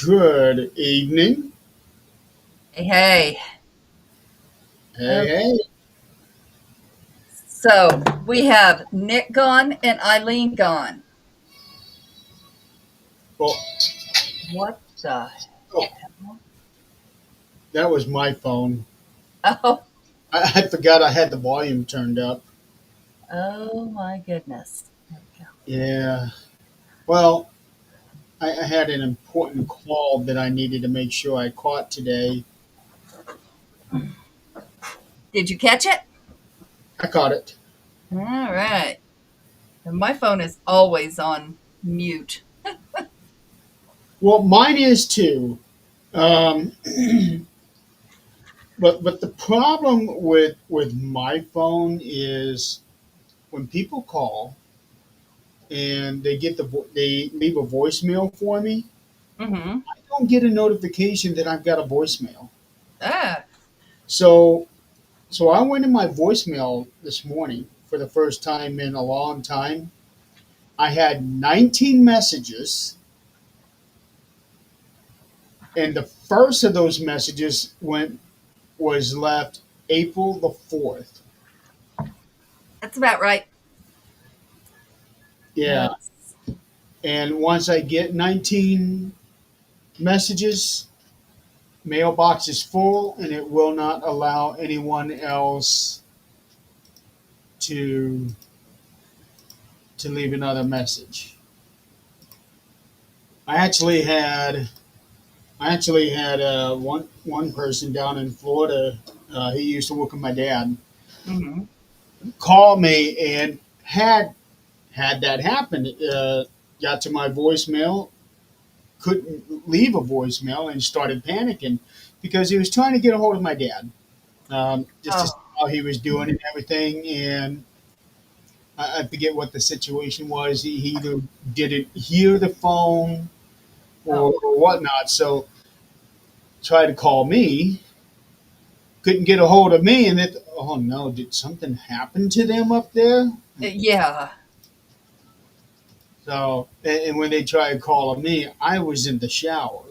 Good evening. Hey, hey. Hey, Okay. hey. So we have Nick gone and Eileen gone. Well, What the oh, hell? that was my phone. Oh, I forgot I had the volume turned up. oh my goodness. There we Yeah. Well, I had an important call that I needed to make sure I caught today. go. Did you catch it? I caught it. All right. And my phone is always on mute. Well, mine is too. Um, but the problem with my phone is when people call and they leave a voicemail for me, Mm-hmm. I don't get a notification that I've got a voicemail. Ah, So So I went in my voicemail this morning for the first time in a long time. I had 19 messages, and the first of those messages went was left April the 4th. that's about right. Yeah, That's, and once I get 19 messages, mailbox is full, and it will not allow anyone else to to leave another message. I actually had one person down in Florida. He used to work with my dad. mm-hmm. Call me and had that happen. Got to my voicemail, couldn't leave a voicemail, and started panicking because he was trying to get a hold of my dad, just to see Oh, how he was doing and everything. And I forget what the situation was. He either didn't hear the phone oh. or whatnot. So tried to call me, couldn't get a hold of me, and it. Oh no! Did something happen to them up there? Yeah. So, and when they tried calling me, I was in the shower.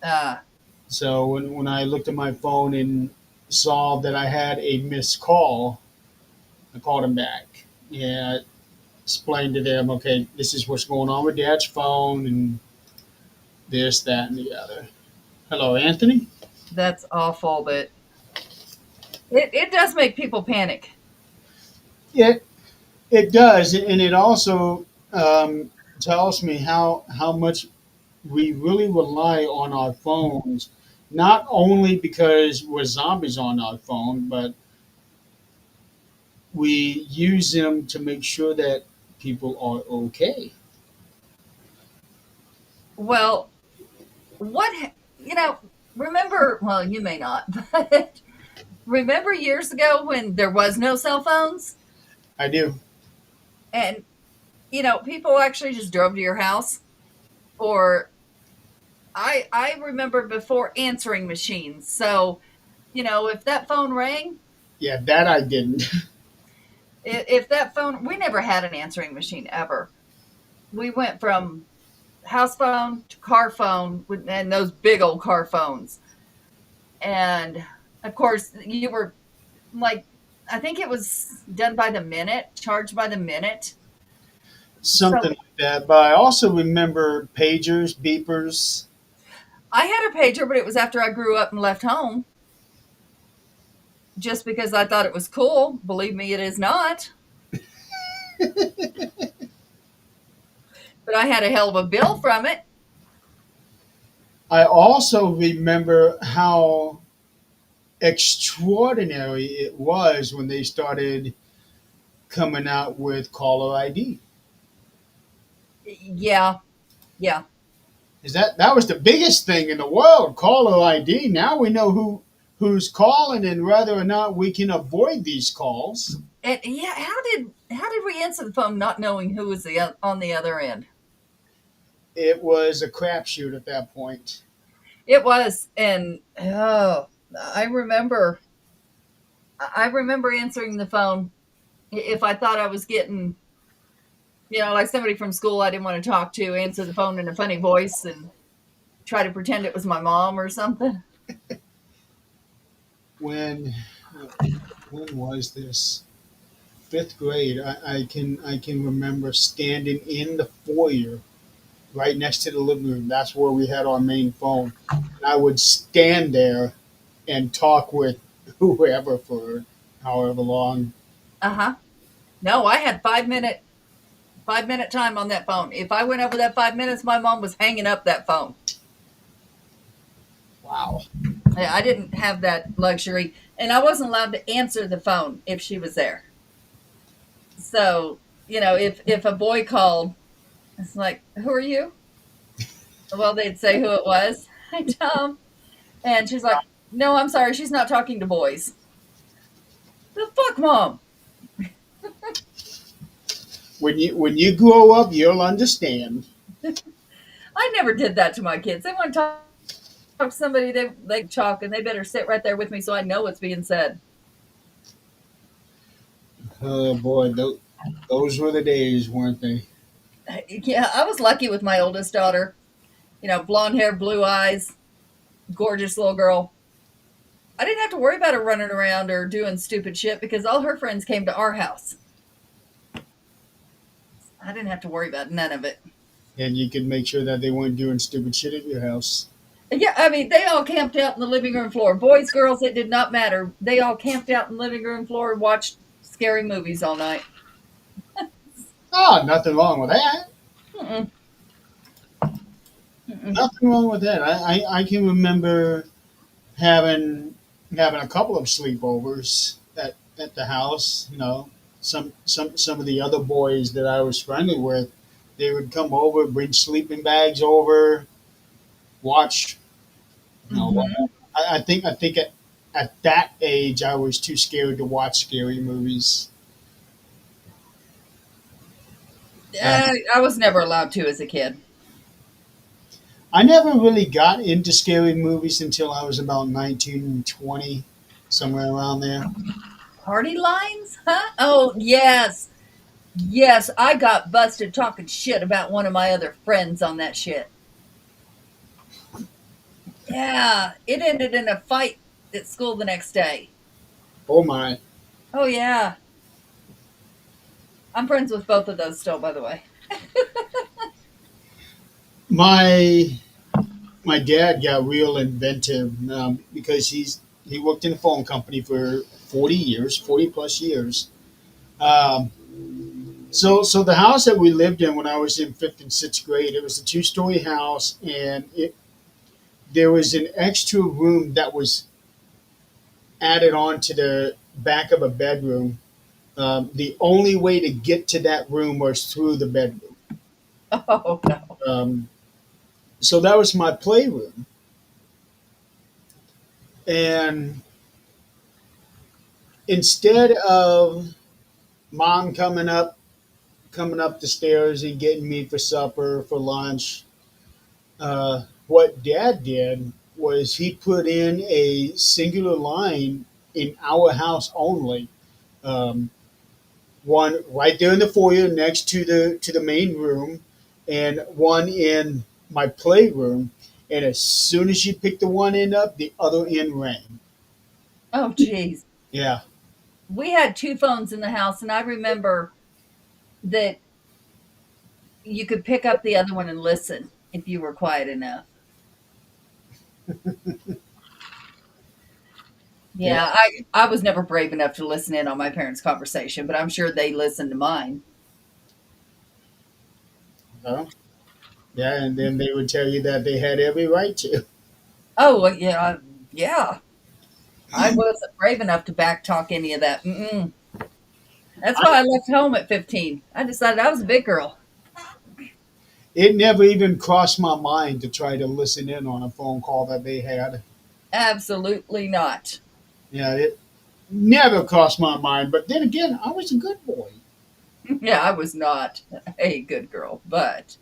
Uh, So when I looked at my phone and saw that I had a missed call, I called them back. Yeah, explained to them, okay, this is what's going on with Dad's phone, and this, that, and the other. Hello, Anthony. that's awful, but it does make people panic. Yeah, it does, and it also tells me how much we really rely on our phones, not only because we're zombies on our phone, but we use them to make sure that people are okay. Well, you know, remember, well, you may not, but remember years ago when there was no cell phones I do. and people actually just drove to your house? Or I remember before answering machines. So, if that phone rang, Yeah, that I didn't. if that phone, we never had an answering machine ever. We went from house phone to car phone and those big old car phones. And of course, you were like, I think it was done by the minute, charged by the minute. Something So like that. But I also remember pagers, beepers. I had a pager, but it was after I grew up and left home just because I thought it was cool. Believe me, it is not. But I had a hell of a bill from it. I also remember how extraordinary it was when they started coming out with caller ID. Yeah, yeah. Is that was the biggest thing in the world, caller ID. Now we know who's calling and whether or not we can avoid these calls. And yeah, how did we answer the phone not knowing who was on the other end? It was a crapshoot at that point. It was, and oh, I remember. I remember answering the phone if I thought I was getting, like somebody from school I didn't want to talk to, answer the phone in a funny voice, and try to pretend it was my mom or something. When when was this? Fifth grade. I can remember standing in the foyer right next to the living room. That's where we had our main phone. And I would stand there and talk with whoever for however long. Uh huh. No, I had 5 minute time on that phone. If I went over that 5 minutes, my mom was hanging up that phone. Wow. I didn't have that luxury, and I wasn't allowed to answer the phone if she was there. So, if a boy called, it's like, "Who are you?" Well, they'd say who it was. Hi, Tom. And she's like, "No, I'm sorry, she's not talking to boys." The fuck, mom. When you grow up, you'll understand. I never did that to my kids. They want to talk to somebody, they talk, and they better sit right there with me so I know what's being said. Oh boy, those were the days, weren't they? Yeah, I was lucky with my oldest daughter. Blonde hair, blue eyes, gorgeous little girl. I didn't have to worry about her running around or doing stupid shit because all her friends came to our house. I didn't have to worry about none of it. And you could make sure that they weren't doing stupid shit at your house. Yeah, I mean, they all camped out in the living room floor. Boys, girls, it did not matter. They all camped out in the living room floor and watched scary movies all night. Ah, nothing wrong with that. Mm-mm, mm-mm. Nothing wrong with that. I can remember having having a couple of sleepovers at the house. Some of the other boys that I was friendly with, they would come over, bring sleeping bags over, watch. You know, Mm-hmm. I think at that age I was too scared to watch scary movies. Uh, I was never allowed to as a kid. I never really got into scary movies until I was about 19, 20, somewhere around there. Party lines? Huh? Oh, yes. Yes, I got busted talking shit about one of my other friends on that shit. Yeah, it ended in a fight at school the next day. Oh my. Oh, yeah. I'm friends with both of those still, by the way. My my dad got real inventive because he worked in a phone company for 40 years, 40 plus years. Um, so the house that we lived in when I was in fifth and sixth grade, it was a two-story house, and there was an extra room that was added on to the back of a bedroom. The only way to get to that room was through the bedroom. Oh, no. Um, so that was my playroom, and instead of mom coming up the stairs and getting me for supper for lunch, what dad did was he put in a singular line in our house only. Um, one right there in the foyer next to the main room, and one in my playroom. And as soon as she picked the one end up, the other end rang. Oh, jeez. Yeah. We had two phones in the house, and I remember that you could pick up the other one and listen if you were quiet enough. Yeah. Yeah, I was never brave enough to listen in on my parents' conversation, but I'm sure they listened to mine. Well, yeah, and then they would tell you that they had every right to. Oh, well, yeah, yeah. I wasn't brave enough to backtalk any of that. Mm-mm. That's I, why I left home at 15. I decided I was a big girl. it never even crossed my mind to try to listen in on a phone call that they had. Absolutely not. Yeah, it never crossed my mind. But then again, I was a good boy. Yeah, I was not a good girl, but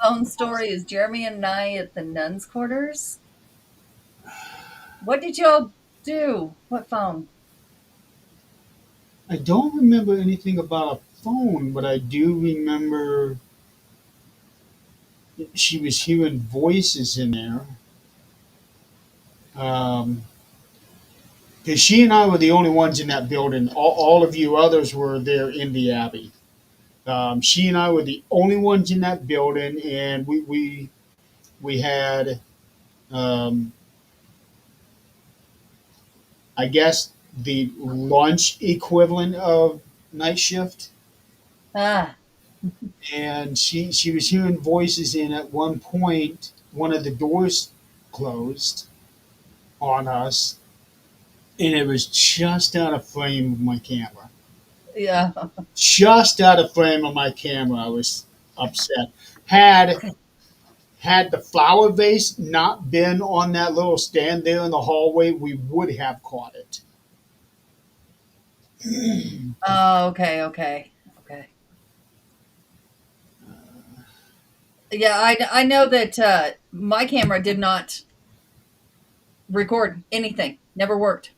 phone story is Jeremy and I at the nuns' quarters. What did y'all do? What phone? I don't remember anything about a phone, but I do remember she was hearing voices in there. Because she and I were the only ones in that building. All of you others were there in the Abbey. She and I were the only ones in that building, and we had, um, I guess, the lunch equivalent of night shift. Ah, And she was hearing voices, and at one point, one of the doors closed on us, and it was just out of frame of my camera. yeah. Just out of frame of my camera, I was upset. Had the flower vase not been on that little stand there in the hallway, we would have caught it. Oh, okay, okay, okay. Yeah, I know that my camera did not record anything. Never worked.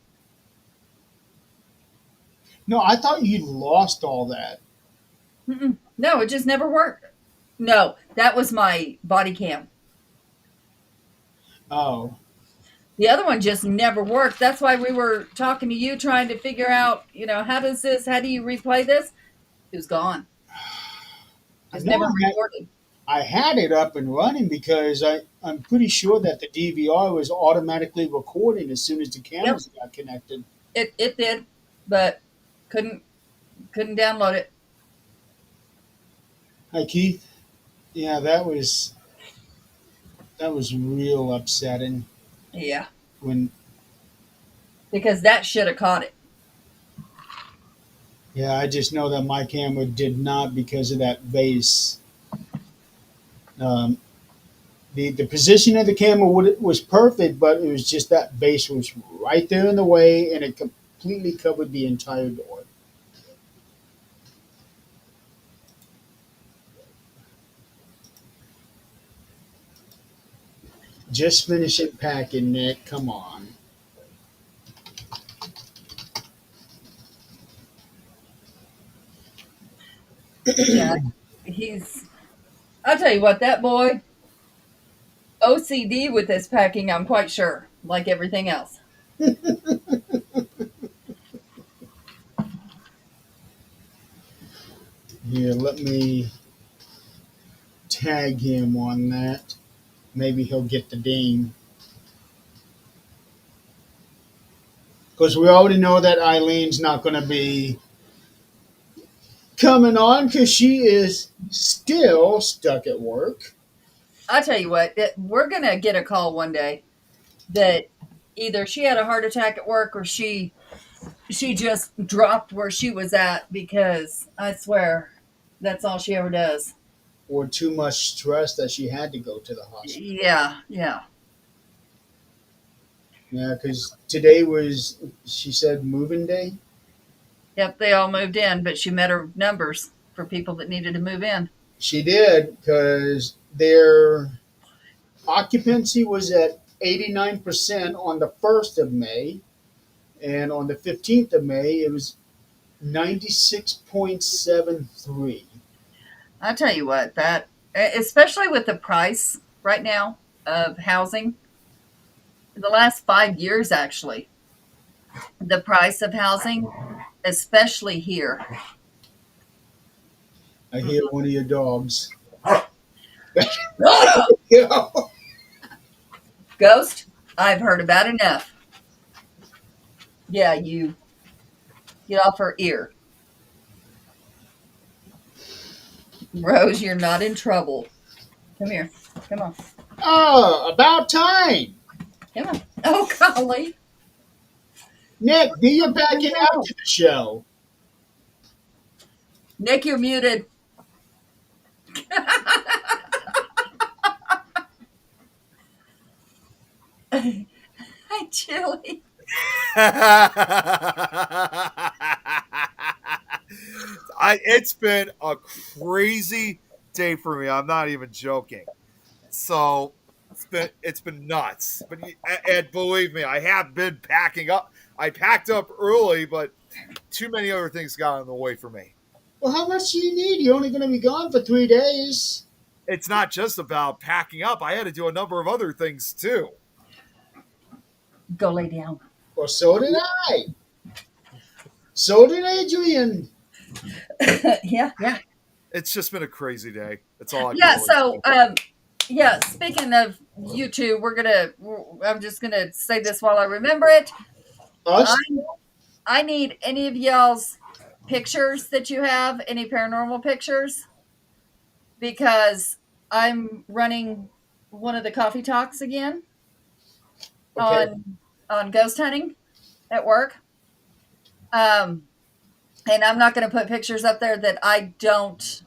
No, I thought you lost all that. Mm-mm. No, it just never worked. No, that was my body cam. Oh, The other one just never worked. That's why we were talking to you, trying to figure out, how do you replay this? It was gone. I Just know never recorded. I had it up and running because I'm pretty sure that the DVR was automatically recording as soon as the Yep, cameras got connected. it did, but couldn't couldn't download it. Hi, Keith. Yeah, that was real upsetting Yeah, when. because that should have caught it. Yeah, I just know that my camera did not because of that vase. Um, the position of the camera was perfect, but it was just that base was right there in the way, and it completely covered the entire door. Just finish it packing, Nick. Come on. Yeah, he's. I'll tell you what, that boy OCD with this packing. I'm quite sure, like everything else. Here, let me tag him on that. Maybe he'll get the ding. Because we already know that Eileen's not going to be coming on because she is still stuck at work. I'll tell you what, we're gonna get a call one day that either she had a heart attack at work or she just dropped where she was at, because I swear that's all she ever does. Or too much stress that she had to go to the hospital. Yeah, yeah. Yeah, because today was, she said, moving day. Yep, they all moved in, but she met her numbers for people that needed to move in. She did because their occupancy was at 89% on the 1st of May, and on the 15th of May, it was 96.73. I tell you what, that especially with the price right now of housing, the last 5 years actually, the price of housing, especially here. I hear one of your dogs. Mm-hmm. Yeah. Ghost, I've heard about enough. Yeah, you get off her ear. Rose, you're not in trouble. Come here. Come on. Oh, about time. Come on. Oh, golly. Nick, do your Oh, backing out no. to the show. Nick, you're muted. Hi, Chili. It's been a crazy day for me. I'm not even joking. So it's been nuts. And believe me, I have been packing up. I packed up early, but too many other things got in the way for me. Well, how much do you need? You're only going to be gone for 3 days. it's not just about packing up. I had to do a number of other things too. Go lay down. Well, so did I. So did Adrian. Yeah. It's just been a crazy day. That's all I can Yeah. really So, say. yeah. Speaking of you two, I'm just gonna say this while I remember it. Us? I need any of y'all's pictures that you have, any paranormal pictures, because I'm running one of the coffee talks again Okay. on ghost hunting at work. And I'm not going to put pictures up there that I don't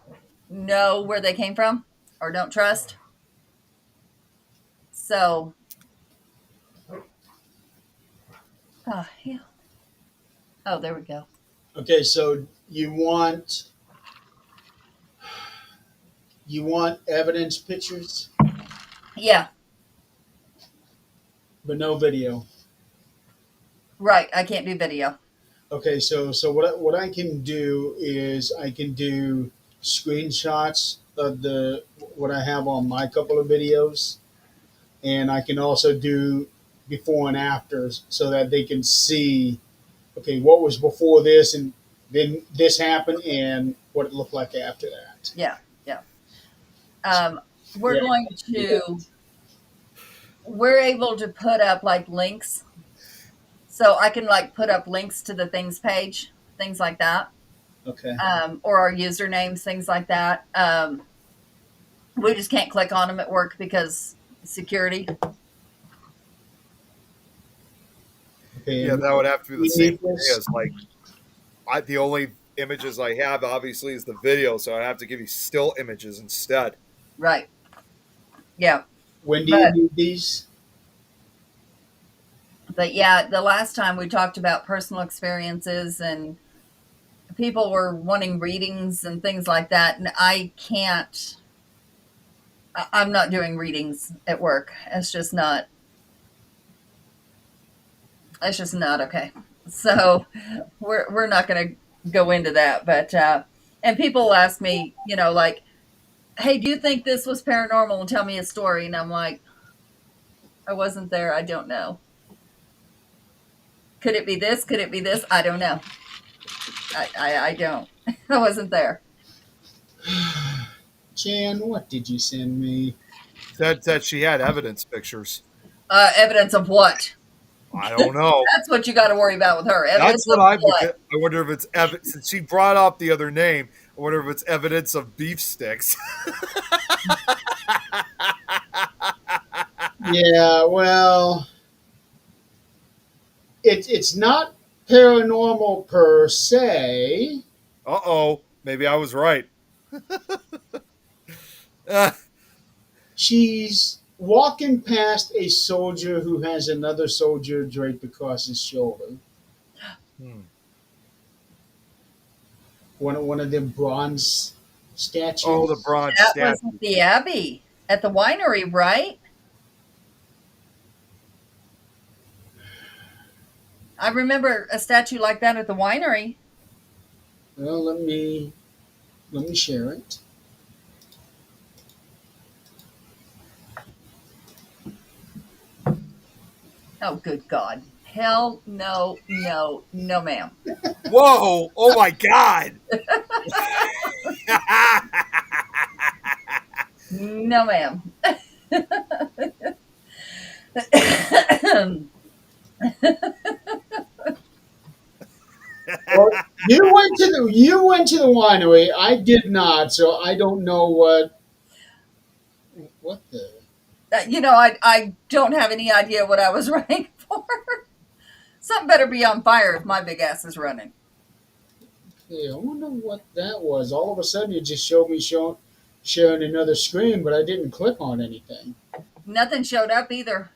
know where they came from or don't trust. So, yeah. Oh, there we go. Okay, so you want evidence pictures, Yeah, but no video. right. I can't do video. Okay, so what I can do is I can do screenshots of the what I have on my couple of videos, and I can also do before and afters so that they can see, okay, what was before this, and then this happened, and what it looked like after that. Yeah, yeah. Um, we're Yeah. going to, we're able to put up like links. So I can like put up links to the things page, things like that. Okay. Or our usernames, things like that. We just can't click on them at work because security. Okay. Yeah, and that would have to be the we same need thing this. as like the only images I have obviously is the video, so I have to give you still images instead. Right. Yeah. When do you But need these? but yeah, the last time we talked about personal experiences and people were wanting readings and things like that, and I can't. I'm not doing readings at work. It's just not. It's just not okay. So we're not going to go into that. But and people ask me, like, hey, do you think this was paranormal? And tell me a story, and I'm like, I wasn't there. I don't know. Could it be this? Could it be this? I don't know. I don't. I wasn't there. Jan, what did you send me? That she had evidence pictures. Evidence of what? I don't know. That's what you got to worry about with her. That's Evidence what of I what? wonder if it's since she brought up the other name. I wonder if it's evidence of beef sticks. Yeah, well, it's not paranormal per se. Uh-oh, maybe I was right. Uh, She's walking past a soldier who has another soldier draped across his shoulder. hmm. One of them bronze statues. Oh, the bronze That statue. was at the Abbey at the winery, right? I remember a statue like that at the winery. Well, let me share it. Oh, good God. Hell no, no, no, ma'am. Whoa! Oh my God! No, ma'am. Well, you went to the winery. I did not, so I don't know what the. I don't have any idea what I was running for. Something better be on fire if my big ass is running. Yeah, I wonder what that was. All of a sudden, it just showed me sharing another screen, but I didn't click on anything. Nothing showed up either.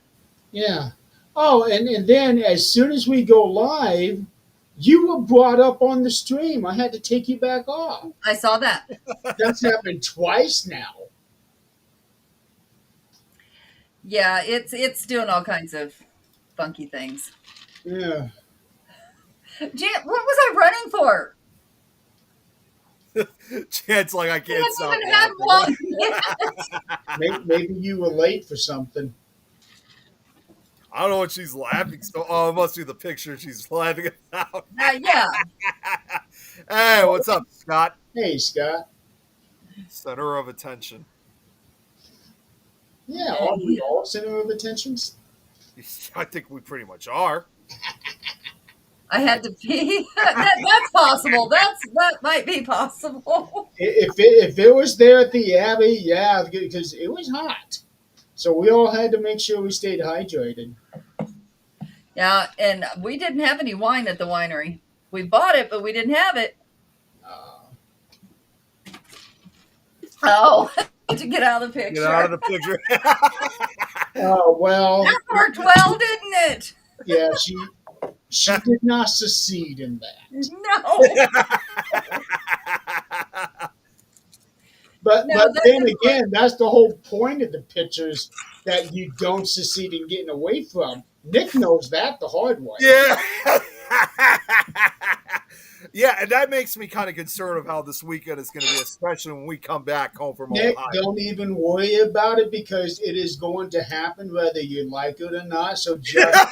Yeah. Oh, and then as soon as we go live, you were brought up on the stream. I had to take you back off. I saw that. That's happened twice now. Yeah, it's doing all kinds of funky things. Yeah. Jan, what was I running for? Chance like I can't haven't stop even had laughing. one. Maybe you were late for something. I don't know what she's laughing. So, oh, it must be the picture she's laughing about. Yeah. Hey, what's up, Scott? Hey, Scott. Center of attention. Yeah, are we all center of attentions? I think we pretty much are. I had to pee. That's possible. That might be possible. If it was there at the Abbey, yeah, because it was hot. So we all had to make sure we stayed hydrated. Yeah, and we didn't have any wine at the winery. We bought it, but we didn't have it. Oh, to get out of the picture. Get out of the picture. Oh, well, That worked well, didn't it? yeah, she did not succeed in that. No. But No, but that then didn't again, that's the whole point of the pictures that you don't succeed in getting away from. Nick knows that the hard way. Yeah. Yeah, and that makes me kind of concerned of how this weekend is going to be, especially when we come back home from Nick, Ohio. don't even worry about it because it is going to happen whether you like it or not. So just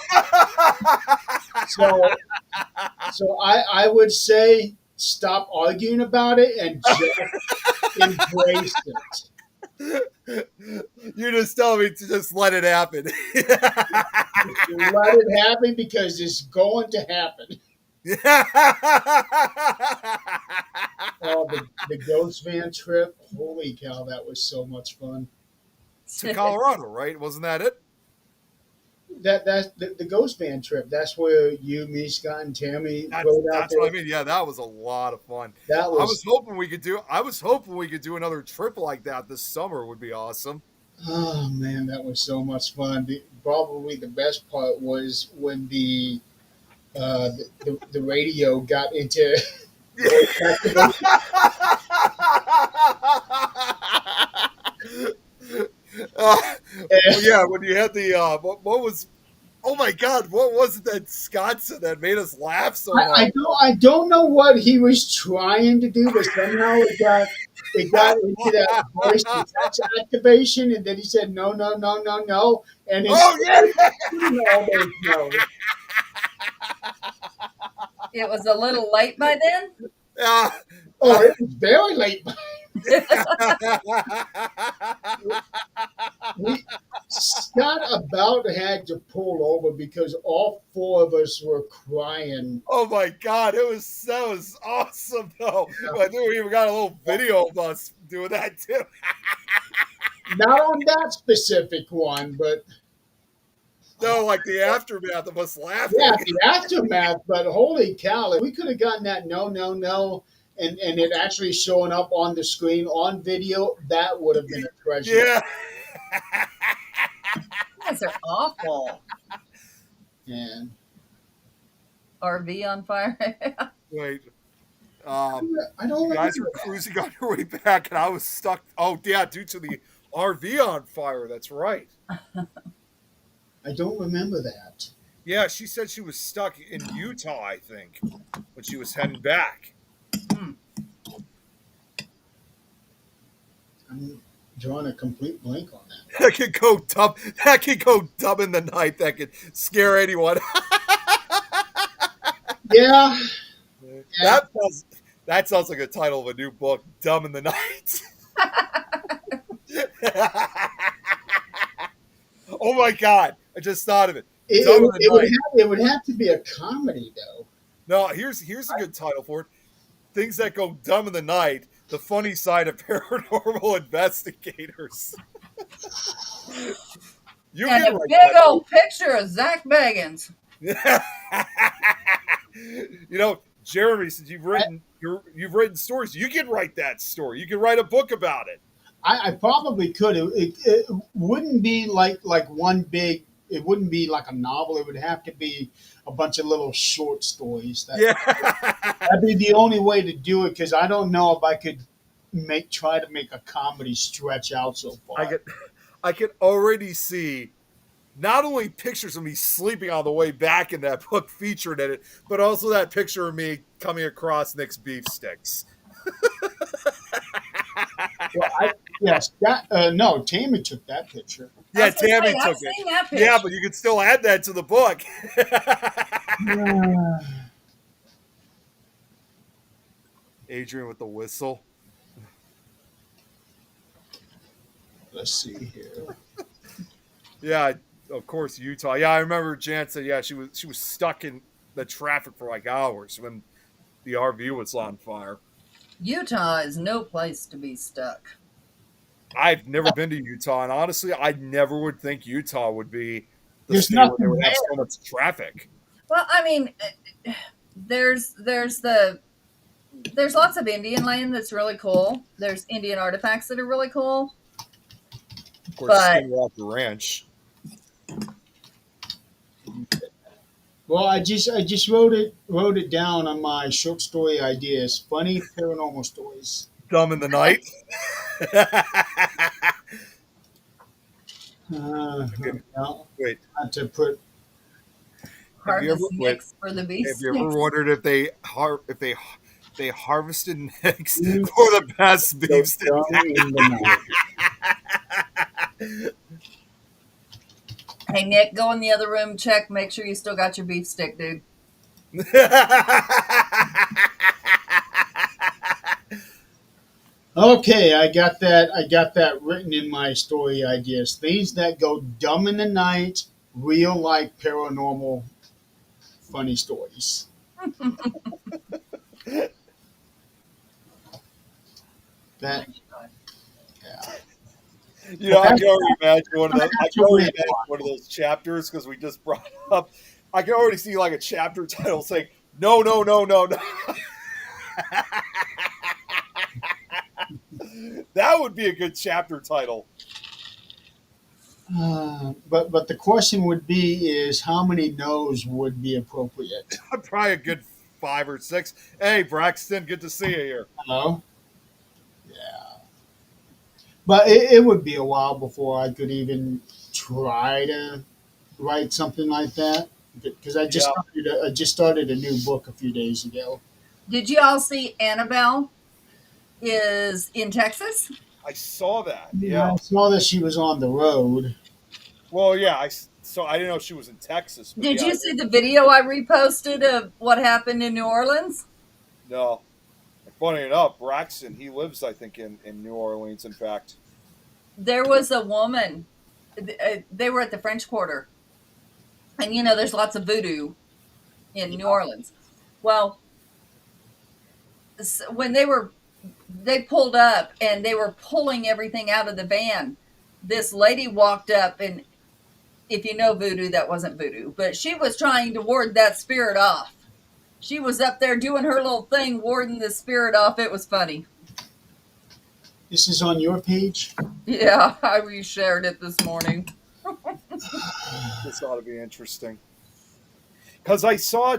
so I would say stop arguing about it and just embrace it. You're just telling me to just let it happen. Let it happen because it's going to happen. Oh, the ghost van trip! Holy cow, that was so much fun. To Colorado, right? Wasn't that it? That's the ghost van trip. That's where you, me, Scott, and Tammy That's, rode out that's there. what I mean. Yeah, that was a lot of fun. That I was was hoping we could do. I was hoping we could do another trip like that this summer. Would be awesome. oh man, that was so much fun. Probably the best part was when the radio got into voice activation. Well, yeah, when you had the what was? Oh my God, what was it that Scott said that made us laugh so much? I don't know what he was trying to do, but somehow it got into that voice to text activation, and then he said no, no, no, no, no, and it's Oh yeah. all those no's. It was a little late by then. Yeah. Oh, it was very late. We, Scott about had to pull over because all four of us were crying. Oh my God, that was awesome though. I think we even got a little video of us doing that too. Not on that specific one, but No, like the aftermath of us laughing. yeah, the aftermath. But holy cow, if we could have gotten that no, no, no, and it actually showing up on the screen on video, that would have been a treasure. Yeah. You guys are awful. And RV on fire. Wait. I don't You guys were remember that. cruising on your way back, and I was stuck. Oh yeah, due to the RV on fire. That's right. I don't remember that. Yeah, she said she was stuck in Utah, I think, when she was heading back. I'm drawing a complete blank on that. That could go dumb. That could go dumb in the night. That could scare anyone. Yeah. That sounds like a title of a new book. Dumb in the Night. Oh my God! I just thought of it. Dumb in the Night. It would have to be a comedy, though. No, here's a good title for it. Things that go dumb in the night. The funny side of paranormal investigators. You And can a write big that. old picture of Zach Baggins. You know, Jeremy, since you've written stories, you can write that story. You can write a book about it. I probably could. It wouldn't be like one big. It wouldn't be like a novel. It would have to be a bunch of little short stories. Yeah. That'd be the only way to do it because I don't know if I could try to make a comedy stretch out so far. I could already see not only pictures of me sleeping on the way back in that book featured in it, but also that picture of me coming across Nick's beef sticks. Well, yes, that no, Tammy took that picture. I Yeah, was gonna Tammy say, I've took it. seen that Yeah, picture. but you can still add that to the book. Adrian with the whistle. Let's see here. Yeah, of course, Utah. Yeah, I remember Jan said, yeah, she was stuck in the traffic for like hours when the RV was on fire. Utah is no place to be stuck. I've never been to Utah, and honestly, I never would think Utah would be the There's state where they nothing would have there. so much traffic. Well, I mean, there's there's lots of Indian land that's really cool. There's Indian artifacts that are really cool. Of course, But Skinwalker Ranch. Well, I just wrote it down on my short story ideas. Funny paranormal stories. Dumb in the night. No, Wait, not to put. have you ever harvest wait? mix for the Have you ever beefsteaks. wondered if they harvested nicks for You the best so beef dumb in the night. Hey Nick, go in the other room, check, make sure you still got your beefsteak, dude. Okay, I got that. I got that written in my story ideas. Things that go dumb in the night, real like paranormal, funny stories. That yeah. I can already imagine one of those. I That's can a already weird imagine one of those chapters because we just brought up. I can already see like a chapter title saying "No, no, no, no, no." That would be a good chapter title. But the question would be is how many no's would be appropriate? Probably a good 5 or 6. Hey, Braxton, good to see you here. Hello? Yeah. But it would be a while before I could even try to write something like that because Yeah, I just started a new book a few days ago. Did you all see Annabelle is in Texas? I saw that. Yeah, Yeah. I saw that she was on the road. Well, yeah. So I didn't know she was in Texas, but Did yeah, you see the video I reposted of what happened in New Orleans? no. Funny enough, Braxton, he lives, I think, in New Orleans. In fact, There was a woman, they were at the French Quarter, and you know, there's lots of voodoo in New Orleans. Well, when they pulled up and they were pulling everything out of the van, this lady walked up, and if you know voodoo, that wasn't voodoo, but she was trying to ward that spirit off. She was up there doing her little thing, warding the spirit off. It was funny. This is on your page. Yeah, I reshared it this morning. this ought to be interesting because I saw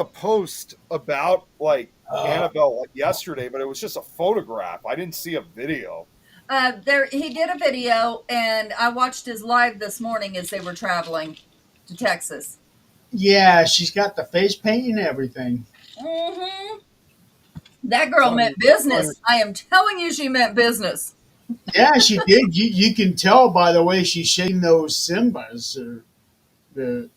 a post about like Uh, Annabelle like yesterday, but it was just a photograph. I didn't see a video. There, he did a video, and I watched his live this morning as they were traveling to Texas. yeah, she's got the face paint and everything. Hmm. That It's girl on meant your, business. I am telling you, she meant business. Yeah, she did. You can tell by the way she's shaking those cymbals or the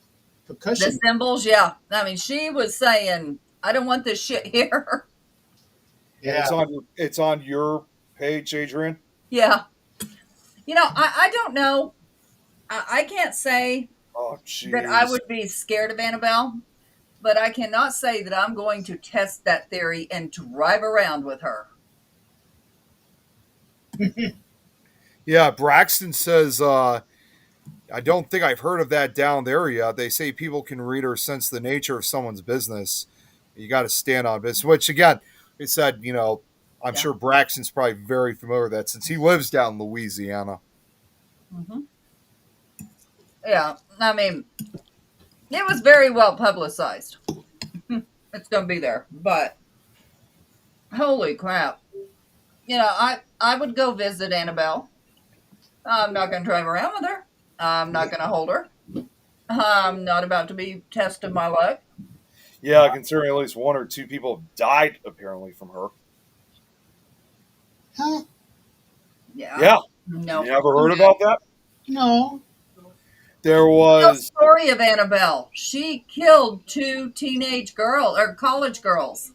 The percussion. symbols, yeah. I mean, she was saying, "I don't want this shit here." and Yeah. it's on your page, Adrian. Yeah. You know, I don't know. I can't say Oh, that I jeez. would be scared of Annabelle, but I cannot say that I'm going to test that theory and drive around with her. Yeah, Braxton says, I don't think I've heard of that down there yet. They say people can read or sense the nature of someone's business. You got to stand on business, which again, it said, I'm Yeah. sure Braxton's probably very familiar with that since he lives down in Louisiana. Hmm. Yeah. I mean, it was very well publicized. It's going to be there, but holy crap. You know, I would go visit Annabelle. I'm not going to drive around with her. I'm not going to hold her. I'm not about to be testing my luck. Yeah, considering at least 1 or 2 people have died apparently from her. Huh? Yeah. No. You ever heard about that? No. There The was. story of Annabelle. She killed 2 teenage girls or college girls.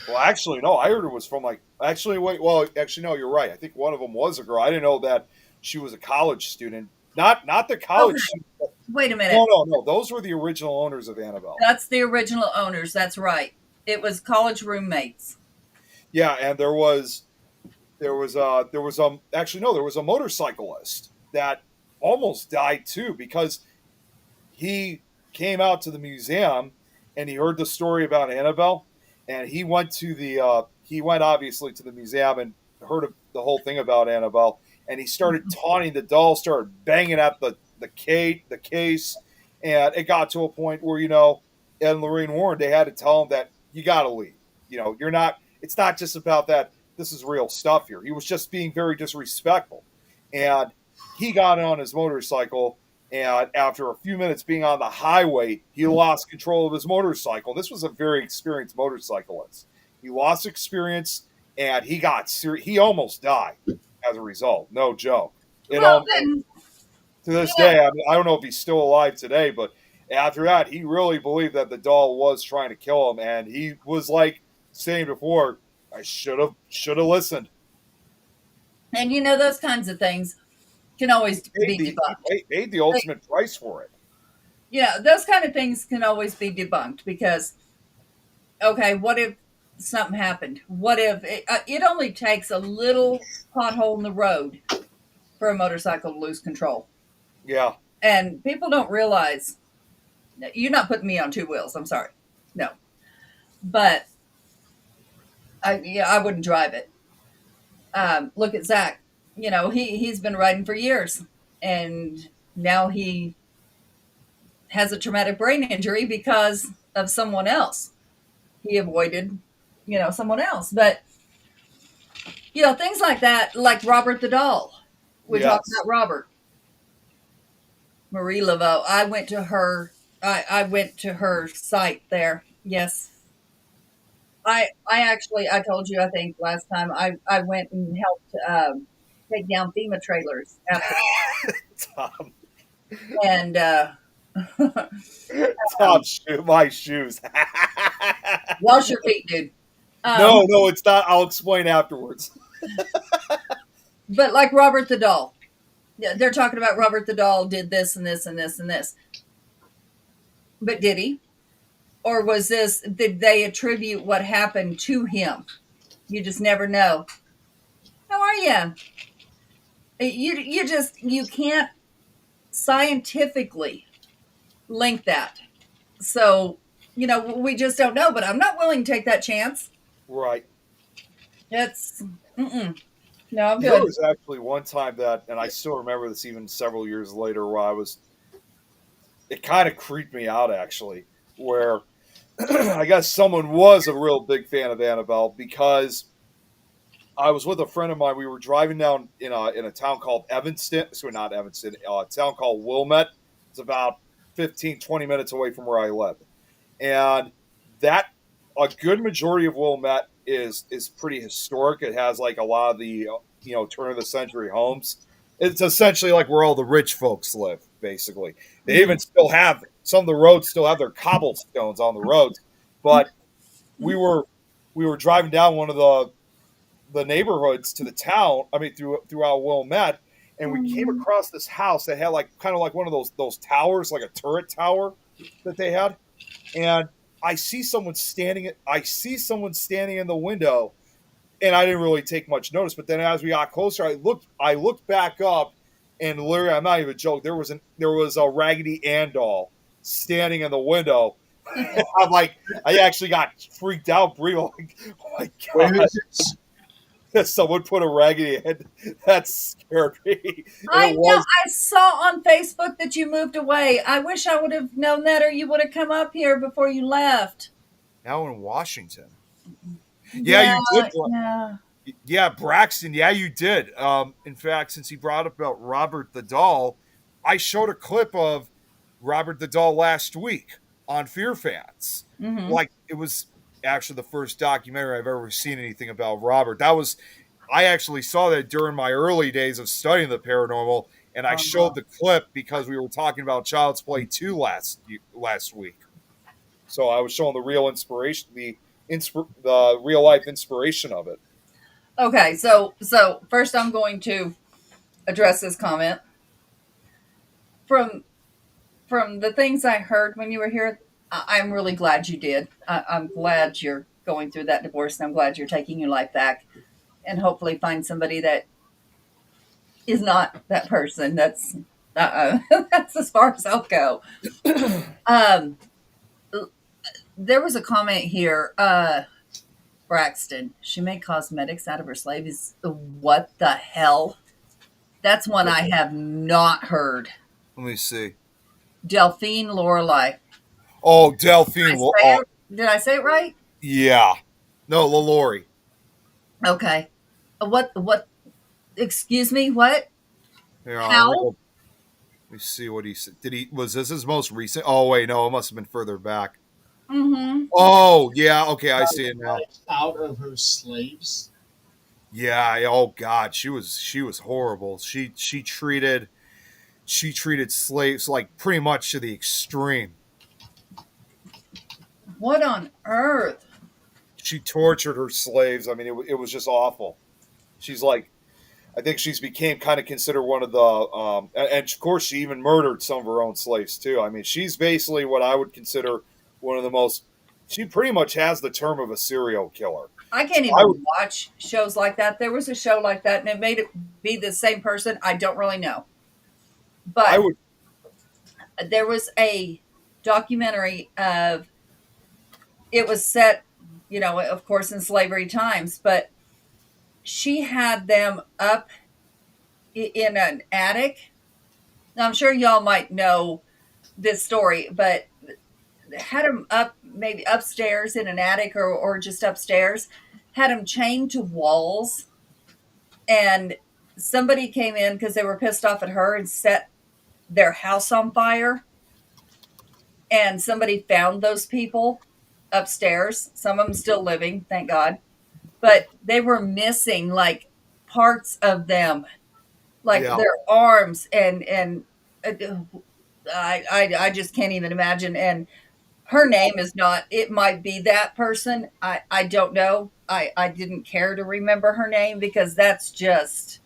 Well, actually, no. I heard it was from like. Actually, wait. Well, actually, no. You're right. I think one of them was a girl. I didn't know that she was a college student. Not the college. Okay. Student. Wait a minute. No. Those were the original owners of Annabelle. That's the original owners. That's right. It was college roommates. Yeah, and actually no, there was a motorcyclist that almost died too because he came out to the museum and he heard the story about Annabelle, and he went obviously to the museum and heard of the whole thing about Annabelle, and he started taunting the doll, started banging at the case, and it got to a point where Ed and Lorraine Warren, they had to tell him that you got to leave. You're not. It's not just about that. This is real stuff here. He was just being very disrespectful, and he got on his motorcycle. And after a few minutes being on the highway, he lost control of his motorcycle. This was a very experienced motorcyclist. He lost experience, and he almost died as a result. No joke. Well, then, To this day, I mean, I don't know if he's still alive today, but after that, he really believed that the doll was trying to kill him, and he was like saying before, "I should have listened." and those kinds of things can always be debunked. Paid the ultimate price for it. Those kind of things can always be debunked because, okay, what if something happened? What if it only takes a little pothole in the road for a motorcycle to lose control? Yeah. And people don't realize, you're not putting me on 2 wheels. I'm sorry. No. But I wouldn't drive it. Look at Zach. He's been riding for years, and now he has a traumatic brain injury because of someone else. He avoided, someone else. But, things like that, like Robert the doll. We talked about Robert. Marie Laveau. I went to her site there. Yes. I told you, I think last time I went and helped take down FEMA trailers after, Tom, and Tom, my shoes. wash your feet, dude. No, it's not. I'll explain afterwards. But like Robert the doll, they're talking about Robert the doll did this and this and this and this. But did he? Or did they attribute what happened to him? You just never know. How are you? You can't scientifically link that. So, we just don't know, but I'm not willing to take that chance. Right. It's, no, I'm There good. was actually one time that, and I still remember this even several years later, where it kind of creeped me out actually, where I guess someone was a real big fan of Annabelle because I was with a friend of mine. We were driving down in a town called Evanston. So not Evanston, a town called Wilmette. It's about 15, 20 minutes away from where I live. And a good majority of Wilmette is pretty historic. It has like a lot of the, turn of the century homes. It's essentially like where all the rich folks live, basically. They even still have, some of the roads still have their cobblestones on the roads. But we were driving down one of the neighborhoods to the town, throughout Wilmette, and we came across this house that had like kind of like one of those towers, like a turret tower that they had. And I see someone standing in the window, and I didn't really take much notice. But then as we got closer, I looked back up, and literally, I'm not even joking, there was a Raggedy Ann doll standing in the window. I'm like, I actually got freaked out, Brie. Like, oh my Where god. is this? Someone put a Raggedy Ann. That scared me. I know. I saw on Facebook that you moved away. I wish I would have known that, or you would have come up here before you left. Now in Washington. Yeah, you did. Yeah. Yeah, Braxton. Yeah, you did. In fact, since he brought up about Robert the doll, I showed a clip of Robert the doll last week on Fear Fans. Mm-hmm. Like, it was actually the first documentary I've ever seen anything about Robert. That was I actually saw that during my early days of studying the paranormal, and I Uh-huh. showed the clip because we were talking about Child's Play 2 last week. So I was showing the real inspiration, the real life inspiration of it. Okay, so first I'm going to address this comment from the things I heard when you were here. I'm really glad you did. I'm glad you're going through that divorce, and I'm glad you're taking your life back, and hopefully find somebody that is not that person. That's that's as far as I'll go. Um, there was a comment here. Braxton, she made cosmetics out of her slaves. What the hell? That's one I have not heard. Let me see. Delphine Lorelei. Oh, Did Delphine. Oh, did I say it right? yeah. No, LaLaurie. Okay. What? Excuse me. What? Here, How? let me see what he said. Was this his most recent? Oh, wait, no, it must have been further back. Mm-hmm. Oh, yeah. Okay, I see it now. Out of her slaves. Yeah. Oh God, she was horrible. She treated slaves like pretty much to the extreme. What on earth? She tortured her slaves. I mean, it was just awful. She's like, I think she's became kind of considered one of the, and of course she even murdered some of her own slaves too. I mean, she's basically what I would consider one of the most. She pretty much has the term of a serial killer. I can't I would, even watch shows like that. There was a show like that, and it made it be the same person. I don't really know, I but would, there was a documentary of it was set, of course, in slavery times, but she had them up in an attic. Now, I'm sure y'all might know this story, but had them up maybe upstairs in an attic or just upstairs, had them chained to walls. And somebody came in because they were pissed off at her and set their house on fire. And somebody found those people upstairs. Some of them still living, thank God. But they were missing like parts of them, like yeah, their arms and uh, I just can't even imagine. And her name is not. It might be that person. I don't know. I didn't care to remember her name because that's just.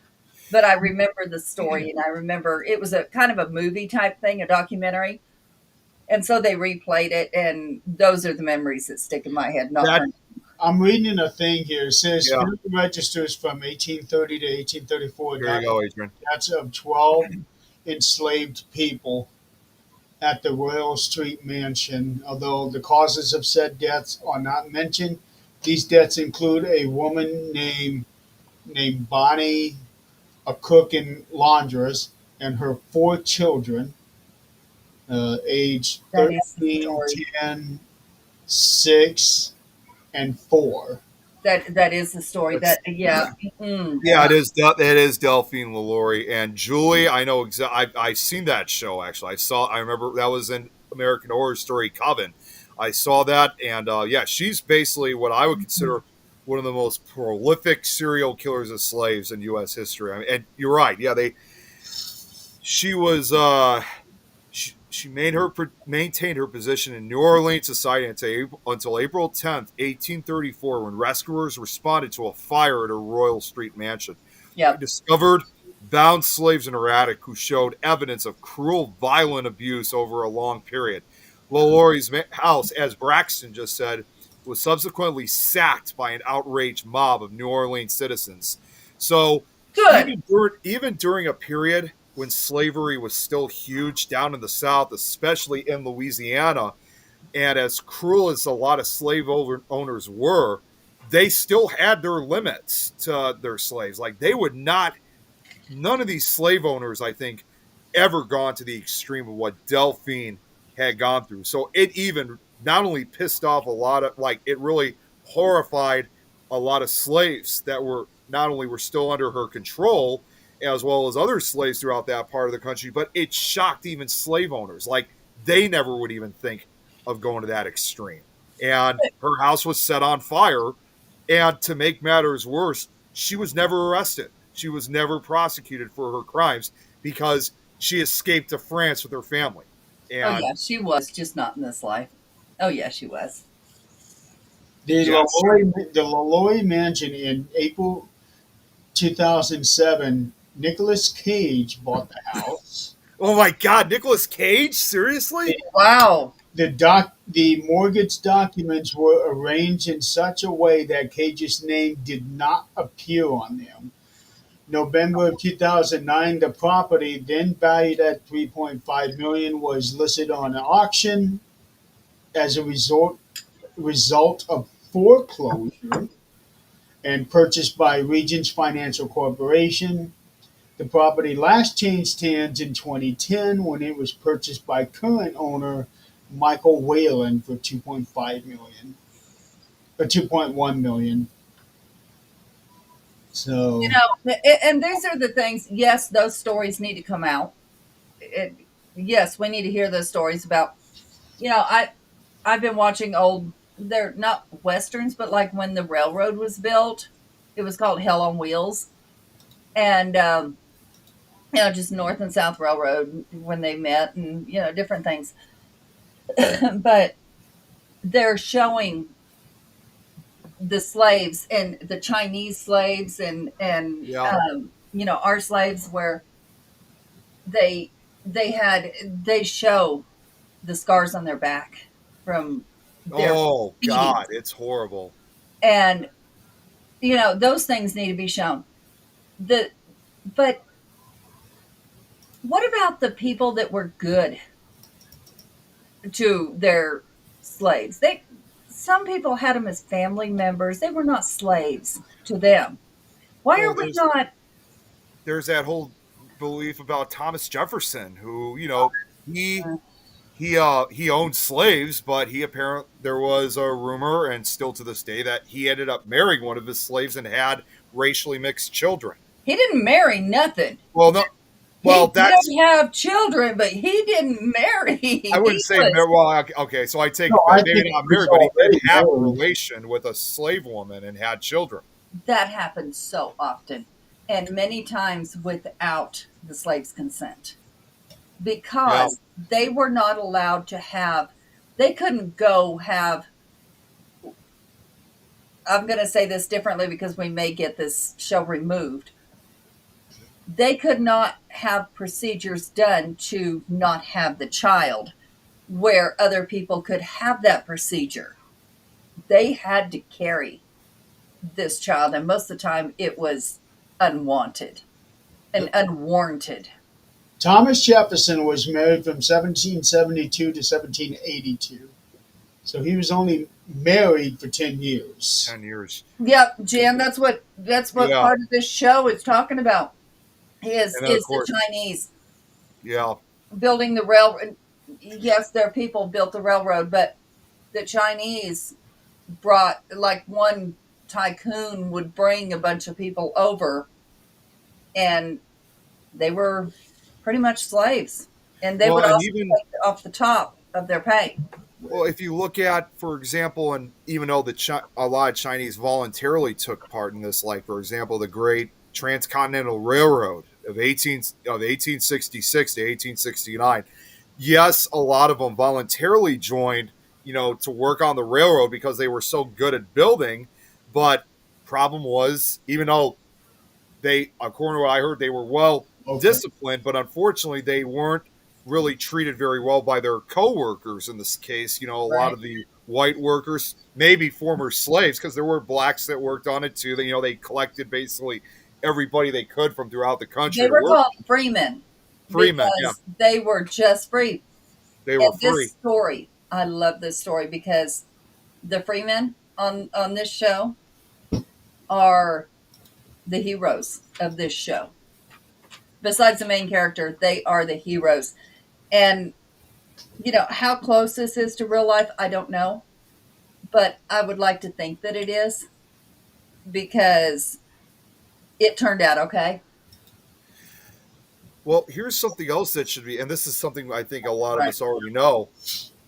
But I remember the story, and I remember it was a kind of a movie type thing, a documentary, and so they replayed it, and those are the memories that stick in my head. Not that her. I'm reading a thing here. It says yeah. American registers from 1830 to 1834 Here you go, Adrian. deaths of 12 enslaved people at the Royal Street Mansion. Although the causes of said deaths are not mentioned, these deaths include a woman named Bonnie, a cook and laundress, and her four children, aged That is the 13, story. 10, 6, and 4. That is the story. That's, That yeah. Mm. yeah, it is. It is Delphine LaLaurie and Julie. I know exactly. I've seen that show actually. I remember that was in American Horror Story Coven. I saw that, and yeah, she's basically what I would consider one of the most prolific serial killers of slaves in U.S. history. I mean, and you're right. Yeah, she was. She maintained her position in New Orleans society until April 10th, 1834, when rescuers responded to a fire at her Royal Street mansion. They Yep. discovered bound slaves in her attic who showed evidence of cruel, violent abuse over a long period. LaLaurie's house, as Braxton just said, was subsequently sacked by an outraged mob of New Orleans citizens. So Good. even during a period when slavery was still huge down in the South, especially in Louisiana, and as cruel as a lot of owners were, they still had their limits to their slaves. Like they would not, none of these slave owners, I think, ever gone to the extreme of what Delphine had gone through. So it even not only pissed off a lot of, like, it really horrified a lot of slaves that were not only were still under her control, as well as other slaves throughout that part of the country, but it shocked even slave owners. Like they never would even think of going to that extreme. And her house was set on fire. And to make matters worse, she was never arrested. She was never prosecuted for her crimes because she escaped to France with her family. Oh And yeah, she was just not in this life. Oh yeah, she was. The yes, Laloy Mansion in April 2007, Nicolas Cage bought the house. oh my God, Nicolas Cage, seriously? Wow. The mortgage documents were arranged in such a way that Cage's name did not appear on them. November of 2009, the property, then valued at 3.5 million, was listed on an auction as a result of foreclosure and purchased by Regions Financial Corporation. The property last changed hands in 2010 when it was purchased by current owner Michael Whalen for 2.5 million or 2.1 million. You So know, and these are the things. Yes, those stories need to come out. It, yes, we need to hear those stories about. You know, I've been watching old. They're not westerns, but like when the railroad was built, it was called Hell on Wheels, and you know, just North and South Railroad when they met, and you know, different things. But they're showing the slaves and the Chinese slaves and Yeah. you know, our slaves where they they show the scars on their back from their Oh beatings, God, it's horrible. and you know, those things need to be shown. The But what about the people that were good to their slaves? They Some people had them as family members. They were not slaves to them. Why Well, are we not? there's that whole belief about Thomas Jefferson, who he he owned slaves, but he apparently there was a rumor, and still to this day, that he ended up marrying one of his slaves and had racially mixed children. He didn't marry nothing. Well, no, He well that's did have children, but he didn't marry. I wouldn't He say was well, okay, so I take no, it back. I Maybe think not he was married, but he did already have a married. relation with a slave woman and had children. that happens so often, and many times without the slave's consent, Yeah. because they were not allowed to have. They couldn't go have. I'm going to say this differently because we may get this show removed. They could not have procedures done to not have the child where other people could have that procedure. They had to carry this child, and most of the time it was unwanted and unwarranted. Thomas Jefferson was married from 1772 to 1782. So he was only married for 10 years. 10 years. Yep, Jan, that's what Yeah, part of this show is talking about. and then of Is the course, Chinese yeah. building the railroad? Yes, their people built the railroad, but the Chinese brought, like, one tycoon would bring a bunch of people over, and they were pretty much slaves, and they Well, would and also even take off the top of their pay. well, if you look at, for example, and even though a lot of Chinese voluntarily took part in this, like for example, the Great Transcontinental Railroad of 1866 to 1869. Yes, a lot of them voluntarily joined, to work on the railroad because they were so good at building. But problem was, even though they, according to what I heard, they were well Okay. disciplined, but unfortunately, they weren't really treated very well by their coworkers in this case. A lot Right. of the white workers, maybe former slaves, because there were blacks that worked on it too. They collected basically everybody they could from throughout the country They to were work. called freemen Freemen, yeah, because they were just free. they were And this free. story, I love this story because the freemen on this show are the heroes of this show. Besides the main character, they are the heroes. And you know how close this is to real life, I don't know, but I would like to think that it is because it turned out okay. Well, here's something else that should be, and this is something I think a lot of Right. us already know.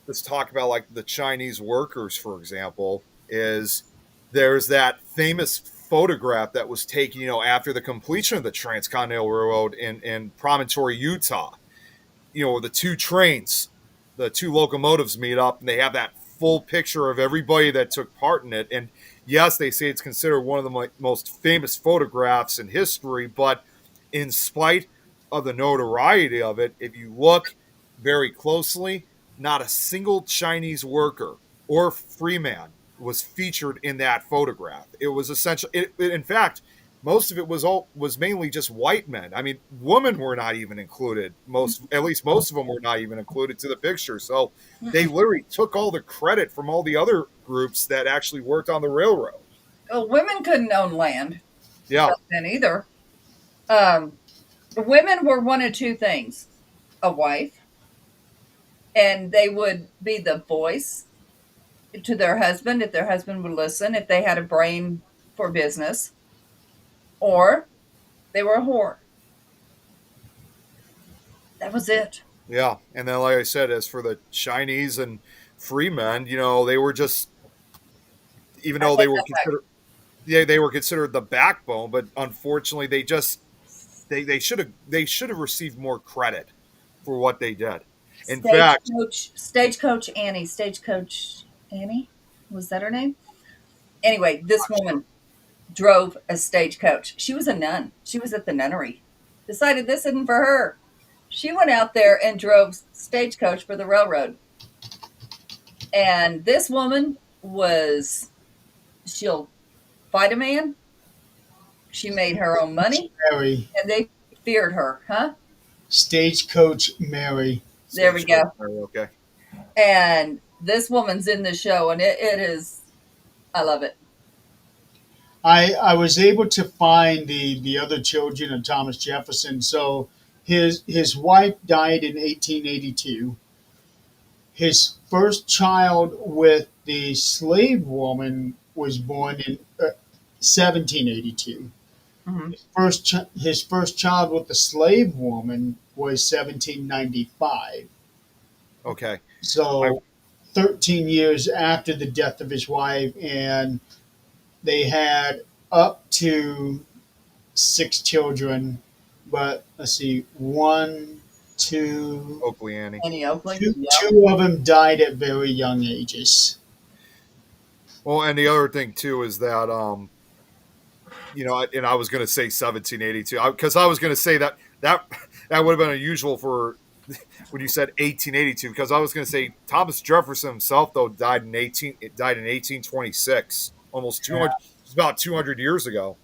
Let's talk about like the Chinese workers, for example, is there's that famous photograph that was taken, after the completion of the Transcontinental Railroad in Promontory, Utah. The two trains, the two locomotives meet up, and they have that full picture of everybody that took part in it. And yes, they say it's considered one of the most famous photographs in history, but in spite of the notoriety of it, if you look very closely, not a single Chinese worker or freeman was featured in that photograph. It was essentially, in fact, most of it was mainly just white men. I mean, women were not even included. At least most of them were not even included to the picture. So they literally took all the credit from all the other groups that actually worked on the railroad. Well, women couldn't own land Yeah. then either. Women were one of two things: a wife, and they would be the voice to their husband if their husband would listen, if they had a brain for business, or they were a whore. That was it. Yeah. And then, like I said, as for the Chinese and free men, they were just, even though they were considered, they were considered the backbone, but unfortunately they should have received more credit for what they did. In fact, Stagecoach Annie, was that her name? Anyway, this woman drove a stagecoach. She was a nun. She was at the nunnery. Decided this isn't for her. She went out there and drove stagecoach for the railroad. And this woman she'll fight a man. She made her own money. Mary, And they feared her, huh? Stagecoach Mary. There we go. Okay. And this woman's in the show, and it is, I love it. I was able to find the other children of Thomas Jefferson. So his wife died in 1882. His first child with the slave woman was born in 1782. Mhm. His first child with the slave woman was 1795. Okay. So 13 years after the death of his wife, and they had up to 6 children, but let's see, Oakley Annie. Annie Oakley. two, Yep. two of them died at very young ages. Well, and the other thing too is that and I was going to say 1782 because I was going to say that would have been unusual for when you said 1882, because I was going to say Thomas Jefferson himself though died in 1826, almost 200. It's about 200 years ago.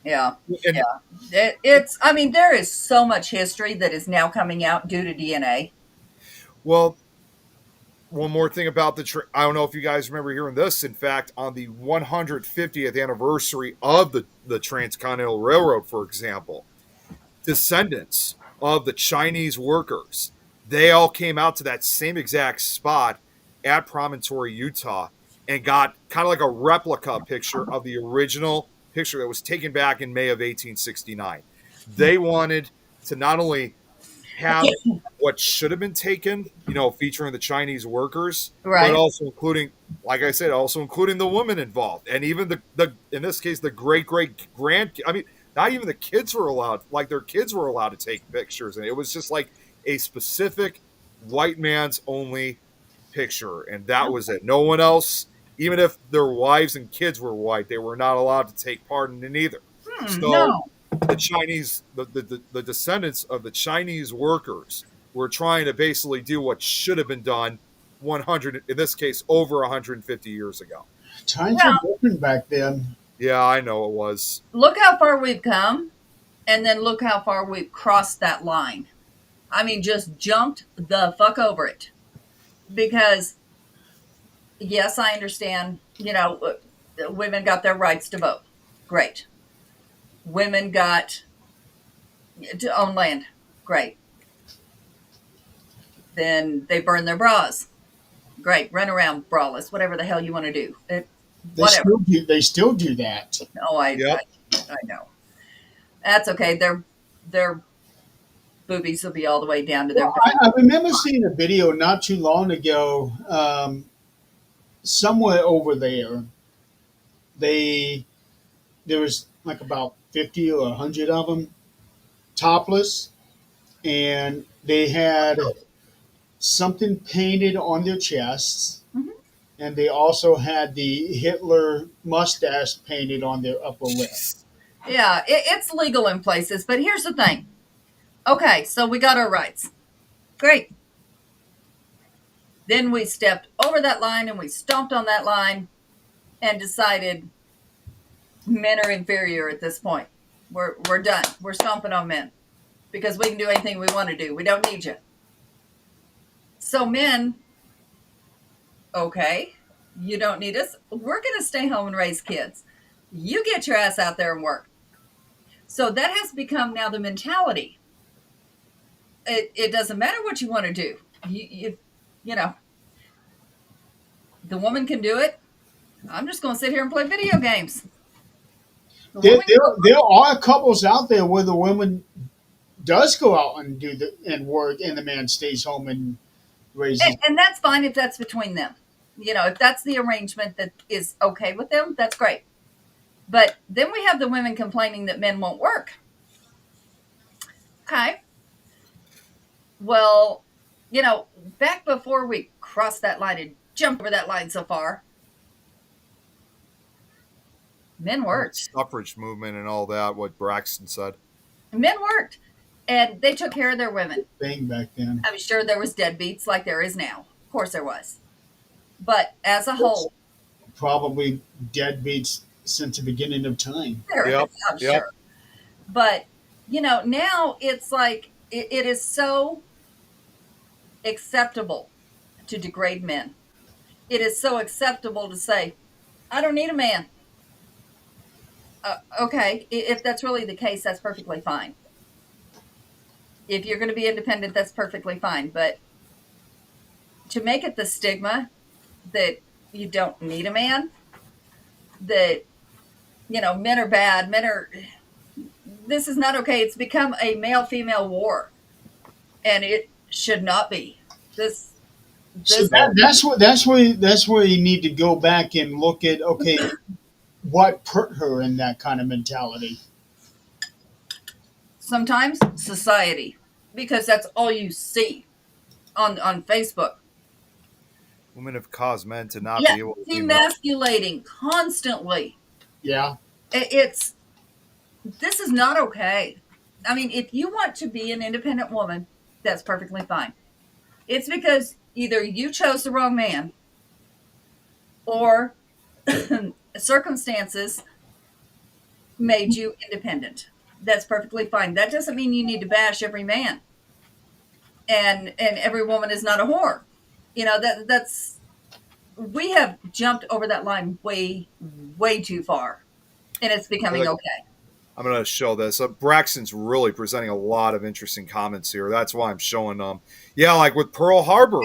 Yeah. And, It's, I mean, there is so much history that is now coming out due to DNA. Well, one more thing about I don't know if you guys remember hearing this. In fact, on the 150th anniversary of the Transcontinental Railroad, for example, descendants of the Chinese workers, they all came out to that same exact spot at Promontory, Utah, and got kind of like a replica picture of the original picture that was taken back in May of 1869. They wanted to not only have what should have been taken, featuring the Chinese workers, Right. but also including, like I said, including the women involved, and even the in this case the great grand. I mean, not even the kids were allowed, like their kids were allowed to take pictures, and it was just like a specific white man's only picture, and that was it. No one else, even if their wives and kids were white, they were not allowed to take part in it either. So No. the Chinese, the descendants of the Chinese workers were trying to basically do what should have been done 100, in this case, over 150 years ago. Times Well- were different back then. Yeah, I know it was. Look how far we've come, and then look how far we've crossed that line. I mean, just jumped the fuck over it. Because, yes, I understand, women got their rights to vote. Great. Women got to own land. Great. Then they burn their bras. Great. Run around braless, whatever the hell you want to do. Whatever. They still do that. Oh, Yep. I know. That's okay. Their boobies will be all the way down to their Well, I remember seeing a video not too long ago, somewhere over there, they there was like about 50 or 100 of them topless, and they had something painted on their chests, Mhm. and they also had the Hitler mustache painted on their upper lip. Yeah, it's legal in places, but here's the thing. Okay, so we got our rights. Great. Then we stepped over that line and we stomped on that line and decided men are inferior at this point. We're done. We're stomping on men because we can do anything we want to do. We don't need you. So men, okay, you don't need us. We're going to stay home and raise kids. You get your ass out there and work. So that has become now the mentality. It doesn't matter what you want to do. You know, the woman can do it. I'm just going to sit here and play video games. The There, woman there, there are couples out there where the woman does go out and and work, and the man stays home and raises. and that's fine if that's between them. If that's the arrangement that is okay with them, that's great. But then we have the women complaining that men won't work. Okay. Well, back before we crossed that line and jumped over that line so far, men worked. Suffrage movement and all that, what Braxton said. Men worked. And they took care of their women. Thing back then. I'm sure there was deadbeats like there is now. Of course there was. But as a whole, Probably deadbeats since the beginning of time. there Yep, is, I'm yep. sure. But, now it's like it is so acceptable to degrade men. It is so acceptable to say, I don't need a man. Okay, if that's really the case, that's perfectly fine. If you're going to be independent, that's perfectly fine. But to make it the stigma that you don't need a man, that, men are bad, this is not okay. It's become a male-female war, and it should not be. So that's where you need to go back and look at, okay, what put her in that kind of mentality. Sometimes society, because that's all you see on Facebook. Women have caused men to not Yeah, be able to be men. demasculating constantly. Yeah. This is not okay. I mean, if you want to be an independent woman, that's perfectly fine. It's because either you chose the wrong man or circumstances made you independent. That's perfectly fine. That doesn't mean you need to bash every man. And every woman is not a whore. That's we have jumped over that line way, way too far. And it's becoming okay. I'm going to show this. Braxton's really presenting a lot of interesting comments here. That's why I'm showing them. Yeah, like with Pearl Harbor.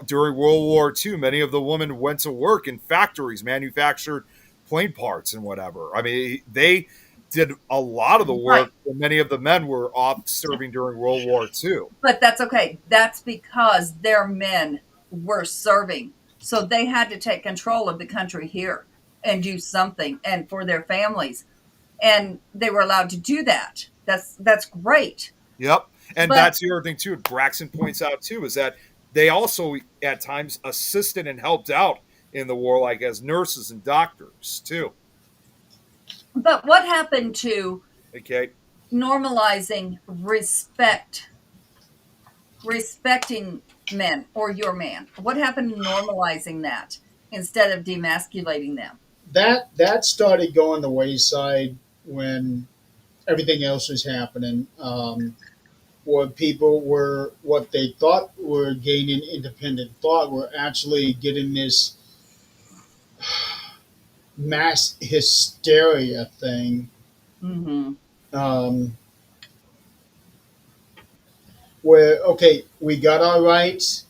During World War II, many of the women went to work in factories, manufactured plane parts and whatever. I mean, they did a lot of the work. Right. And many of the men were off serving during World War II. But that's okay. That's because their men were serving. So they had to take control of the country here and do something and for their families. And they were allowed to do that. That's great. Yep. And But- that's the other thing, too, Braxton points out, too, is that they also, at times, assisted and helped out in the war, like as nurses and doctors, too. But what happened to Okay. normalizing respecting men or your man? What happened to normalizing that instead of demasculating them? That started going the wayside when everything else was happening. Where people were, what they thought were gaining independent thought, were actually getting this mass hysteria thing, Mm-hmm. where, okay, we got our rights.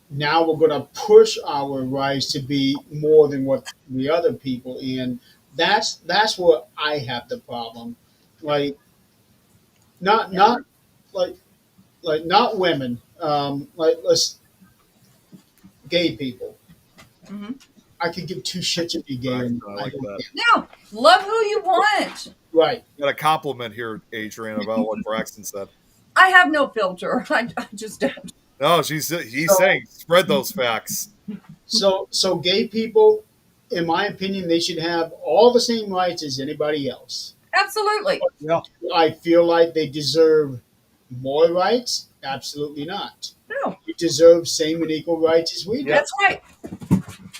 Now we're going to push our rights to be more than what the other people, and that's where I have the problem. Like, not like not women. Like, let's gay people. Mm-hmm. I could give two shits if you gay. I like don't that. care. No, love who you want. Right. Got a compliment here, Adrian, about what Braxton said. I have no filter. I just don't. No, he's So- saying spread those facts. So gay people, in my opinion, they should have all the same rights as anybody else. Absolutely. Yeah. I feel like they deserve more rights. Absolutely not. No, You deserve same and equal rights as we do. Yeah. that's right.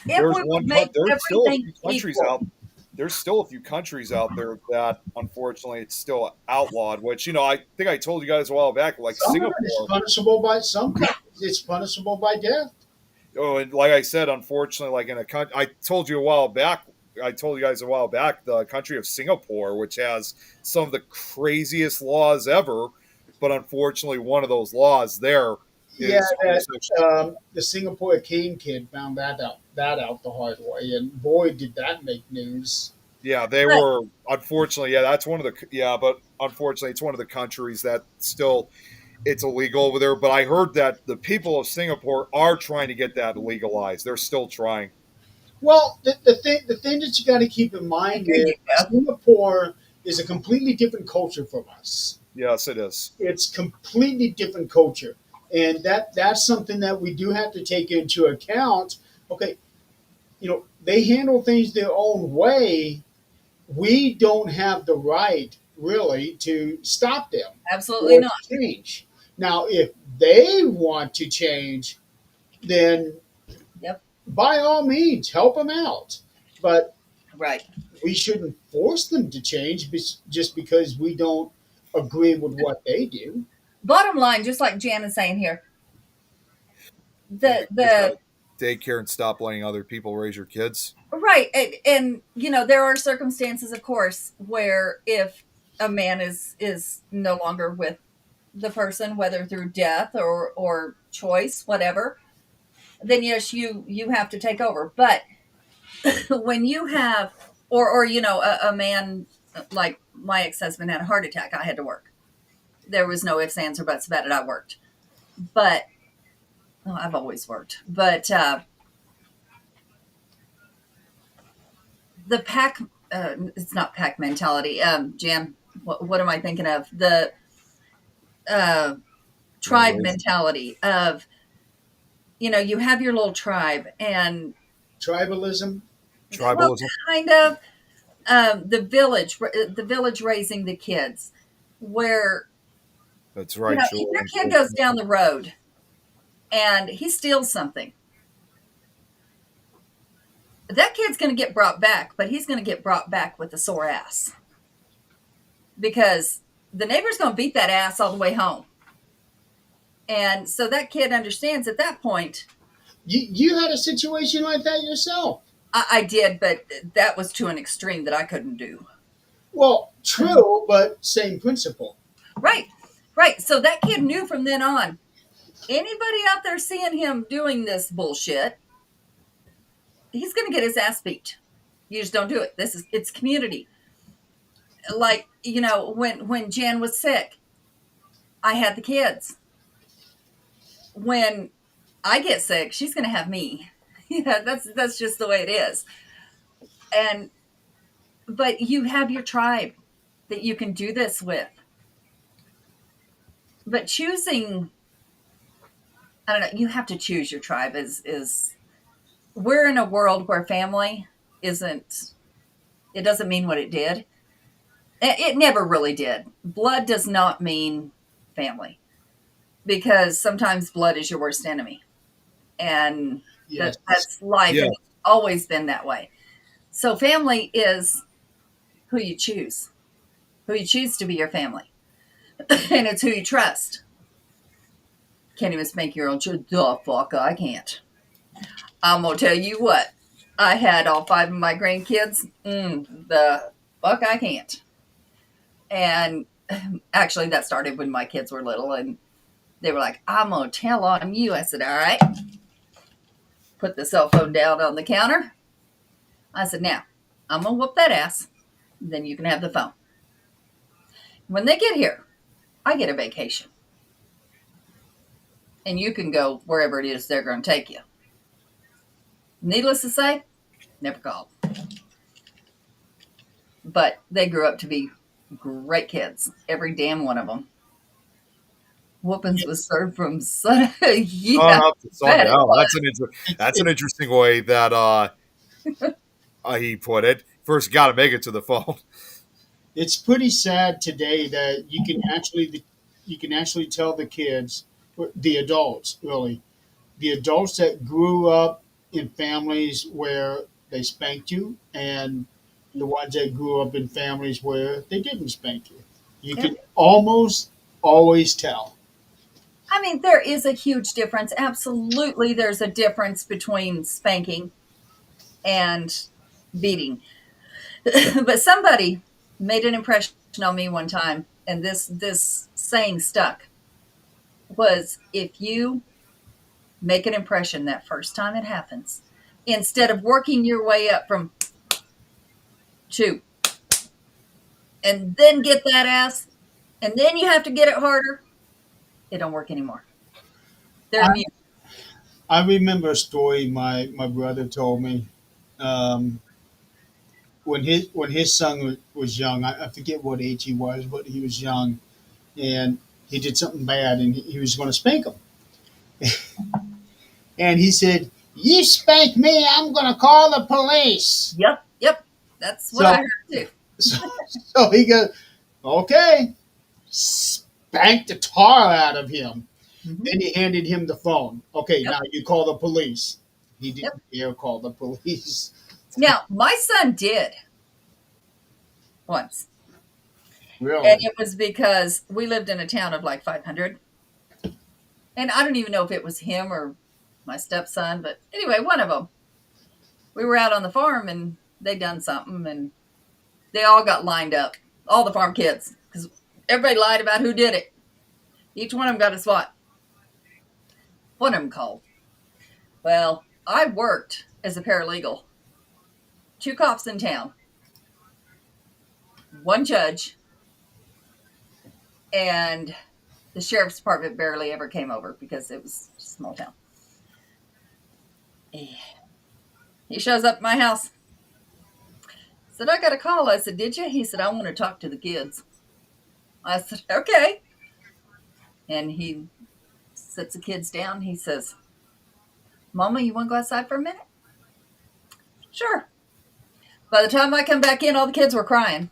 If we would make There's still a everything few countries equal. out. There's still a few countries out there that, unfortunately, it's still outlawed. Which I think I told you guys a while back, like Some of it is Singapore. punishable by some countries. It's punishable by death. Oh, and like I said, unfortunately, like in a country, I told you a while back. I told you guys a while back, the country of Singapore, which has some of the craziest laws ever, but unfortunately, one of those laws there is Yeah, that homosexual. the Singapore King kid found that out the hard way, and boy, did that make news. Yeah, they Right. were unfortunately. Yeah, that's one of the. Yeah, but unfortunately, it's one of the countries that still it's illegal over there. But I heard that the people of Singapore are trying to get that legalized. They're still trying. Well, the thing that you got to keep in mind There is you go. Singapore is a completely different culture from us. Yes, it is. It's completely different culture, and that's something that we do have to take into account. Okay, they handle things their own way. We don't have the right really to stop them Absolutely or not. change. Now, if they want to change, then Yep. by all means help them out. But Right. we shouldn't force them to change just because we don't agree with what they do. Bottom line, just like Jan is saying here, Just the gotta daycare and stop letting other people raise your kids. right, and there are circumstances, of course, where if a man is no longer with the person, whether through death or choice, whatever, then yes, you have to take over. But when you have, or a man like my ex-husband had a heart attack, I had to work. There was no ifs, ands, or buts about it. I worked, but well, I've always worked. But the pack, it's not pack mentality. Jan, what am I thinking of? The tribe Right. mentality of you have your little tribe and Tribalism. well, Tribalism. kind of the village raising the kids, where That's right. if Joel. your kid goes down the road and he steals something, that kid's going to get brought back, but he's going to get brought back with a sore ass because the neighbor's going to beat that ass all the way home. And so that kid understands at that point. You had a situation like that yourself. I did, but that was to an extreme that I couldn't do. Well, true, but same principle. Right. So that kid knew from then on, anybody out there seeing him doing this bullshit, he's going to get his ass beat. You just don't do it. It's community. Like, when Jan was sick, I had the kids. When I get sick, she's going to have me. That's just the way it is. But you have your tribe that you can do this with. But choosing, I don't know, you have to choose your tribe is we're in a world where family it doesn't mean what it did. It never really did. Blood does not mean family because sometimes blood is your worst enemy. And Yes. that's life. Yeah. And it's always been that way. So family is who you choose to be your family. And it's who you trust. Can't even make your own choice. The fuck, I can't. I'm going to tell you what. I had all 5 of my grandkids. The fuck, I can't. And actually, that started when my kids were little. And they were like, I'm going to tell on you. I said, all right. Put the cell phone down on the counter. I said, now, I'm going to whoop that ass. Then you can have the phone. When they get here, I get a vacation. And you can go wherever it is they're going to take you. Needless to say, Never called. But they grew up to be great kids. Every damn one of them. Whoopings was served from sun. Sun Yeah, up to bet it sundown. was. That's an It, interesting way that he put it. First, got to make it to the phone. it's pretty sad today that you can actually tell the kids, the adults really, the adults that grew up in families where they spanked you, and the ones that grew up in families where they didn't spank you. You Yep. can almost always tell. I mean, there is a huge difference. Absolutely, there's a difference between spanking and beating. But somebody made an impression on me one time, and this saying stuck. Was if you make an impression that first time it happens, instead of working your way up from two, and then get that ass, and then you have to get it harder, it don't work anymore. They're I, immune. I remember a story my brother told me. Um, when his son was young, I forget what age he was, but he was young, and he did something bad, and he was going to spank him. And he said, "You spank me, I'm going to call the police." Yep, yep. That's what I So, heard too. so, so he goes, "Okay," spanked the tar out of him. Hmm. Then he handed him the phone. "Okay, Yep, now you call the police." He yep. didn't dare call the police. Now my son did once, and Really? it was because we lived in a town of like 500, and I don't even know if it was him or my stepson, but anyway, one of them. We were out on the farm, and they done something, and they all got lined up, all the farm kids, because everybody lied about who did it. Each one of them got a SWAT. One of them called. Well, I worked as a paralegal. Two cops in town, one judge, and the sheriff's department barely ever came over because it was a small town. He shows up at my house. Said, I got a call. I said, did you? He said, I want to talk to the kids. I said, okay. And he sits the kids down. He says, Mama, you want to go outside for a minute? Sure. By the time I come back in, all the kids were crying,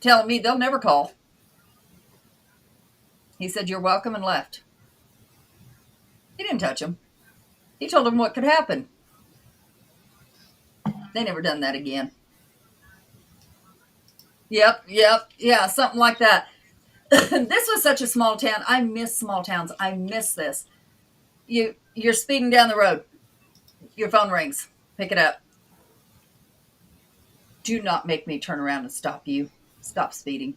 telling me they'll never call. He said, you're welcome, and left. He didn't touch them. He told them what could happen. They never done that again. Yep, yeah, something like that. This was such a small town. I miss small towns. I miss this. You're speeding down the road. Your phone rings. Pick it up. Do not make me turn around and stop you. Stop speeding.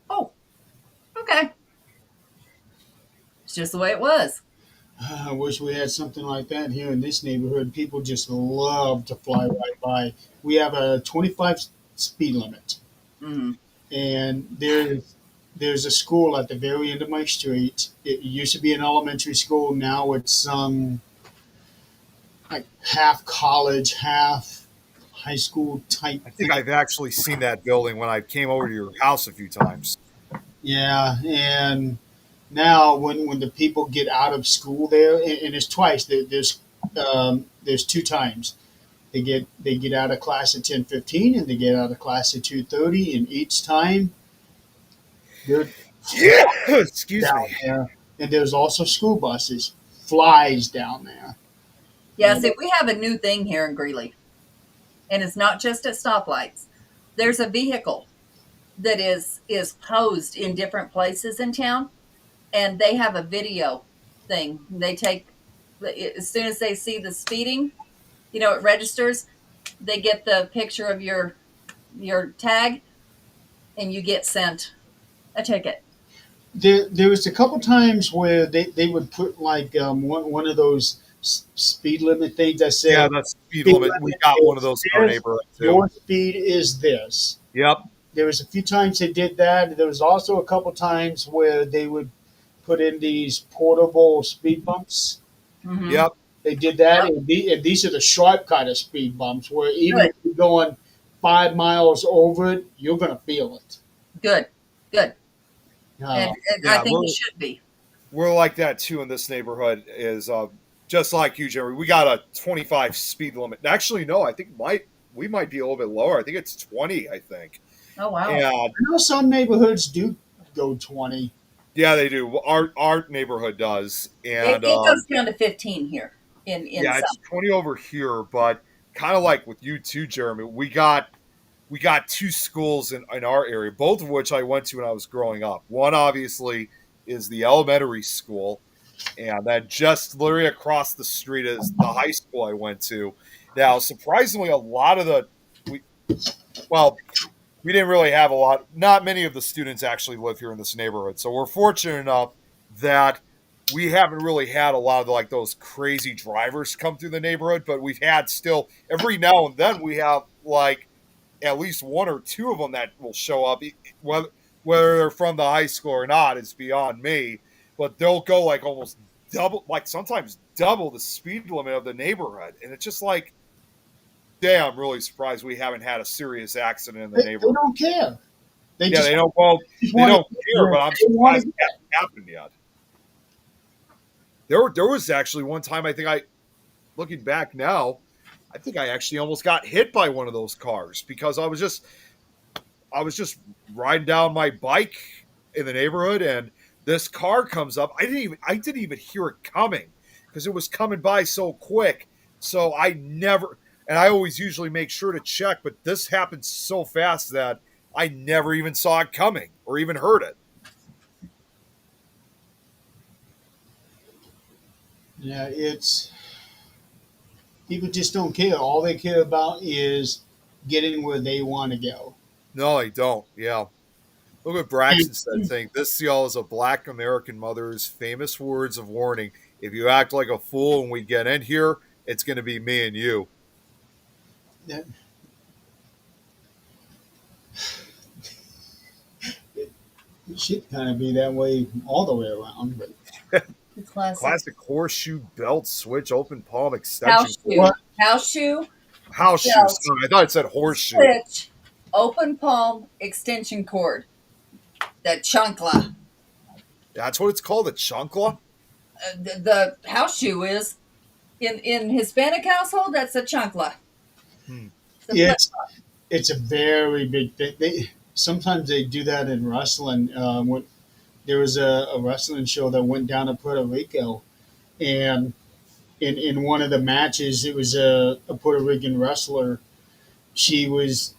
Oh, okay. It's just the way it was. I wish we had something like that here in this neighborhood. People just love to fly right by. We have a 25 speed limit, Mm-hmm. and there's a school at the very end of my street. It used to be an elementary school. Now it's like half college, half high school type I thing. think I've actually seen that building when I came over to your house a few times. Yeah, and now when the people get out of school there, and it's twice. There's two times. They get out of class at 10:15, and they get out of class at 2:30, and each time they're Yeah, excuse down me. there. And there's also school buses, flies down there. Yeah, see, we have a new thing here in Greeley, and it's not just at stoplights. There's a vehicle that is posed in different places in town, and they have a video thing. They take as soon as they see the speeding, it registers. They get the picture of your tag, and you get sent a ticket. There was a couple times where they would put like one of those speed limit things that Yeah, said that's speed speed limit. We limit got one of is those in our this, neighborhood too. your speed is this. Yep. There was a few times they did that. There was also a couple times where they would put in these portable speed bumps. Mm-hmm. Yep. They did that, and these are the sharp kind of speed bumps where even Good. if you're going 5 miles over it, you're going to feel it. Good. Good. Uh, And I Yeah, think you should be. we're like that too in this neighborhood. Is just like you, Jerry. We got a 25 speed limit. Actually, no, I think we might be a little bit lower. I think it's 20. I think. Oh wow. And I know some neighborhoods do go 20. yeah, they do. Our neighborhood does, It and goes down to 15 here in yeah, some. it's 20 over here. But kind of like with you too, Jeremy. We got two schools in our area, both of which I went to when I was growing up. One obviously is the elementary school, and then just literally across the street is the high school I went to. Now, surprisingly, a lot of we well, we didn't really have a lot. Not many of the students actually live here in this neighborhood, so we're fortunate enough that we haven't really had a lot of like those crazy drivers come through the neighborhood. But we've had still every now and then we have like at least one or two of them that will show up, whether they're from the high school or not is beyond me. But they'll go like almost double, like sometimes double the speed limit of the neighborhood, and it's just like, damn, I'm really surprised we haven't had a serious accident in the They neighborhood. don't care. They Yeah, just, they don't. Well, just they wanna- don't care, but I'm they wanna- surprised it hasn't happened yet. There was actually one time looking back now, I think I actually almost got hit by one of those cars because I was just riding down my bike in the neighborhood, and this car comes up. I didn't even hear it coming because it was coming by so quick. So I always usually make sure to check, but this happened so fast that I never even saw it coming or even heard it. Yeah, people just don't care. All they care about is getting where they want to go. No, they don't. Yeah. Look what Braxton said, saying, "This y'all is a black American mother's famous words of warning. If you act like a fool when we get in here, it's going to be me and you." That- It should kind of be that way all the way around. But The classic. Classic horseshoe belt switch open palm extension. House shoe. What? House shoe, House shoe. Belt. Sorry, I thought it said horseshoe. switch, open palm extension cord. The chancla. That's what it's called, a chunkla? The house shoe is in Hispanic household. That's a chancla. Hmm. It's a yeah, it's a very big thing. Sometimes they do that in wrestling. When there was a wrestling show that went down to Puerto Rico, and in one of the matches, it was a Puerto Rican wrestler. She was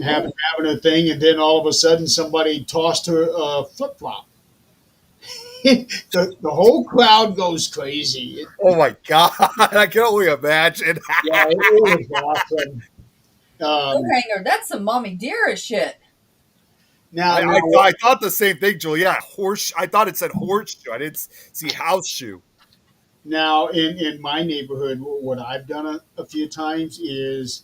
having her thing, and then all of a sudden, somebody tossed her a flip flop. The whole crowd goes crazy. Oh my God. I can only imagine. Yeah, it was awesome. coat hanger. That's some mommy dearest shit. Now, I thought the same thing, Julie. Yeah, I thought it said horseshoe. I didn't see house shoe. Now, in my neighborhood, what I've done a few times is,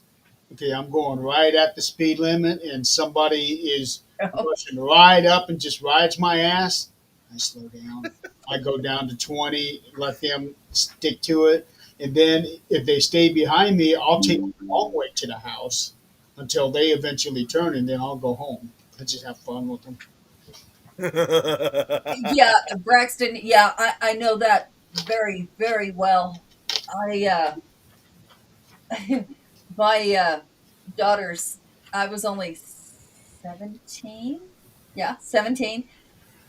okay, I'm going right at the speed limit, and somebody is rushing right up and just rides my ass. I slow down. I go down to 20, let them stick to it, and then if they stay behind me, I'll take them all the way to the house until they eventually turn, and then I'll go home. I just have fun with them. Yeah, Braxton. Yeah, I know that very, very well. My daughters. I was only 17. Yeah, 17.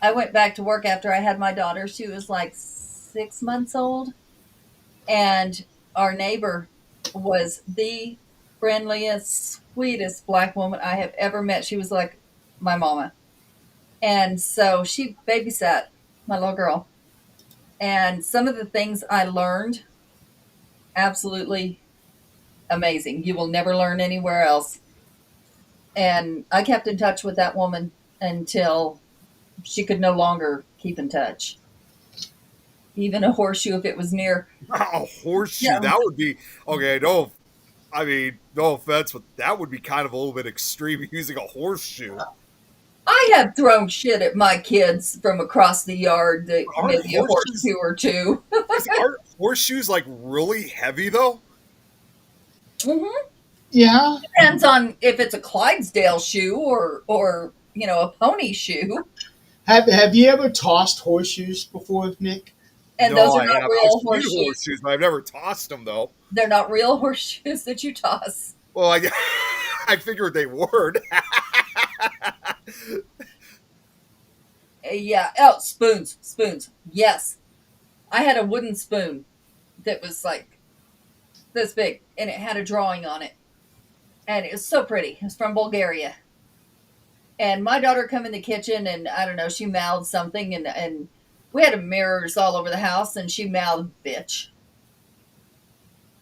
I went back to work after I had my daughter. She was like 6 months old, and our neighbor was the friendliest, sweetest black woman I have ever met. She was like my mama. And so she babysat my little girl. And some of the things I learned, absolutely amazing. You will never learn anywhere else. And I kept in touch with that woman until she could no longer keep in touch. Even a horseshoe, if it was near. A horseshoe. Yeah. That would be okay. No offense, but that would be kind of a little bit extreme using a horseshoe. I have thrown shit at my kids from across the yard that Aren't maybe a horses- horseshoe or two. Aren't horseshoes like really heavy though? Mm-hmm. Yeah. Depends on if it's a Clydesdale shoe or a pony shoe. Have you ever tossed horseshoes before, Nick? And No, those are I not have. I've real seen horseshoes. horseshoes, but I've never tossed them though. They're not real horseshoes that you toss. Well, I figured they were. Yeah. Oh, spoons. Yes, I had a wooden spoon that was like this big, and it had a drawing on it, and it was so pretty. It was from Bulgaria. And my daughter come in the kitchen, and I don't know, she mouthed something, and we had mirrors all over the house, and she mouthed bitch.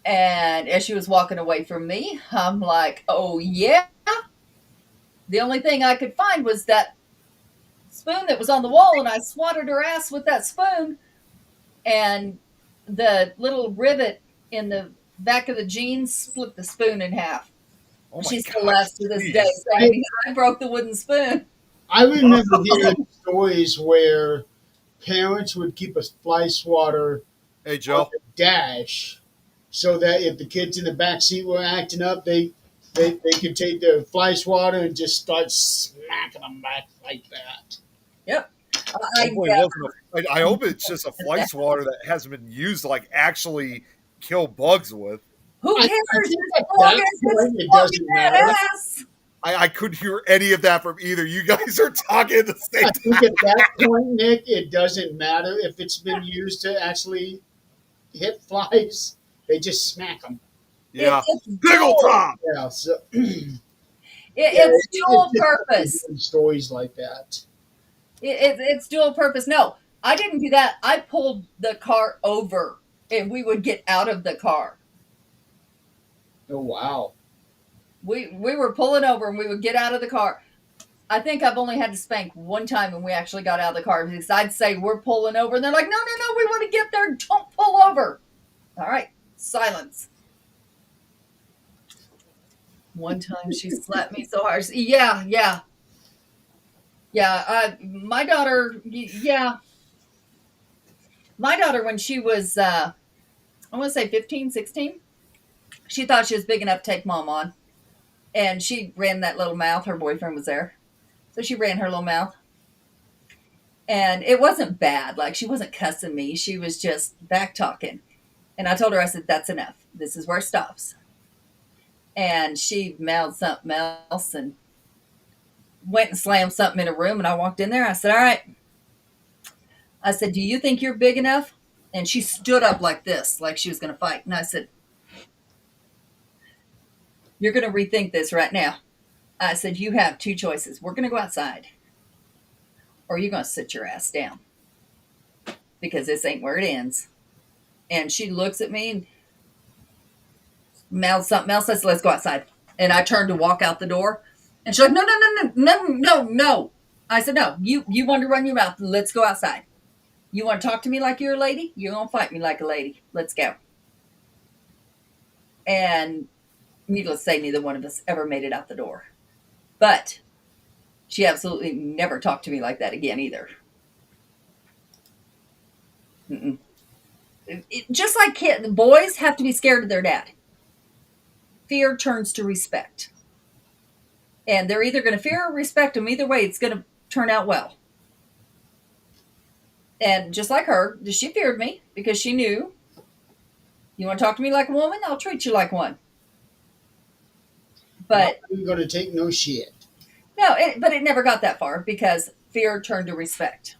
And as she was walking away from me, I'm like, oh yeah. The only thing I could find was that spoon that was on the wall, and I swatted her ass with that spoon, and the little rivet in the back of the jeans split the spoon in half. Oh my She still gosh, laughs to this jeez. day, saying, I broke the wooden spoon. I remember hearing stories where parents would keep a fly swatter Hey on Joe. the dash so that if the kids in the back seat were acting up, they could take their fly swatter and just start smacking them back like that. Yep. Hopefully it wasn't I hope it's just a fly swatter that hasn't been used to like actually kill bugs with. Who I cares? think It's at long that as it's point, it fucking doesn't matter. badass. I couldn't hear any of that from either. You guys are talking at the same I time. think at that point, Nick, it doesn't matter if it's been used to actually hit flies. They just smack them. Yeah. It's Biggle dual, Tom. Yeah, so it's dual it's just purpose. hearing stories like that. It's dual purpose. No, I didn't do that. I pulled the car over, and we would get out of the car. Oh wow! We were pulling over, and we would get out of the car. I think I've only had to spank one time when we actually got out of the car, because I'd say we're pulling over, and they're like, no, we want to get there. Don't pull over. All right, silence. One time she slapped me so hard. Yeah. My daughter, yeah. My daughter, when she was, I want to say 15, 16, she thought she was big enough to take mom on. And she ran that little mouth. Her boyfriend was there. So she ran her little mouth. And it wasn't bad. Like, she wasn't cussing me. She was just back talking. And I told her, I said, that's enough. This is where it stops. And she mouthed something else and went and slammed something in a room. And I walked in there. I said, all right. I said, do you think you're big enough? And she stood up like this, like she was going to fight. And I said, you're going to rethink this right now. I said, you have two choices. We're going to go outside, or you're going to sit your ass down, because this ain't where it ends. And she looks at me and mouths something else. I said, let's go outside. And I turned to walk out the door. And she's like, no. I said, no, you want to run your mouth. Let's go outside. You want to talk to me like you're a lady? You're going to fight me like a lady. Let's go. And needless to say, neither one of us ever made it out the door. But she absolutely never talked to me like that again either. Just like boys have to be scared of their dad. Fear turns to respect. And they're either going to fear or respect him. Either way, it's going to turn out well. And just like her, she feared me because she knew, you want to talk to me like a woman? I'll treat you like one. But I'm going to take no shit. no, but it never got that far because fear turned to respect.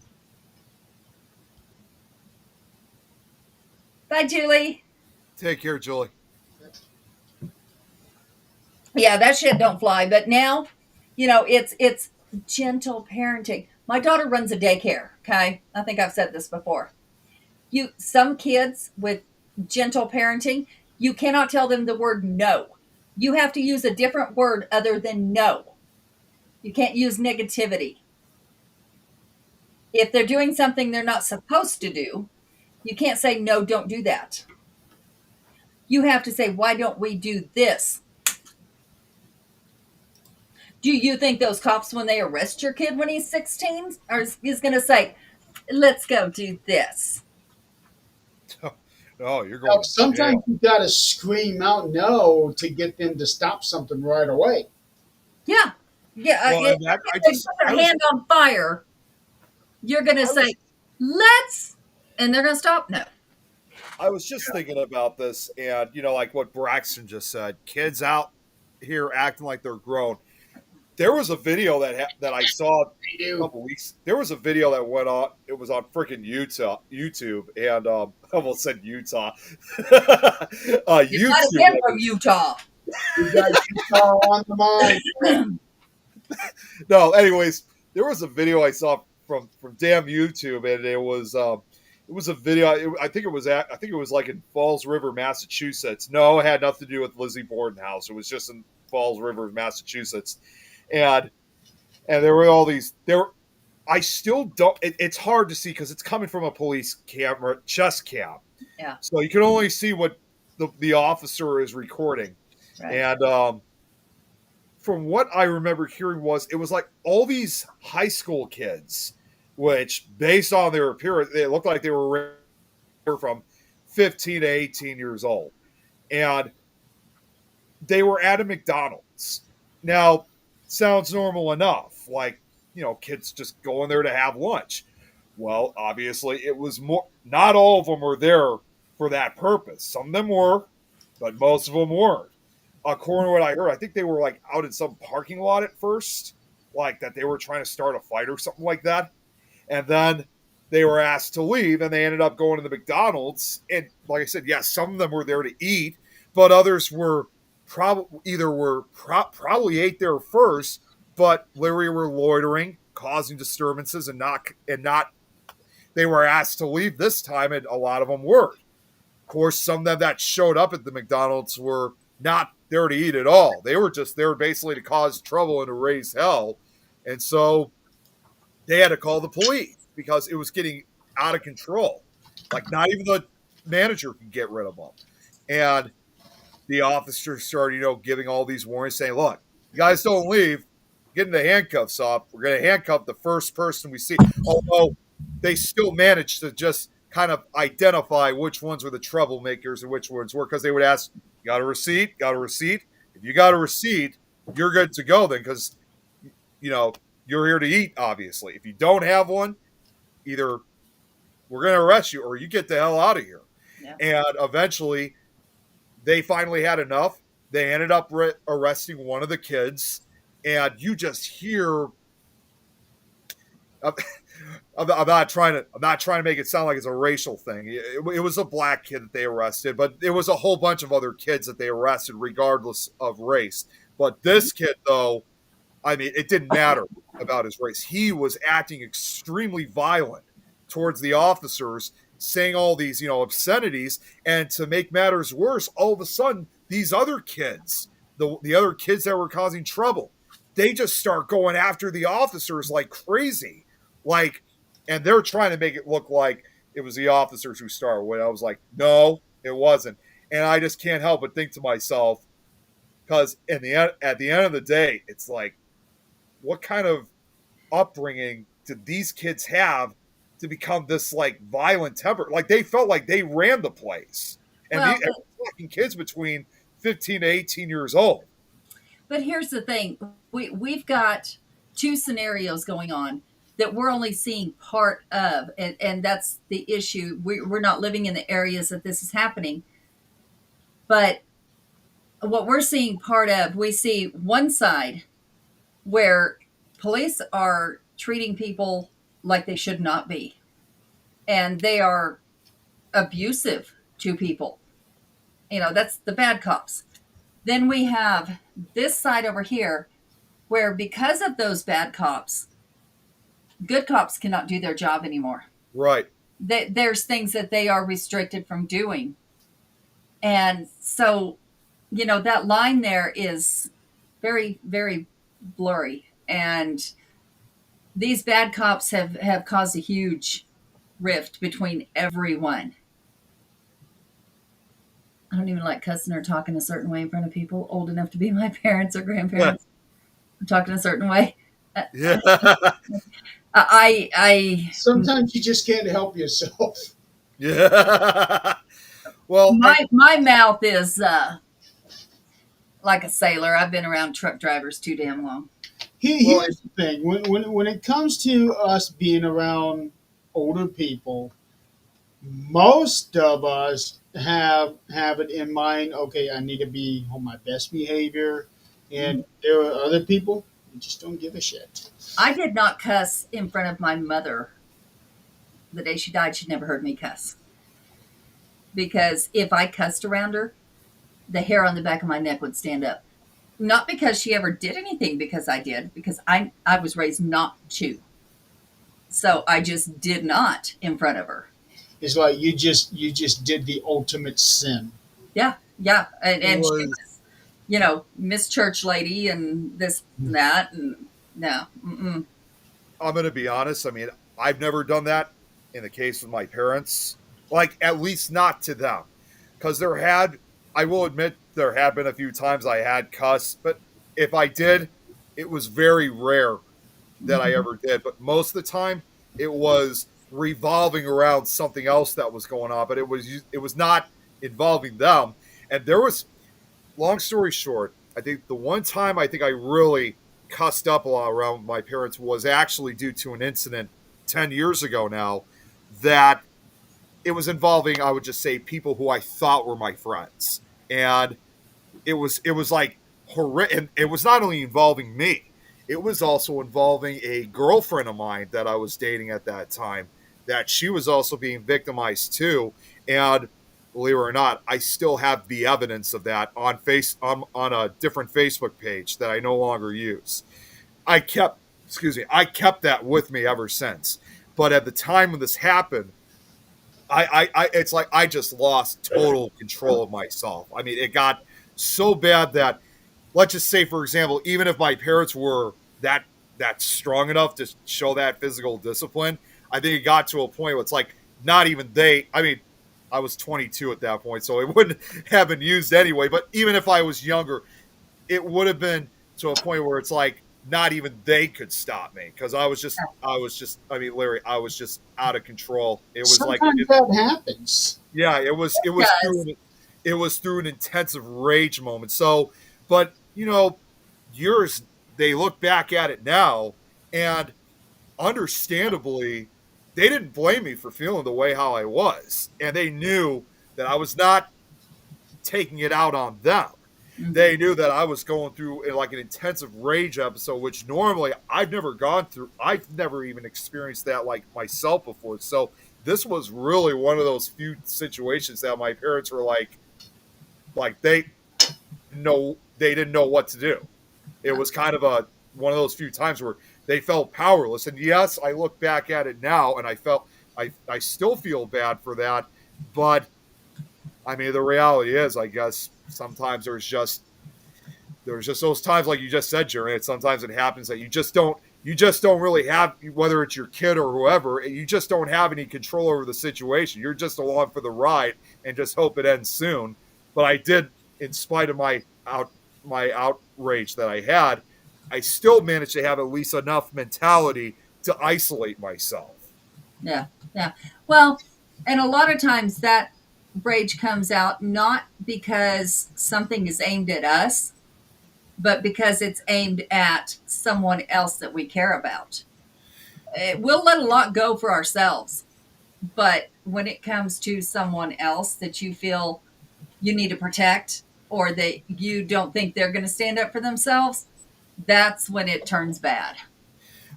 Bye, Julie. Take care, Julie. Yeah, that shit don't fly. But now, it's gentle parenting. My daughter runs a daycare. Okay, I think I've said this before. Some kids with gentle parenting, you cannot tell them the word no. You have to use a different word other than no. You can't use negativity. If they're doing something they're not supposed to do, you can't say, no, don't do that. You have to say, why don't we do this? Do you think those cops, when they arrest your kid when he's 16, is going to say, let's go do this? Oh, you're Now, going to sometimes jail. you got to scream out no to get them to stop something right away. Yeah. Yeah. Well, If and that, I they just, put their hand on fire, you're going to I was, say, let's, and they're going to stop? No. I was just thinking about this, and like what Braxton just said, kids out here acting like they're grown. There was a video that I saw They a do. couple weeks. There was a video that went on. It was on freaking YouTube, and I almost said Utah, It might have been YouTube. from Utah. You got Utah on the mind. No, anyways, there was a video I saw from damn YouTube, and it was a video. I think it was like in Falls River, Massachusetts. No, it had nothing to do with Lizzie Borden house. It was just in Falls River, Massachusetts, and there were all these there. I still don't. It's hard to see because it's coming from a police camera, chest cam. Yeah. So you can only see what the officer is recording, Right. and from what I remember hearing it was like all these high school kids, which based on their appearance, they looked like they were from 15 to 18 years old. And they were at a McDonald's. Now, sounds normal enough. Like, kids just going there to have lunch. Well, obviously, it was more, not all of them were there for that purpose. Some of them were, but most of them weren't. According to what I heard, I think they were like out in some parking lot at first, like that they were trying to start a fight or something like that. And then they were asked to leave, and they ended up going to the McDonald's. And like I said, yes, some of them were there to eat, but others were probably ate there first, but literally were loitering, causing disturbances, and not. They were asked to leave this time, and a lot of them were. Of course, some of them that showed up at the McDonald's were not there to eat at all. They were just there basically to cause trouble and to raise hell. And so they had to call the police because it was getting out of control. Like not even the manager could get rid of them. And the officers started, giving all these warnings saying, look, you guys don't leave, getting the handcuffs off. We're going to handcuff the first person we see. Although they still managed to just kind of identify which ones were the troublemakers and which ones were, because they would ask, you got a receipt? Got a receipt? If you got a receipt, you're good to go then, because, you're here to eat, obviously. If you don't have one, either we're going to arrest you or you get the hell out of here. Yeah. And eventually, they finally had enough. They ended up arresting one of the kids, and you just hear. I'm not trying to make it sound like it's a racial thing. It was a black kid that they arrested, but it was a whole bunch of other kids that they arrested, regardless of race. But this kid, though, I mean, it didn't matter about his race. He was acting extremely violent towards the officers, saying all these, obscenities. And to make matters worse, all of a sudden, these other kids, the other kids that were causing trouble, they just start going after the officers like crazy. And they're trying to make it look like it was the officers who started. When I was like, no, it wasn't. And I just can't help but think to myself, because at the end of the day, it's like, what kind of upbringing did these kids have to become this like violent temper? Like they felt like they ran the place, and Well, these fucking kids between 15 to 18 years old. but here's the thing: we've got two scenarios going on that we're only seeing part of, and that's the issue. We're not living in the areas that this is happening, but what we're seeing part of, we see one side where police are treating people like they should not be, and they are abusive to people. That's the bad cops. Then we have this side over here where, because of those bad cops, good cops cannot do their job anymore. Right. There's things that they are restricted from doing. And so, that line there is very, very blurry. And these bad cops have caused a huge rift between everyone. I don't even like cussing or talking a certain way in front of people old enough to be my parents or grandparents. I'm talking a certain way. Yeah. I Sometimes you just can't help yourself. Yeah. Well, My mouth is like a sailor. I've been around truck drivers too damn long. Well, Here's the thing: when it comes to us being around older people, most of us have it in mind. Okay, I need to be on my best behavior, and there are other people who just don't give a shit. I did not cuss in front of my mother the day she died. She never heard me cuss because if I cussed around her, the hair on the back of my neck would stand up. Not because she ever did anything, because I did, because I was raised not to. So I just did not in front of her. It's like you just did the ultimate sin. Yeah, yeah, and she was- was, Miss Church Lady and this and that, and no, mm-mm. I'm going to be honest. I mean, I've never done that in the case of my parents, like at least not to them, because I will admit, there had been a few times I had cussed, but if I did, it was very rare that I ever did. But most of the time, it was revolving around something else that was going on, but it was not involving them. And there was, long story short, I think the one time I think I really cussed up a lot around my parents was actually due to an incident 10 years ago now, that it was involving, I would just say, people who I thought were my friends. And it was like horrific. And it was not only involving me, it was also involving a girlfriend of mine that I was dating at that time, that she was also being victimized too. And believe it or not, I still have the evidence of that on a different Facebook page that I no longer use. I kept that with me ever since. But at the time when this happened, it's like I just lost total control of myself. I mean, it got so bad that, let's just say, for example, even if my parents were that strong enough to show that physical discipline, I think it got to a point where it's like not even they. I mean, I was 22 at that point, so it wouldn't have been used anyway. But even if I was younger, it would have been to a point where it's like not even they could stop me, because I mean, Larry, I was just out of control. It was like, Sometimes that happens. yeah, it was through an intensive rage moment. So, but yours, they look back at it now, and understandably, they didn't blame me for feeling the way how I was, and they knew that I was not taking it out on them. They knew that I was going through like an intensive rage episode, which normally I've never gone through. I've never even experienced that like myself before. So this was really one of those few situations that my parents were like they didn't know what to do. It was kind of one of those few times where they felt powerless. And yes, I look back at it now and I still feel bad for that. But I mean, the reality is, I guess sometimes there's just those times, like you just said, Jerry. Sometimes it happens that you just don't really have, whether it's your kid or whoever, you just don't have any control over the situation. You're just along for the ride and just hope it ends soon. But I did, in spite of my outrage that I had, I still managed to have at least enough mentality to isolate myself. Yeah, yeah. Well, and a lot of times that rage comes out not because something is aimed at us, but because it's aimed at someone else that we care about. We'll let a lot go for ourselves, but when it comes to someone else that you feel you need to protect, or that you don't think they're going to stand up for themselves, that's when it turns bad.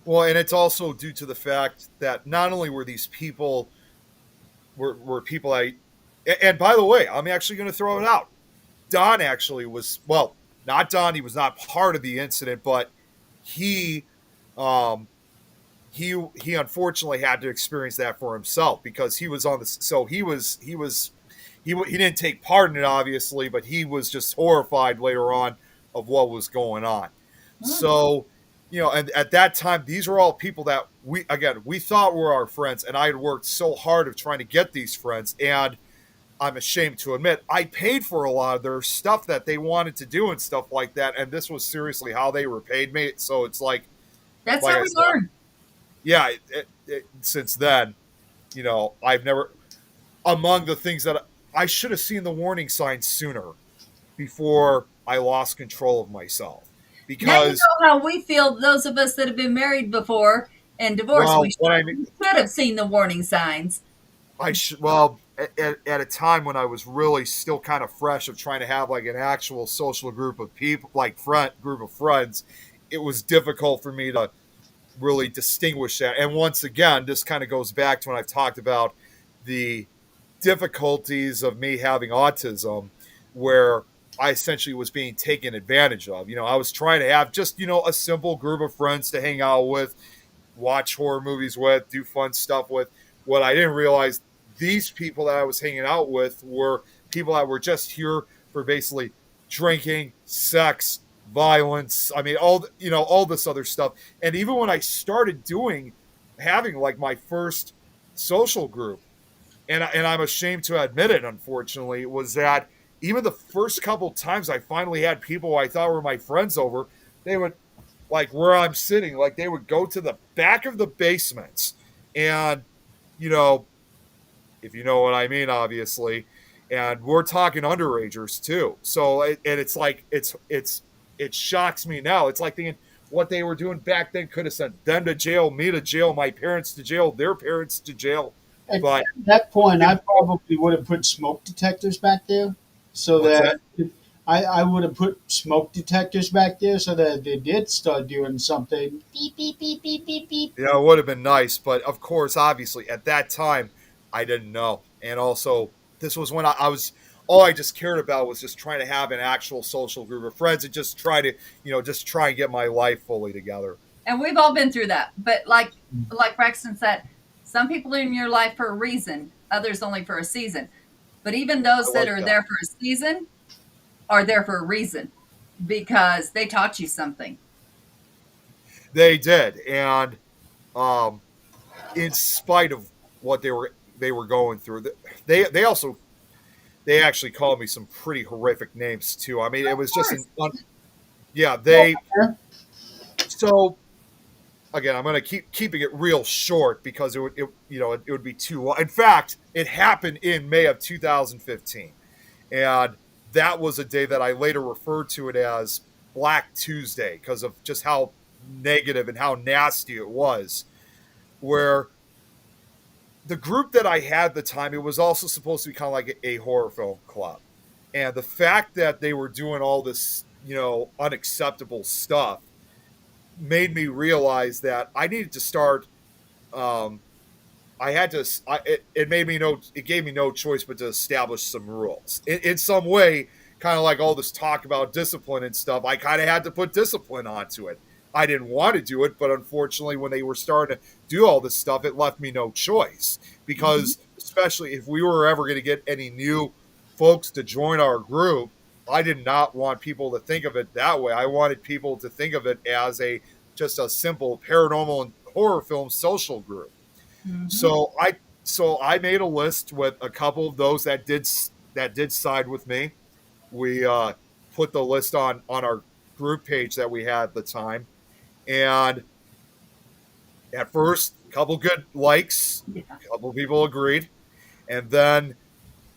Well, and it's also due to the fact that not only were these people were people and by the way, I'm actually going to throw it out. Don actually was, well, not Don. He was not part of the incident, but he unfortunately had to experience that for himself, because he was on this. So he didn't take part in it, obviously, but he was just horrified later on of what was going on. So, and at that time, these were all people that we thought were our friends, and I had worked so hard of trying to get these friends, and I'm ashamed to admit, I paid for a lot of their stuff that they wanted to do and stuff like that, and this was seriously how they repaid me. So it's like, That's like how I we said, learn. yeah, since then, I've never, among the things that I should have seen the warning signs sooner before I lost control of myself. Now you Because, know how we feel, those of us that have been married before and divorced. well, what I mean, We should have seen the warning signs. I should, well, at a time when I was really still kind of fresh of trying to have like an actual social group of people, like group of friends, it was difficult for me to really distinguish that. And once again, this kind of goes back to when I've talked about the difficulties of me having autism, where I essentially was being taken advantage of. You know, I was trying to have just, you know, a simple group of friends to hang out with, watch horror movies with, do fun stuff with. What I didn't realize, these people that I was hanging out with were people that were just here for basically drinking, sex, violence. I mean, all this other stuff. And even when I started having like my first social group, and I'm ashamed to admit it, unfortunately, was that even the first couple times I finally had people I thought were my friends over, they would, like where I'm sitting, like they would go to the back of the basements, and you know, if you know what I mean, obviously, and we're talking underagers too. So and it's like it shocks me now. It's like thinking what they were doing back then could have sent them to jail, me to jail, my parents to jail, their parents to jail. At But that point, I probably would have put smoke detectors back there, so what's that that? I would have put smoke detectors back there, so that if they did start doing something, beep beep beep beep beep beep. Yeah, it would have been nice, but of course, obviously, at that time, I didn't know. And also, this was when I was all I just cared about was just trying to have an actual social group of friends and just try to, just try and get my life fully together. And we've all been through that. But like Braxton said, some people are in your life for a reason, others only for a season. But even those I that like are that. there for a season are there for a reason because they taught you something. They did, and um, in spite of what they were going through, they also they actually called me some pretty horrific names too. I mean, it Of was just course. yeah. So again, I'm going to keeping it real short because it would be too long. In fact, it happened in May of 2015, and that was a day that I later referred to it as Black Tuesday because of just how negative and how nasty it was. Where the group that I had at the time, it was also supposed to be kind of like a horror film club, and the fact that they were doing all this, unacceptable stuff made me realize that I needed to start. Um, I had to. It made me no. It gave me no choice but to establish some rules in some way. Kind of like all this talk about discipline and stuff. I kind of had to put discipline onto it. I didn't want to do it, but unfortunately, when they were starting to do all this stuff, it left me no choice. Because especially if we were ever going to get any new folks to join our group, I did not want people to think of it that way. I wanted people to think of it as just a simple paranormal and horror film social group. Mm-hmm. So I made a list with a couple of those that did side with me. We put the list on our group page that we had at the time, and at first, a couple good likes, Yeah. a couple people agreed, and then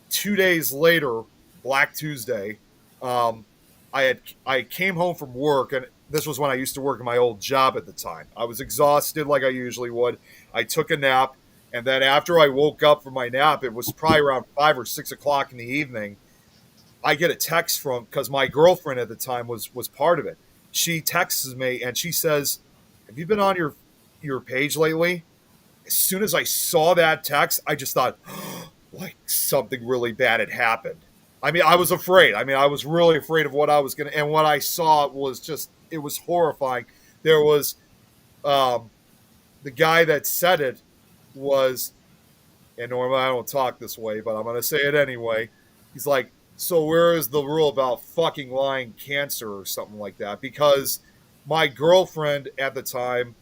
2 days later, Black Tuesday, um, I came home from work, and this was when I used to work in my old job at the time. I was exhausted like I usually would. I took a nap, and then after I woke up from my nap, it was probably around 5 or 6 o'clock in the evening. I get a text from because my girlfriend at the time was part of it. She texts me and she says, "Have you been on your page lately?" As soon as I saw that text, I just thought, like something really bad had happened. I mean, I was afraid. I mean, I was really afraid of what I was going to, and what I saw was it was horrifying. There was, the guy that said it was, and normally I don't talk this way, but I'm going to say it anyway. He's like, "So where is the rule about fucking lying cancer," or something like that? Because my girlfriend at the time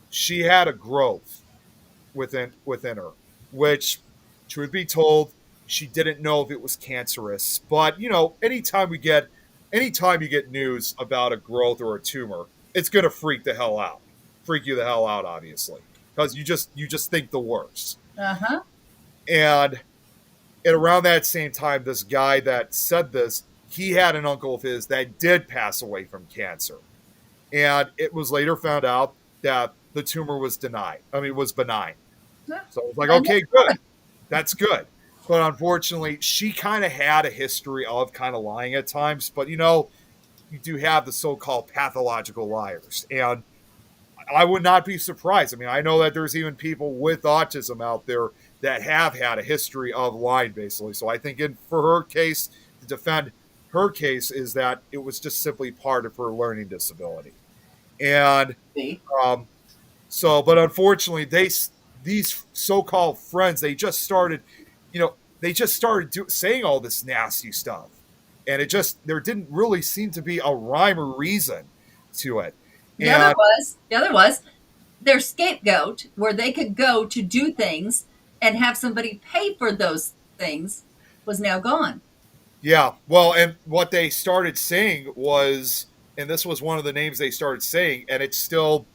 she had a growth within her, which, truth be told, she didn't know if it was cancerous. But anytime you get news about a growth or a tumor, it's gonna freak you the hell out, obviously, because you just think the worst. Uh-huh. And at around that same time, this guy that said this, he had an uncle of his that did pass away from cancer. And it was later found out that the tumor was denied. I mean, it was benign. Yeah. So it was like, okay, good. That's good. But unfortunately, she kind of had a history of kind of lying at times. But, you know, you do have the so-called pathological liars. And I would not be surprised. I mean, I know that there's even people with autism out there that have had a history of lying, basically. So I think for her case, to defend her case, is that it was just simply part of her learning disability. And See? but unfortunately, these so-called friends, they just started, saying all this nasty stuff. And there didn't really seem to be a rhyme or reason to it. Yeah, there was their scapegoat where they could go to do things and have somebody pay for those things was now gone. Yeah, well, and what they started saying was, and this was one of the names they started saying, and it's still,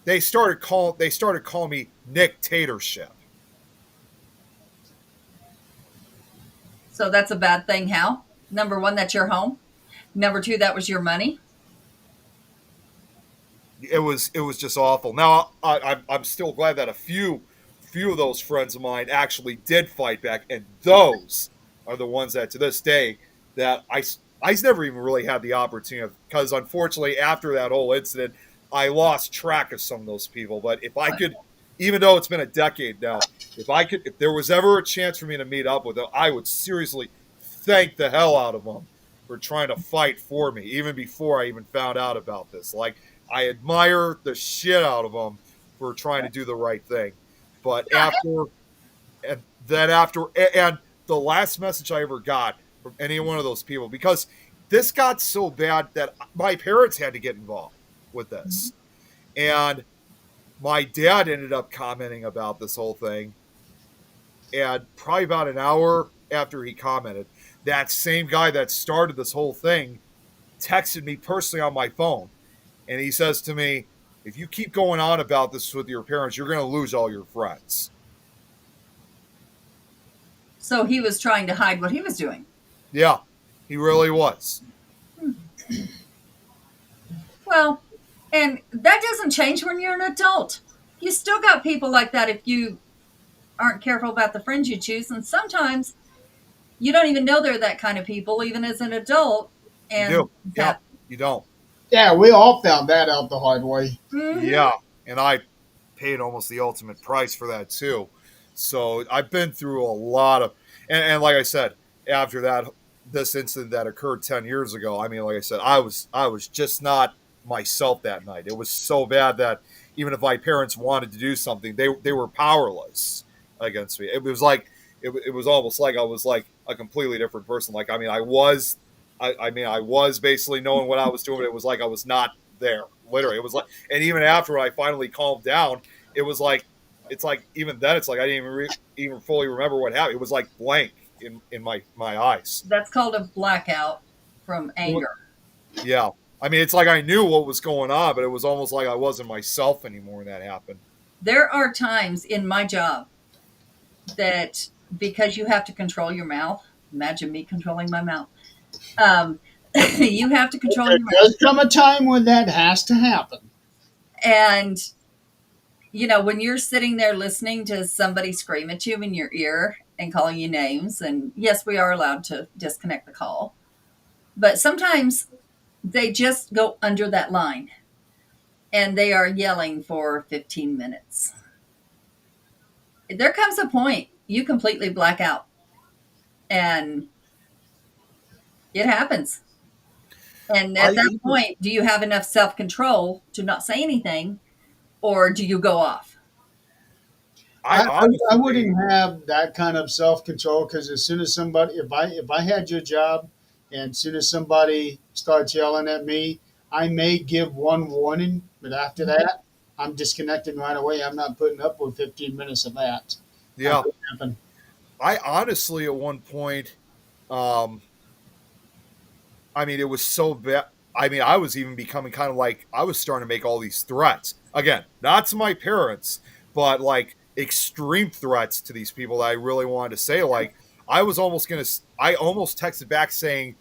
they started calling me Nicktatorship. So that's a bad thing. How? Number one, that's your home. Number two, that was your money. It was just awful. Now I'm still glad that a few of those friends of mine actually did fight back, and those are the ones that to this day that I never even really had the opportunity of, because unfortunately after that whole incident I lost track of some of those people. But if I could, even though it's been a decade now, if there was ever a chance for me to meet up with them, I would seriously thank the hell out of them for trying to fight for me even before I even found out about this. Like, I admire the shit out of them for trying to do the right thing. But after the last message I ever got from any one of those people, because this got so bad that my parents had to get involved with this. And my dad ended up commenting about this whole thing. And probably about an hour after he commented, that same guy that started this whole thing texted me personally on my phone. And he says to me, if you keep going on about this with your parents, you're going to lose all your friends. So he was trying to hide what he was doing. Yeah, he really was. Well, and that doesn't change when you're an adult. You still got people like that if you aren't careful about the friends you choose. And sometimes you don't even know they're that kind of people, even as an adult. And You do. Yeah, you don't. Yeah, we all found that out the hard way. Mhm. Yeah, and I paid almost the ultimate price for that too. So I've been through a lot of, and like I said, after this incident that occurred 10 years ago, I mean, like I said, I was just not myself that night. It was so bad that even if my parents wanted to do something, they were powerless against me. It was like, it was almost like I was like a completely different person. Like, I mean, I was basically knowing what I was doing, but it was like I was not there. Literally, it was like, and even after I finally calmed down, it was like, it's like even then, it's like I didn't even fully remember what happened. It was like blank in my eyes. That's called a blackout from anger. Yeah, I mean, it's like I knew what was going on, but it was almost like I wasn't myself anymore when that happened. There are times in my job that because you have to control your mouth, imagine me controlling my mouth. You have to control There your mouth. does come a time when that has to happen. And, you know, when you're sitting there listening to somebody scream at you in your ear and calling you names, and yes, we are allowed to disconnect the call, but sometimes they just go under that line and they are yelling for 15 minutes. There comes a point you completely black out, and it happens. And at that point, do you have enough self-control to not say anything, or do you go off? I wouldn't have that kind of self control, because as soon as somebody, if I had your job, and as soon as somebody starts yelling at me, I may give one warning, but after that, I'm disconnecting right away. I'm not putting up with 15 minutes of that. Yeah, That could happen. I honestly at one point, I mean, it was so bad. I mean, I was even becoming kind of like I was starting to make all these threats again, not to my parents, but like extreme threats to these people that I really wanted to say. Like, I almost texted back saying,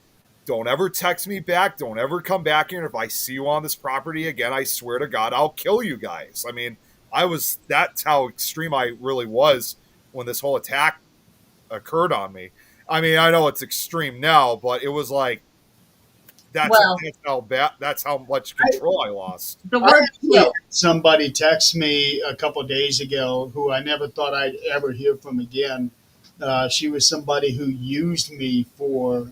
don't ever text me back. Don't ever come back here. And if I see you on this property again, I swear to God, I'll kill you guys. I mean, that's how extreme I really was when this whole attack occurred on me. I mean, I know it's extreme now, but it was like, Well, that's how much control I lost. the I word actually kill. had somebody text me a couple of days ago who I never thought I'd ever hear from again. She was somebody who used me for,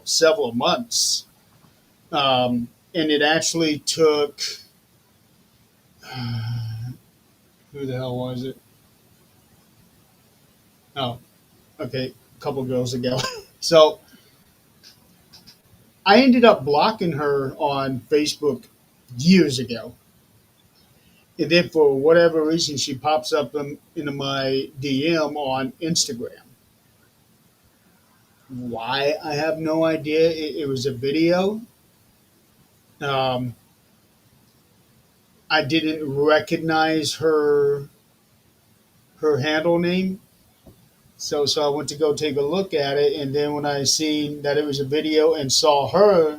several months. And it actually took, who the hell was it? Oh, okay, a couple of girls ago. So I ended up blocking her on Facebook years ago. And then for whatever reason, she pops up into my DM on Instagram. Why? I have no idea. It was a video. Um, I didn't recognize her handle name. So I went to go take a look at it, and then when I seen that it was a video and saw her,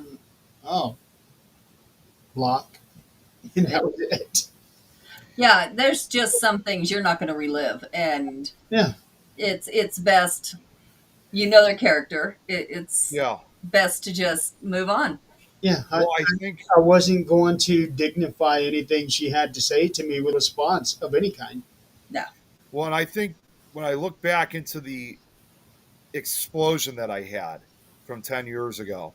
oh, block, and that was it. Yeah, there's just some things you're not going to relive, and Yeah, it's best. You know their character. It's Yeah. best to just move on. yeah. Well, I think I wasn't going to dignify anything she had to say to me with a response of any kind. Yeah. Well, and I think when I look back into the explosion that I had from 10 years ago,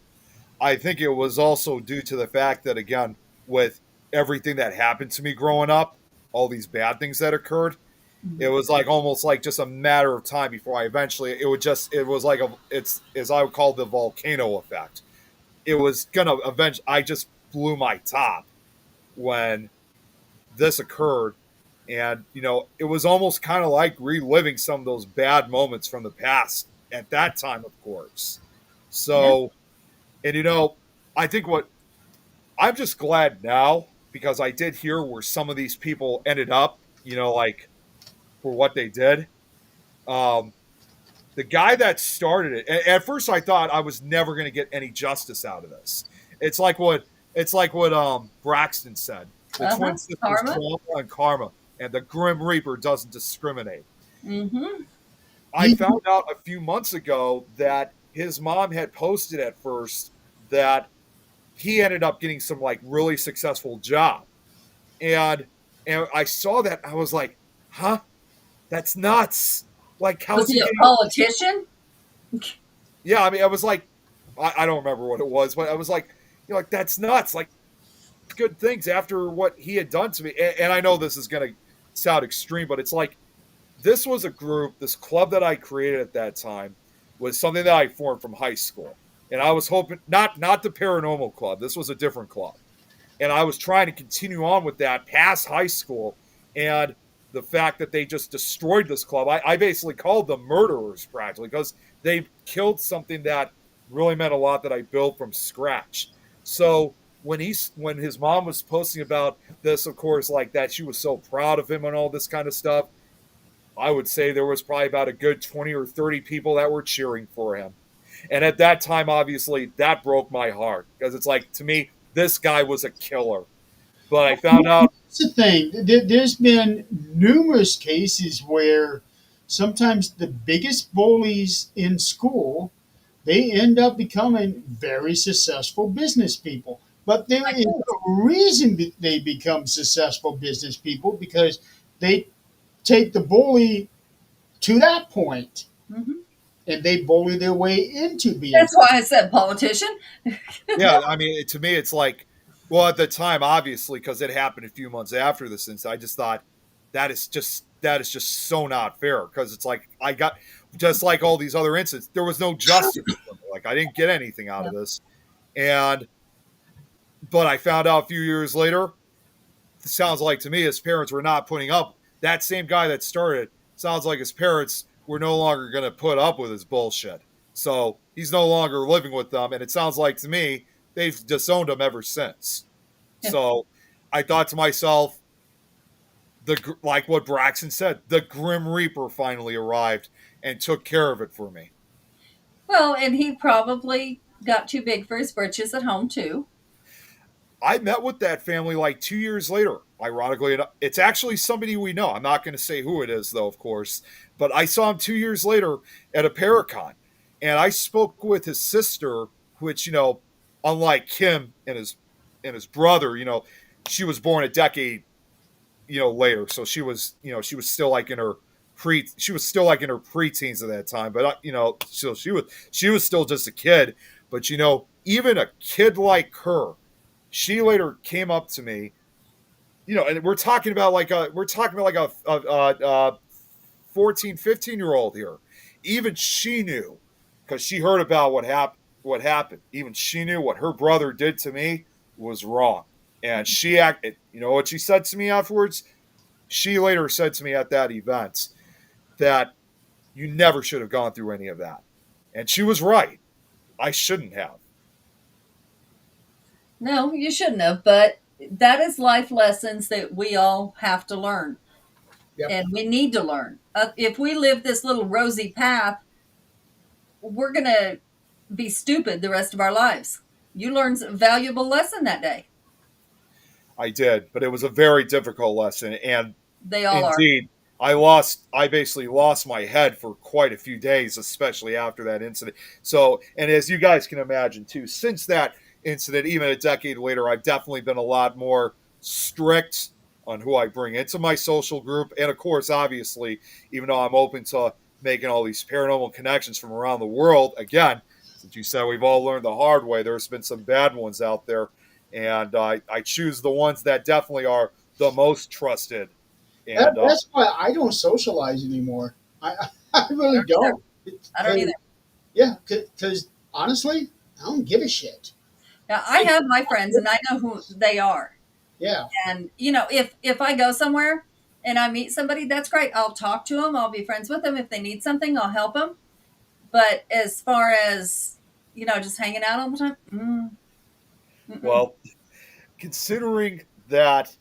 I think it was also due to the fact that, again, with everything that happened to me growing up, all these bad things that occurred, it was like almost like just a matter of time before I eventually, it was like it's, as I would call, the volcano effect. It was going to eventually, I just blew my top when this occurred. And, it was almost kind of like reliving some of those bad moments from the past at that time, of course. So, and, I think I'm just glad now because I did hear where some of these people ended up, like for what they did. Um, the guy that started it, at first I thought I was never going to get any justice out of this. It's like what Braxton said. The twin sisters, Karma. Drama and Karma, and the Grim Reaper doesn't discriminate. Mm-hmm. I found out a few months ago that his mom had posted at first that he ended up getting some like really successful job. And I saw that, I was like, huh? That's nuts. Like, how's Was he he a getting? politician? Yeah, I mean, I was like, I don't remember what it was, but I was like, like that's nuts. Like, good things after what he had done to me. And I know this is going to sound extreme, but it's like this was a group, this club that I created at that time was something that I formed from high school. And I was hoping not the paranormal club. This was a different club. And I was trying to continue on with that past high school. And the fact that they just destroyed this club, I basically called them murderers practically because they killed something that really meant a lot that I built from scratch. So when his mom was posting about this, of course, like that she was so proud of him and all this kind of stuff, I would say there was probably about a good 20 or 30 people that were cheering for him. And at that time, obviously, that broke my heart because it's like, to me, this guy was a killer. But I found out. That's the thing. There's been numerous cases where sometimes the biggest bullies in school, they end up becoming very successful business people. But there is a reason that they become successful business people because they take the bully to that point Mm-hmm. and they bully their way into being. That's why I said politician. Yeah, I mean, to me, it's like, well, at the time, obviously, because it happened a few months after this incident, I just thought that is just so not fair. Because it's like I got just like all these other incidents, there was no justice. Like I didn't get anything out of this, but I found out a few years later. It sounds like to me his parents were not putting up. That same guy that started sounds like his parents were no longer going to put up with his bullshit. So he's no longer living with them, and it sounds like to me they've disowned him ever since. So I thought to myself, like what Braxton said, the Grim Reaper finally arrived and took care of it for me. Well, and he probably got too big for his britches at home too. I met with that family like 2 years later. Ironically enough, it's actually somebody we know. I'm not going to say who it is, though, of course. But I saw him 2 years later at a Paracon, and I spoke with his sister, which unlike Kim and his brother, she was born a decade, later. So she was still like in her preteens at that time. But so she was still just a kid. But even a kid like her, she later came up to me, and we're talking about like a 14, 15-year-old here. Even she knew, because she heard about what happened. Even she knew what her brother did to me was wrong. And she acted, what she said to me afterwards? She later said to me at that event that you never should have gone through any of that. And she was right. I shouldn't have. No, you shouldn't have, but that is life lessons that we all have to learn. Yep. And we need to learn. If we live this little rosy path, we're going to be stupid the rest of our lives. You learned a valuable lesson that day. I did, but it was a very difficult lesson. And They all indeed, I basically lost my head for quite a few days, especially after that incident. So, and as you guys can imagine too, since that incident, even a decade later, I've definitely been a lot more strict on who I bring into my social group. And of course, obviously, even though I'm open to making all these paranormal connections from around the world, again, since you said we've all learned the hard way, there's been some bad ones out there. And I choose the ones that definitely are the most trusted. And That's why I don't socialize anymore. I really don't. I don't either. Yeah, because honestly, I don't give a shit. Now, I have my friends and I know who they are. Yeah. And, if I go somewhere and I meet somebody, that's great. I'll talk to them. I'll be friends with them. If they need something, I'll help them. But as far as, just hanging out all the time, well, considering that,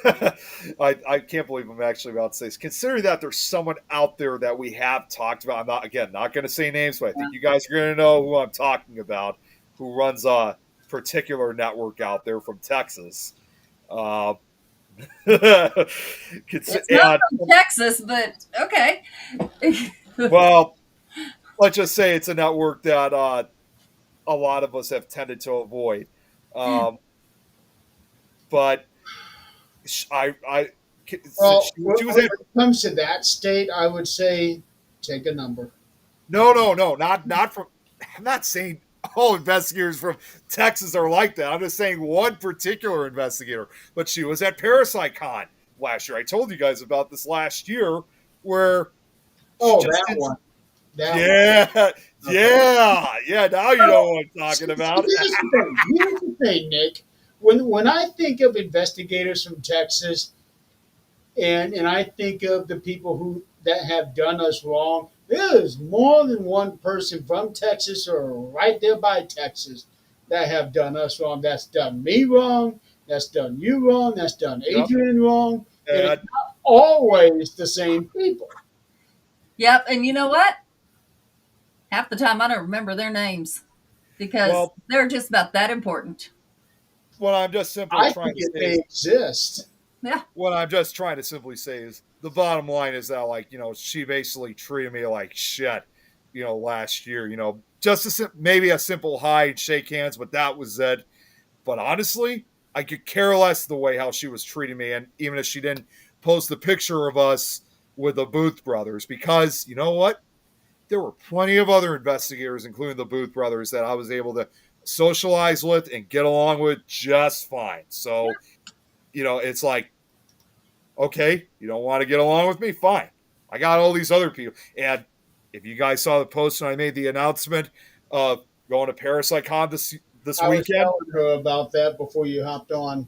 I can't believe I'm actually about to say this. Considering that there's someone out there that we have talked about, I'm not going to say names, but I think you guys are going to know who I'm talking about, who runs a particular network out there from Texas. it's not from Texas, but okay. Well, let's just say it's a network that a lot of us have tended to avoid. But Well, she when was it comes to that state, I would say take a number. No, not from. I'm not saying all investigators from Texas are like that. I'm just saying one particular investigator. But she was at ParasiteCon last year. I told you guys about this last year, where That one. Yeah. Now you know what I'm talking about. Here's the thing, Nick. When I think of investigators from Texas, and I think of the people that have done us wrong, there is more than one person from Texas or right there by Texas that have done us wrong. That's done me wrong. That's done you wrong. That's done Adrian wrong. And it's not always the same people. Yep. And you know what? Half the time I don't remember their names because they're just about that important. What I'm just simply trying to say they exist. Yeah. What I'm just trying to simply say is the bottom line is that, she basically treated me like shit, last year, just maybe a simple hi and shake hands, but that was it. But honestly, I could care less the way how she was treating me. And even if she didn't post the picture of us with the Booth brothers, because you know what? There were plenty of other investigators, including the Booth brothers, that I was able to socialize with and get along with just fine. So, it's like, okay, you don't want to get along with me? Fine. I got all these other people. And if you guys saw the post when I made the announcement of going to ParasiteCon this I was weekend. telling her about that before you hopped on.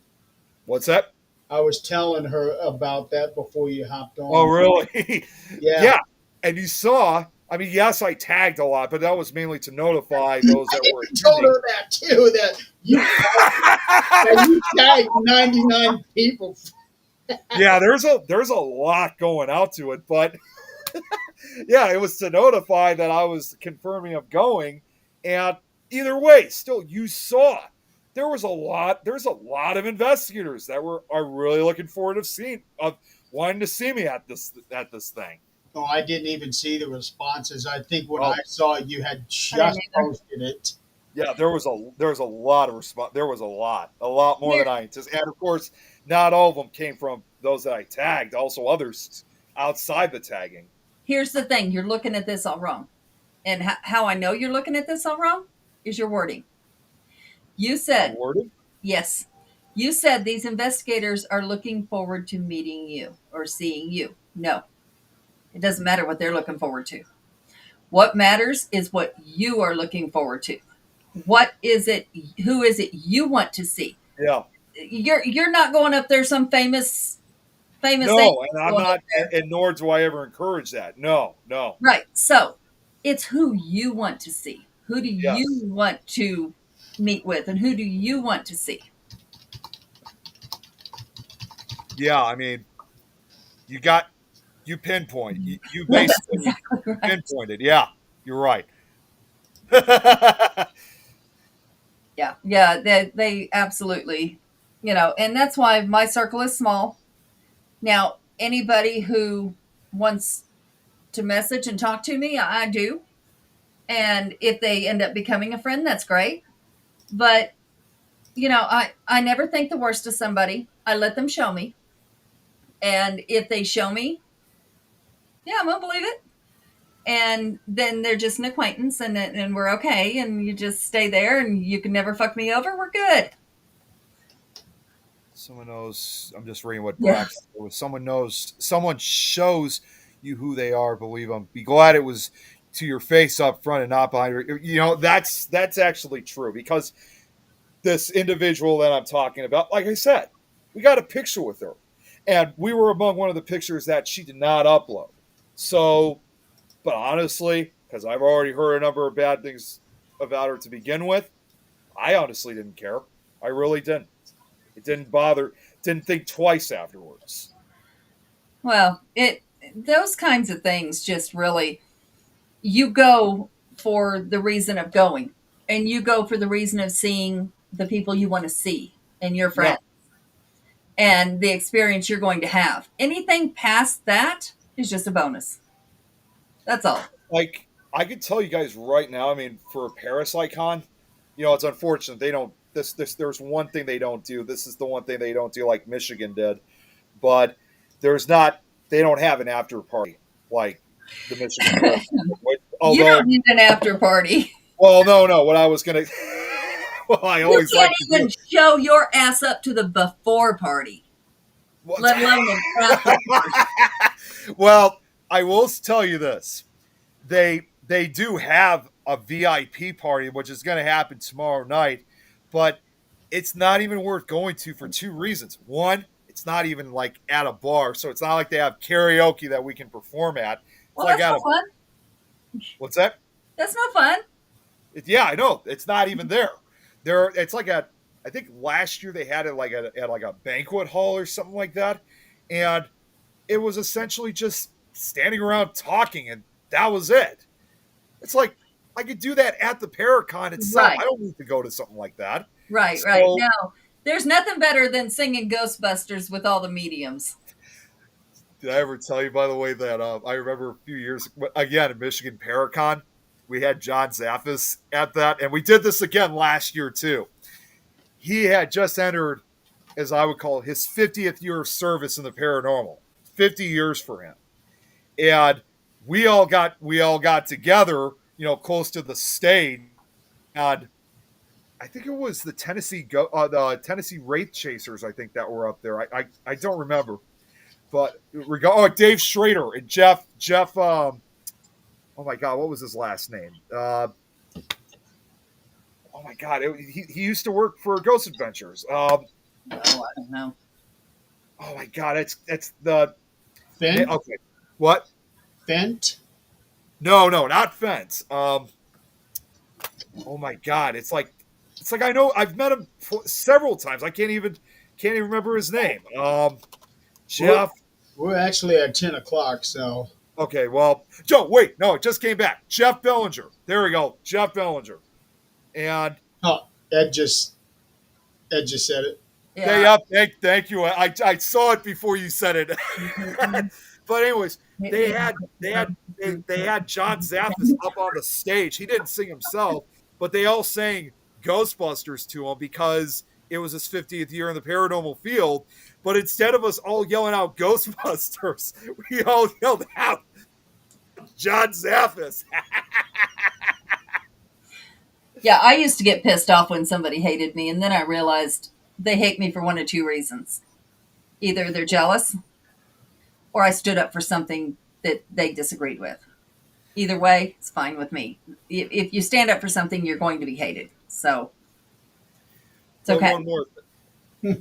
What's that? I was telling her about that before you hopped on. Oh, really? Yeah. Yeah. And you saw, yes, I tagged a lot, but that was mainly to notify those that were. I told her that too, that you tagged 99 people. Yeah, there's a lot going out to it, but yeah, it was to notify that I was confirming of going, and either way, still you saw there's a lot of investigators that are really looking forward to seeing of wanting to see me at this thing. Oh, I didn't even see the responses. I think when Oh, I saw it, you had I didn't just either. posted it. yeah, there was a lot of response. There was a lot more Here, than I anticipated, and of course, not all of them came from those that I tagged. Also, others outside the tagging. Here's the thing: you're looking at this all wrong, and how I know you're looking at this all wrong is your wording. You said Awarded? yes. You said these investigators are looking forward to meeting you or seeing you. No, it doesn't matter what they're looking forward to. What matters is what you are looking forward to. What is it? Who is it you want to see? Yeah. You're not going up there some famous thing. No, and I'm Going up not, there. and nor do I ever encourage that. No, no. Right. So it's who you want to see. Who do Yes. you want to meet with, and who do you want to see? Yeah, I mean, you pinpoint. You That's basically exactly right. pinpointed. Yeah, you're right. Yeah, they absolutely, and that's why my circle is small. Now, anybody who wants to message and talk to me, I do. And if they end up becoming a friend, that's great. But, I never think the worst of somebody. I let them show me. And if they show me, yeah, I'm going to believe it. And then they're just an acquaintance and we're okay. And you just stay there and you can never fuck me over. We're good. Someone knows. I'm just reading what Yeah. Brax said. Was someone knows. Someone shows you who they are. Believe them. Be glad it was to your face up front and not behind your. That's actually true because this individual that I'm talking about, like I said, we got a picture with her, and we were among one of the pictures that she did not upload. So, but honestly, because I've already heard a number of bad things about her to begin with, I honestly didn't care. I really didn't. It didn't bother. Didn't think twice afterwards. Well, those kinds of things just really, you go for the reason of going, and you go for the reason of seeing the people you want to see and your friends and the experience you're going to have. Anything past that is just a bonus. That's all. Like I could tell you guys right now. I mean, for a Parasite Con, it's unfortunate they don't. This there's one thing they don't do. This is the one thing they don't do, like Michigan did. But there's not. They don't have an after party like the Michigan. You Although, don't need an after party. well, no. What I was gonna. Well, I You always like can't to do even show your ass up to the before party, it. let alone an after. Well, I will tell you this: they do have a VIP party, which is going to happen tomorrow night, but it's not even worth going to for two reasons. One, it's not even like at a bar, so it's not like they have karaoke that we can perform at. It's Well, like that's at no a fun. what's that? That's no fun. Yeah, I know. It's not even there. It's like at I think last year they had it like at like a banquet hall or something like that, and it was essentially just standing around talking, and that was it. It's like I could do that at the Paracon itself. Right. I don't need to go to something like that. Right. So- Now, there's nothing better than singing Ghostbusters with all the mediums. Did I ever tell you, by the way, that I remember a few years again at Michigan Paracon, we had John Zaffis at that, and we did this again last year too. He had just entered, as I would call it, his 50th year of service in the paranormal. 50 years for him, and we all got together, close to the stage, and I think it was the the Tennessee Wraith Chasers. I think that were up there. I don't remember, but Dave Schrader and Jeff. Oh my God, what was his last name? Oh my God, he used to work for Ghost Adventures. Oh, I don't know. Oh my God, it's the Fent? okay. What? Fent? No, not Fence. Oh my God, it's like I know I've met him several times. I can't even remember his name. Jeff. We're actually at 10 o'clock, so. Okay, well, Joe, wait, no, it just came back. Jeff Bellinger. There we go. Jeff Bellinger. And Oh, Ed just said it. Yeah. thank you. I saw it before you said it. But anyways, they had John Zaffis up on the stage. He didn't sing himself, but they all sang Ghostbusters to him because it was his 50th year in the Paranormal Field. But instead of us all yelling out Ghostbusters, we all yelled out John Zaffis. Yeah, I used to get pissed off when somebody hated me, and then I realized they hate me for one of two reasons. Either they're jealous, or I stood up for something that they disagreed with. Either way, it's fine with me. If you stand up for something, you're going to be hated. So it's okay.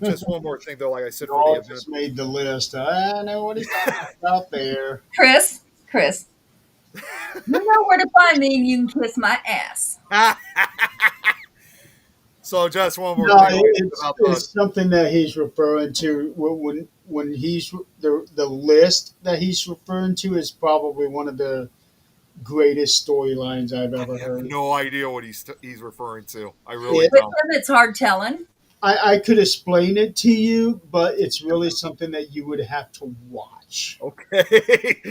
Just one more thing, though. Like I said, All for the just event, made the list. I know what he's talking about there. Chris, you know where to find me, and you can kiss my ass. So just one more No, thing it's something that he's referring to when he's the list that he's referring to is probably one of the greatest storylines I've ever I have heard. no idea what he's referring to. I really Yeah. With don't. him, it's hard telling. I could explain it to you, but it's really something that you would have to watch. Okay.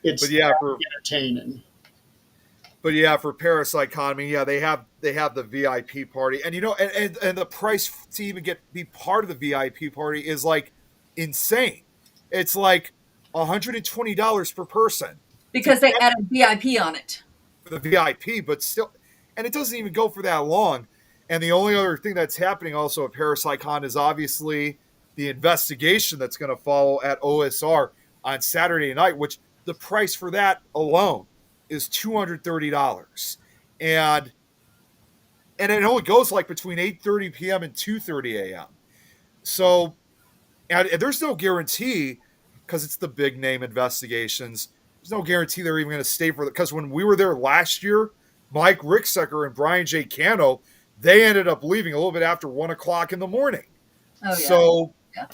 It's But yeah, entertaining. for Parasite Economy, yeah, they have the VIP party, and and the price to even be part of the VIP party is like insane. It's like $120 per person Because they added VIP on it. for the VIP, but still, and it doesn't even go for that long. And the only other thing that's happening also at Parapsychon is obviously the investigation that's going to follow at OSR on Saturday night, which the price for that alone is $230. And it only goes like between 8:30 p.m. and 2:30 a.m. So and there's no guarantee because it's the big name investigations. There's no guarantee they're even going to stay for it. Because when we were there last year, Mike Ricksecker and Brian J. Cano, they ended up leaving a little bit after 1 o'clock in the morning. Oh, yeah. So, Yeah.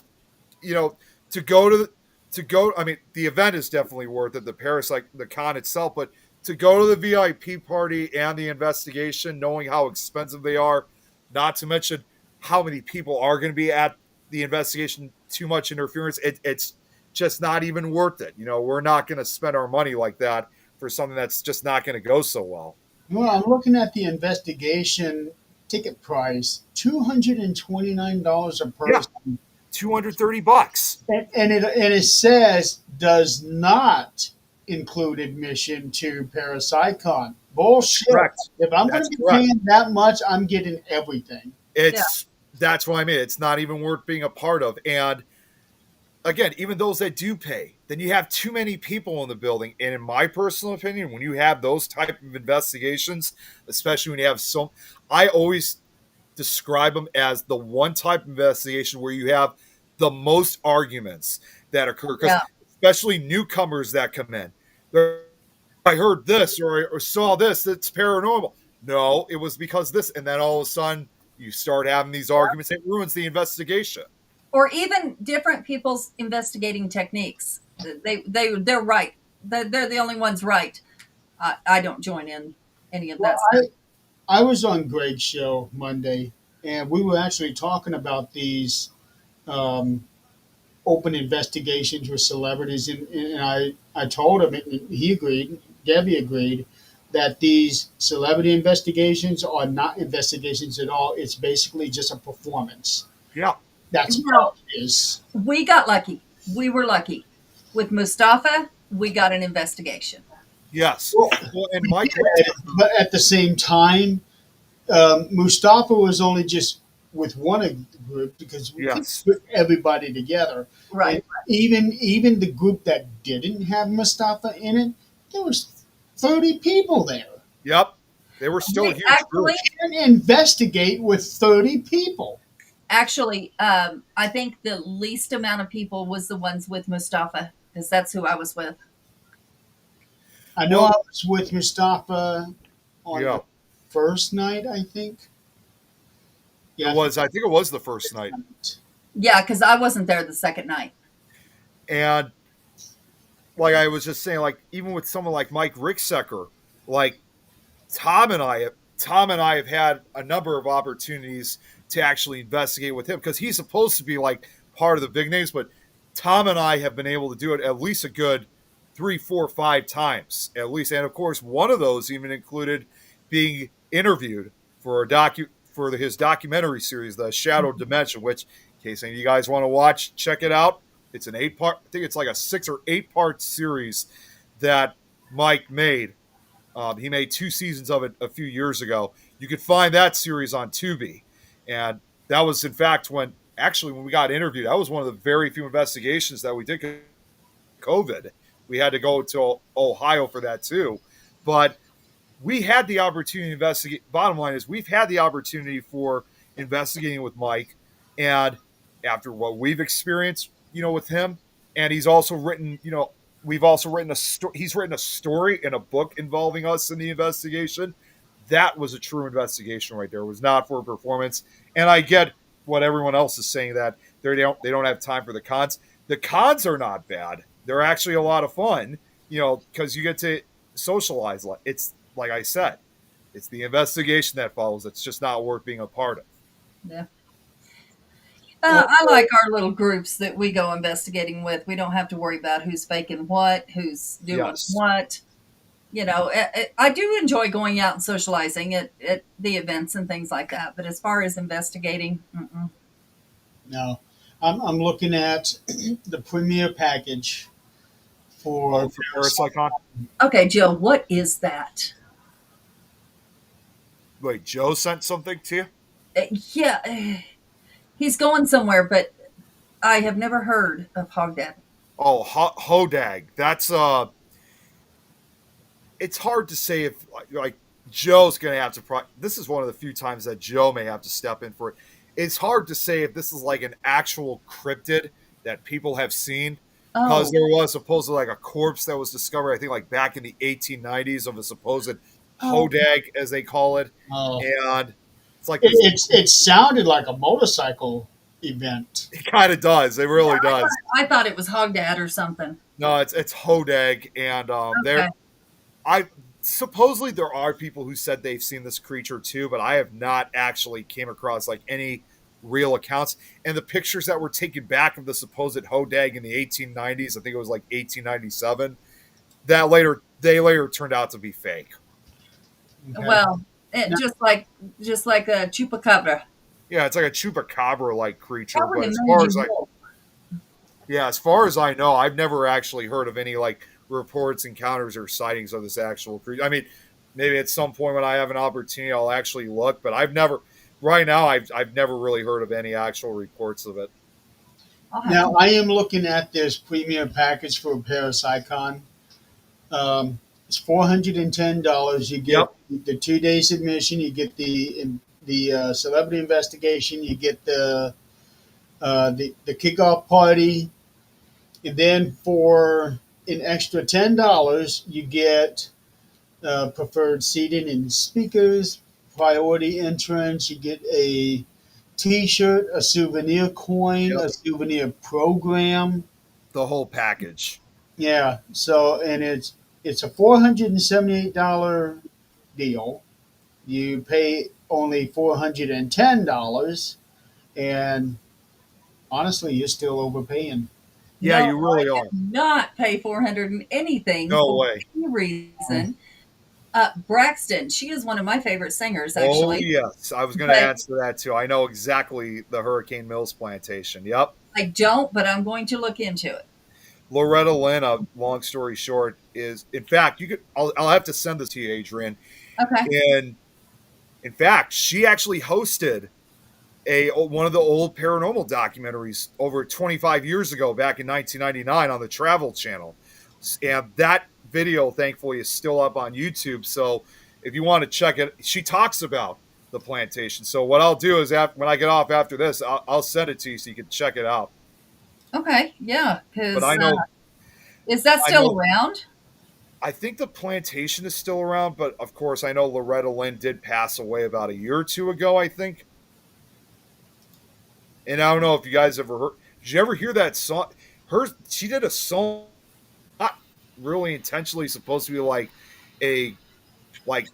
I mean, the event is definitely worth it, the con itself, but to go to the VIP party and the investigation, knowing how expensive they are, not to mention how many people are going to be at the investigation, too much interference, it's just not even worth it. We're not going to spend our money like that for something that's just not going to go so well. Well, I'm looking at the investigation ticket price, $229 a person. $230. And it says does not include admission to Parapsychon. Bullshit. Correct. If I'm going That's to be correct. paying that much, I'm getting everything. That's what I mean. It's not even worth being a part of. And again, even those that do pay, then you have too many people in the building. And in my personal opinion, when you have those type of investigations, especially when you have I always describe them as the one type of investigation where you have the most arguments that occur, because especially newcomers that come in. I heard this or saw this, it's paranormal. No, it was because this, and then all of a sudden you start having these arguments. It ruins the investigation. Or even different people's investigating techniques. They're right. They're the only ones right. I don't join in any of that stuff. I was on Greg's show Monday, and we were actually talking about these open investigations with celebrities, and I told him, and he agreed, Debbie agreed, that these celebrity investigations are not investigations at all. It's basically just a performance. Yeah. That's all it is. We got lucky. We were lucky. With Mustafa, we got an investigation. Yes. Well, and Mike, but at the same time, Mustafa was only just with one of the group because we put everybody together. Right. And even the group that didn't have Mustafa in it, there was 30 people there. Yep. They were still a huge group. You can't investigate with 30 people. Actually, I think the least amount of people was the ones with Mustafa, because that's who I was with. I know I was with Mustafa on the first night, I think. Yeah, I think it was the first night. Yeah, because I wasn't there the second night. And like I was just saying, like even with someone like Mike Ricksecker, like Tom and I have had a number of opportunities to actually investigate with him because he's supposed to be like part of the big names, but Tom and I have been able to do it at least a good 3, 4, 5 times at least. And of course, one of those even included being interviewed for his documentary series, The Shadow Dimension, which in case any of you guys want to watch, check it out. It's an 8-part, I think it's like a 6 or 8 part series that Mike made. He made 2 seasons of it a few years ago. You could find that series on Tubi. And that was, in fact, when we got interviewed, that was one of the very few investigations that we did. COVID. We had to go to Ohio for that too. But we had the opportunity to investigate. Bottom line is, we've had the opportunity for investigating with Mike. And after what we've experienced, with him, and he's also written, we've also written he's written a story in a book involving us in the investigation. That was a true investigation right there. It was not for performance. And I get what everyone else is saying, that they don't have time for the cons. The cons are not bad. They're actually a lot of fun, because you get to socialize. It's like I said, it's the investigation that follows. It's just not worth being a part of. Yeah. I like our little groups that we go investigating with. We don't have to worry about who's faking what, who's doing Yes. what. I do enjoy going out and socializing at the events and things like that. But as far as investigating, No, I'm looking at the premier package for Parasicon. okay, Jill, what is that? Wait, Joe sent something to you? Yeah, he's going somewhere, but I have never heard of Hog Dad. Oh, Hodag. That's it's hard to say if like Joe's going to have to. This is one of the few times that Joe may have to step in for it. It's hard to say if this is like an actual cryptid that people have seen, because Oh, there was supposedly like a corpse that was discovered, I think, like back in the 1890s of a supposed oh, Hodag, as they call it, uh, and it's like it, this. it sounded like a motorcycle event. It kind of does. It really does. I thought it was Hog Dad or something. No, it's Hodag, and Okay. I supposedly there are people who said they've seen this creature too, but I have not actually came across like any real accounts. And the pictures that were taken back of the supposed Hodag in the 1890s, I think it was like 1897, they later turned out to be fake. Okay. Well, Now- just like a chupacabra. Yeah, it's like a chupacabra like creature, Probably but a as far as I know, I've never actually heard of any like reports, encounters, or sightings of this actual creature. I mean, maybe at some point when I have an opportunity, I'll actually look, but right now, I've never really heard of any actual reports of it. I'll have Now to- I am looking at this premium package for Parasicon. It's $410. You get the 2 days admission. You get the celebrity investigation. You get the kickoff party, and then for an extra $10, you get preferred seating and speakers, priority entrance. You get a T-shirt, a souvenir coin, Yep. a souvenir program. The whole package. Yeah. So, and it's a $478 deal. You pay only $410, and honestly, you're still overpaying. Yeah, No, you really I are. did not pay 400 and anything No for way. any reason. Braxton, she is one of my favorite singers, Oh actually. yes, I was going to Okay. answer that too. I know exactly the Hurricane Mills plantation. Yep. I don't, but I'm going to look into it. Loretta Lynn, long story short, is in fact I'll have to send this to you, Adrian. Okay. And in fact, she actually hosted one of the old paranormal documentaries over 25 years ago, back in 1999, on the Travel Channel, and that video, thankfully, is still up on YouTube. So if you want to check it, she talks about the plantation. So what I'll do is when I get off after this, I'll send it to you so you can check it out. Okay. Yeah. Because But I know. is that I still know- around? I think the plantation is still around, but of course, I know Loretta Lynn did pass away about a year or two ago, I think. And I don't know if you guys ever heard. Did you ever hear that song? She did a song, not really intentionally supposed to be like a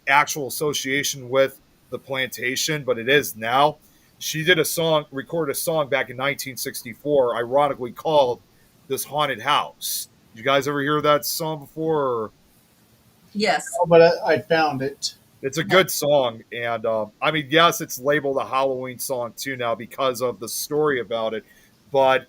actual association with the plantation, but it is now. She did a song, recorded a song back in 1964, ironically called "This Haunted House." Did you guys ever hear that song before? Or? Yes. Oh, but I found it. It's a good song, and I mean, yes, it's labeled a Halloween song too now because of the story about it, but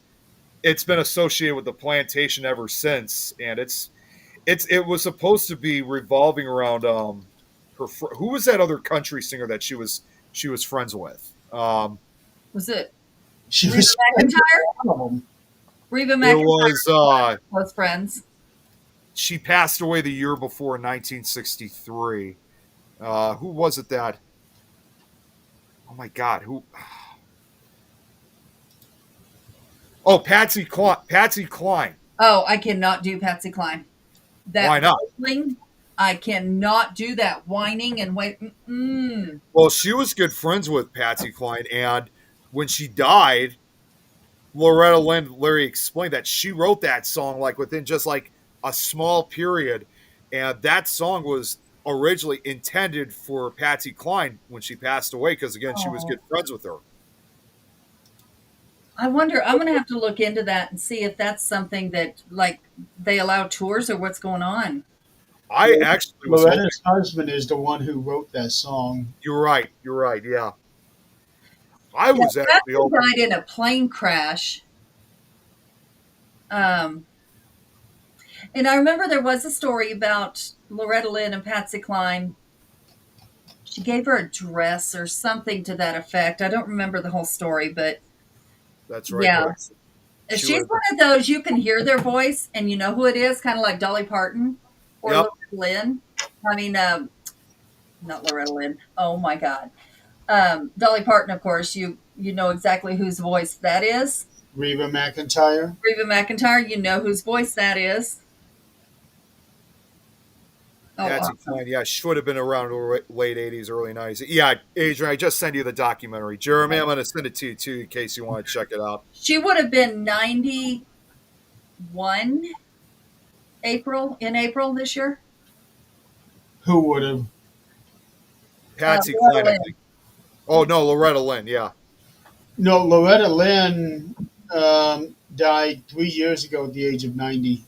it's been associated with the plantation ever since, and it was supposed to be revolving around who was that other country singer that she was friends with. Was it She Reba was McEntire? one of them. Reba It McEntire was was friends. she passed away the year before in 1963. Who was it that? Oh my God, who? Oh, Patsy Cline. Patsy Cline. Oh, I cannot do Patsy Cline. That Why not? whistling, I cannot do that whining and wait. Mm-mm. Well, she was good friends with Patsy Cline, and when she died, Loretta Lynn Larry explained that she wrote that song like within just like a small period, and that song was originally intended for Patsy Cline when she passed away because again she was Oh. good friends with her. I wonder. I'm going to have to look into that and see if that's something that like they allow tours or what's going on. I actually was hoping, Loretta's husband is the one who wrote that song. you're right. You're right. Yeah, I was Yeah, actually Patsy hoping. died in a plane crash. Um, and I remember there was a story about Loretta Lynn and Patsy Cline. She gave her a dress or something to that effect. I don't remember the whole story, but That's right. yeah. But she She's was- one of those you can hear their voice and you know who it is, kind of like Dolly Parton or Yep. Loretta Lynn. I mean, not Loretta Lynn. Oh my God, Dolly Parton. Of course, you know exactly whose voice that is. Reba McEntire. Reba McEntire, you know whose voice that is. Oh, Patsy awesome. Cline, yeah, she would have been around the late 80s, early 90s. Yeah, Adrian, I just sent you the documentary. Jeremy, I'm going to send it to you too in case you want to check it out. She would have been 91 in April this year. Who would have? Patsy Loretta Cline, I Lynn. think. Oh, no, Loretta Lynn, yeah. No, Loretta Lynn died 3 years ago at the age of 90.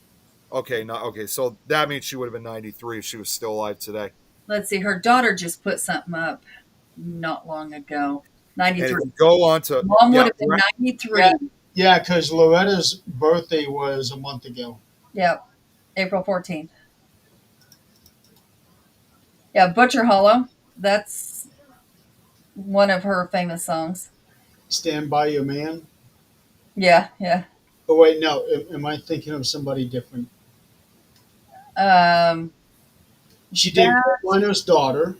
Okay, so that means she would have been 93 if she was still alive today. Let's see, her daughter just put something up not long ago. And if 93. you go on to. Mom yeah, would have been 93. Yeah, because Loretta's birthday was a month ago. Yep. April 14th. Yeah, Butcher Hollow. That's one of her famous songs. Stand by Your Man. Yeah, yeah. Oh, wait, no. Am I thinking of somebody different? Um, She did Winer's Daughter.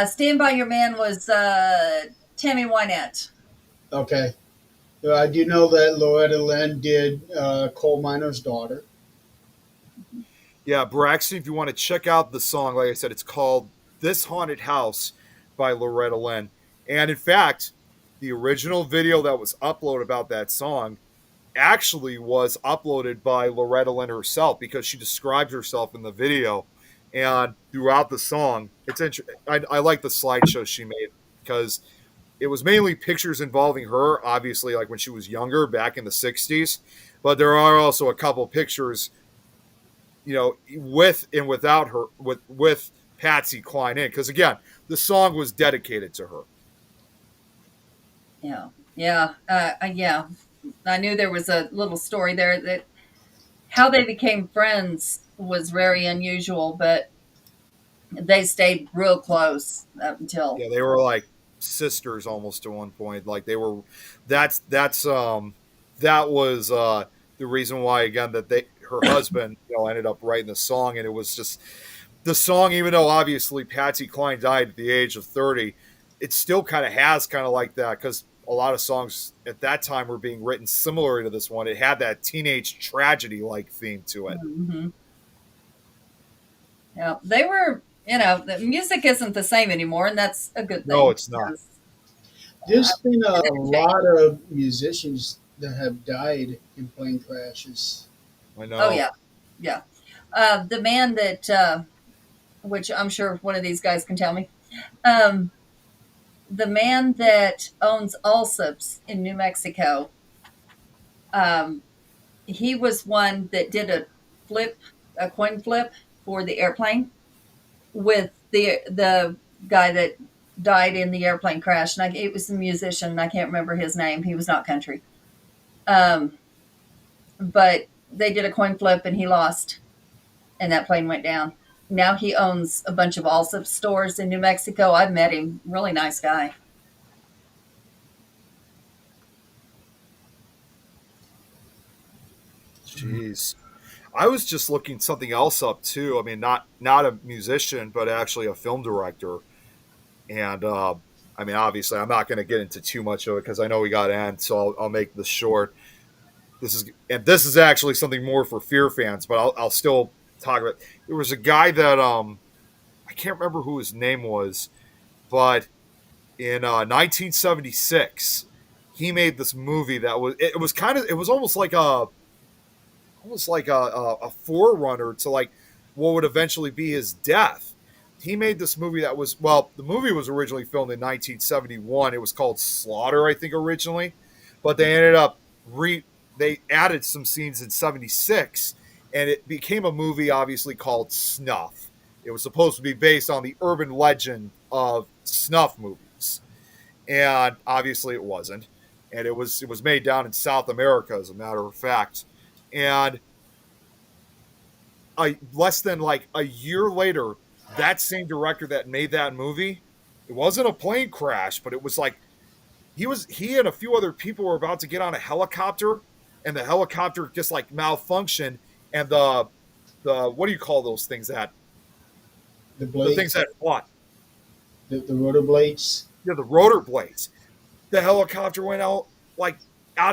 Stand By Your Man was Tammy Wynette. Okay. I do know that Loretta Lynn did Coal Miner's Daughter. Yeah, Braxton, if you want to check out the song, like I said, it's called This Haunted House by Loretta Lynn. And in fact, the original video that was uploaded about that song actually was uploaded by Loretta Lynn herself because she described herself in the video. And throughout the song, it's I like the slideshow she made because it was mainly pictures involving her, obviously, like when she was younger back in the 60s. But there are also a couple pictures, with and without her, with Patsy Cline in. Because again, the song was dedicated to her. Yeah, yeah, yeah. I knew there was a little story there that how they became friends was very unusual, but they stayed real close up until. Yeah, they were like sisters almost at one point. Like they were. That was the reason why again that her husband ended up writing the song, and it was just the song. Even though obviously Patsy Cline died at the age of 30, it still kind of has kind of like that because a lot of songs at that time were being written similar to this one. It had that teenage tragedy like theme to it. Mm-hmm. Yeah, they were you know, the music isn't the same anymore, and that's a good thing. No, it's not. because- There's been a lot of musicians that have died in plane crashes. I know. Oh yeah, yeah. The man that, which I'm sure one of these guys can tell me, um, the man that owns Allsup's in New Mexico, um, he was one that did a coin flip for the airplane with the guy that died in the airplane crash, and it was a musician. And I can't remember his name. He was not country, but they did a coin flip, and he lost, and that plane went down. Now he owns a bunch of Allsup stores in New Mexico. I've met him. Really nice guy. Jeez. I was just looking something else up too. I mean, not a musician, but actually a film director. And I mean, obviously, I'm not going to get into too much of it because I know we got to end. So I'll make this short. This is actually something more for Fear fans, but I'll still talk about. There was a guy that I can't remember who his name was, but in 1976, he made this movie that was almost like a forerunner to like what would eventually be his death. He made this movie that was the movie was originally filmed in 1971. It was called Slaughter, I think, originally, but they ended up they added some scenes in 76, and it became a movie obviously called Snuff. It was supposed to be based on the urban legend of snuff movies, and obviously it wasn't. And it was made down in South America, as a matter of fact. And less than like a year later, that same director that made that movie, it wasn't a plane crash, but it was like he and a few other people were about to get on a helicopter, and the helicopter just like malfunctioned, and the what do you call those things that The the blades, things that what the rotor blades. yeah, the rotor blades. The helicopter went out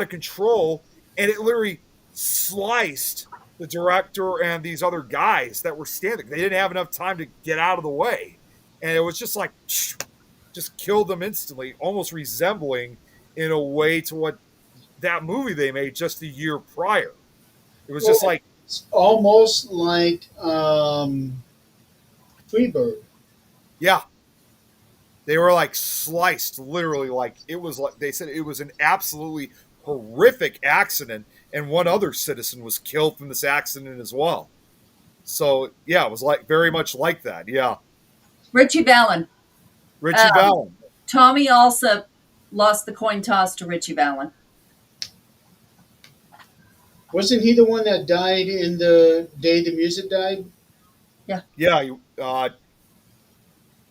of control, and it literally sliced the director and these other guys that were standing. They didn't have enough time to get out of the way, and it was just like just killed them instantly, almost resembling in a way to what that movie they made just a year prior. It was just like It's almost like Freebird. yeah, they were like sliced literally, like it was like they said it was an absolutely horrific accident, and one other citizen was killed from this accident as well. So yeah, it was like very much like that. Yeah, Richie Valens. Richie Valens. Tommy also lost the coin toss to Richie Valens. Wasn't he the one that died in the day the music died? Yeah,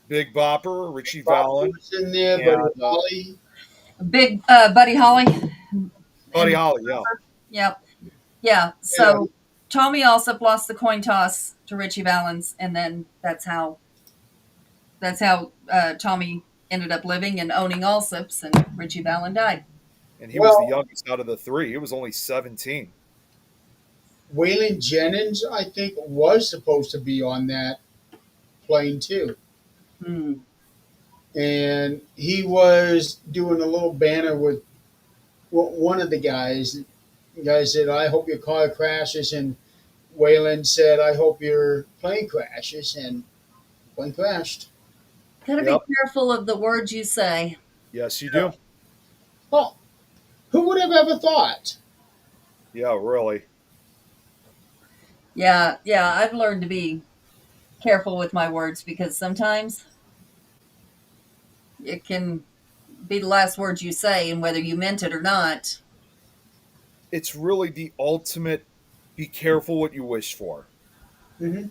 Big Bopper, Richie Valens, Was in there, Yeah. but Holly. Big Buddy Holly. Buddy Holly. Yeah, Yep. Yeah. So Tommy also lost the coin toss to Richie Valens, and then that's how Tommy ended up living and owning Allsup's, and Richie Valens died. and he was Well- the youngest out of the three. He was only 17. Waylon Jennings, I think, was supposed to be on that plane too. Hmm. And he was doing a little banner with one of the guys. The guy said, "I hope your car crashes," and Waylon said, "I hope your plane crashes," and plane crashed. Gotta Yep. be careful of the words you say. Yes, you do. Well, who would have ever thought? Yeah, really. Yeah. I've learned to be careful with my words because sometimes it can be the last words you say, and whether you meant it or not. It's really the ultimate. Be careful what you wish for. Mm-hmm.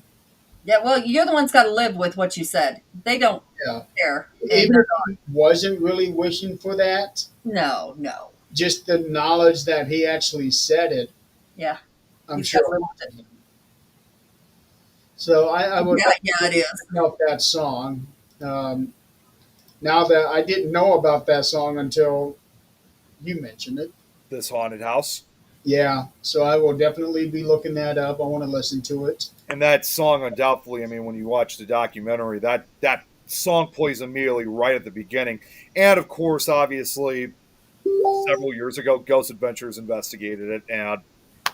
Yeah. Well, you're the one's got to live with what you said. They don't Yeah. care. And Even if he wasn't really wishing for that, no. just the knowledge that he actually said it, Yeah. I'm He's sure. gotta live with it. So I would Yeah, it is. about that song. Now that I didn't know about that song until you mentioned it. This haunted house. Yeah, so I will definitely be looking that up. I want to listen to it. And that song, undoubtedly, I mean, when you watch the documentary, that song plays immediately right at the beginning. And of course, obviously, several years ago, Ghost Adventures investigated it, and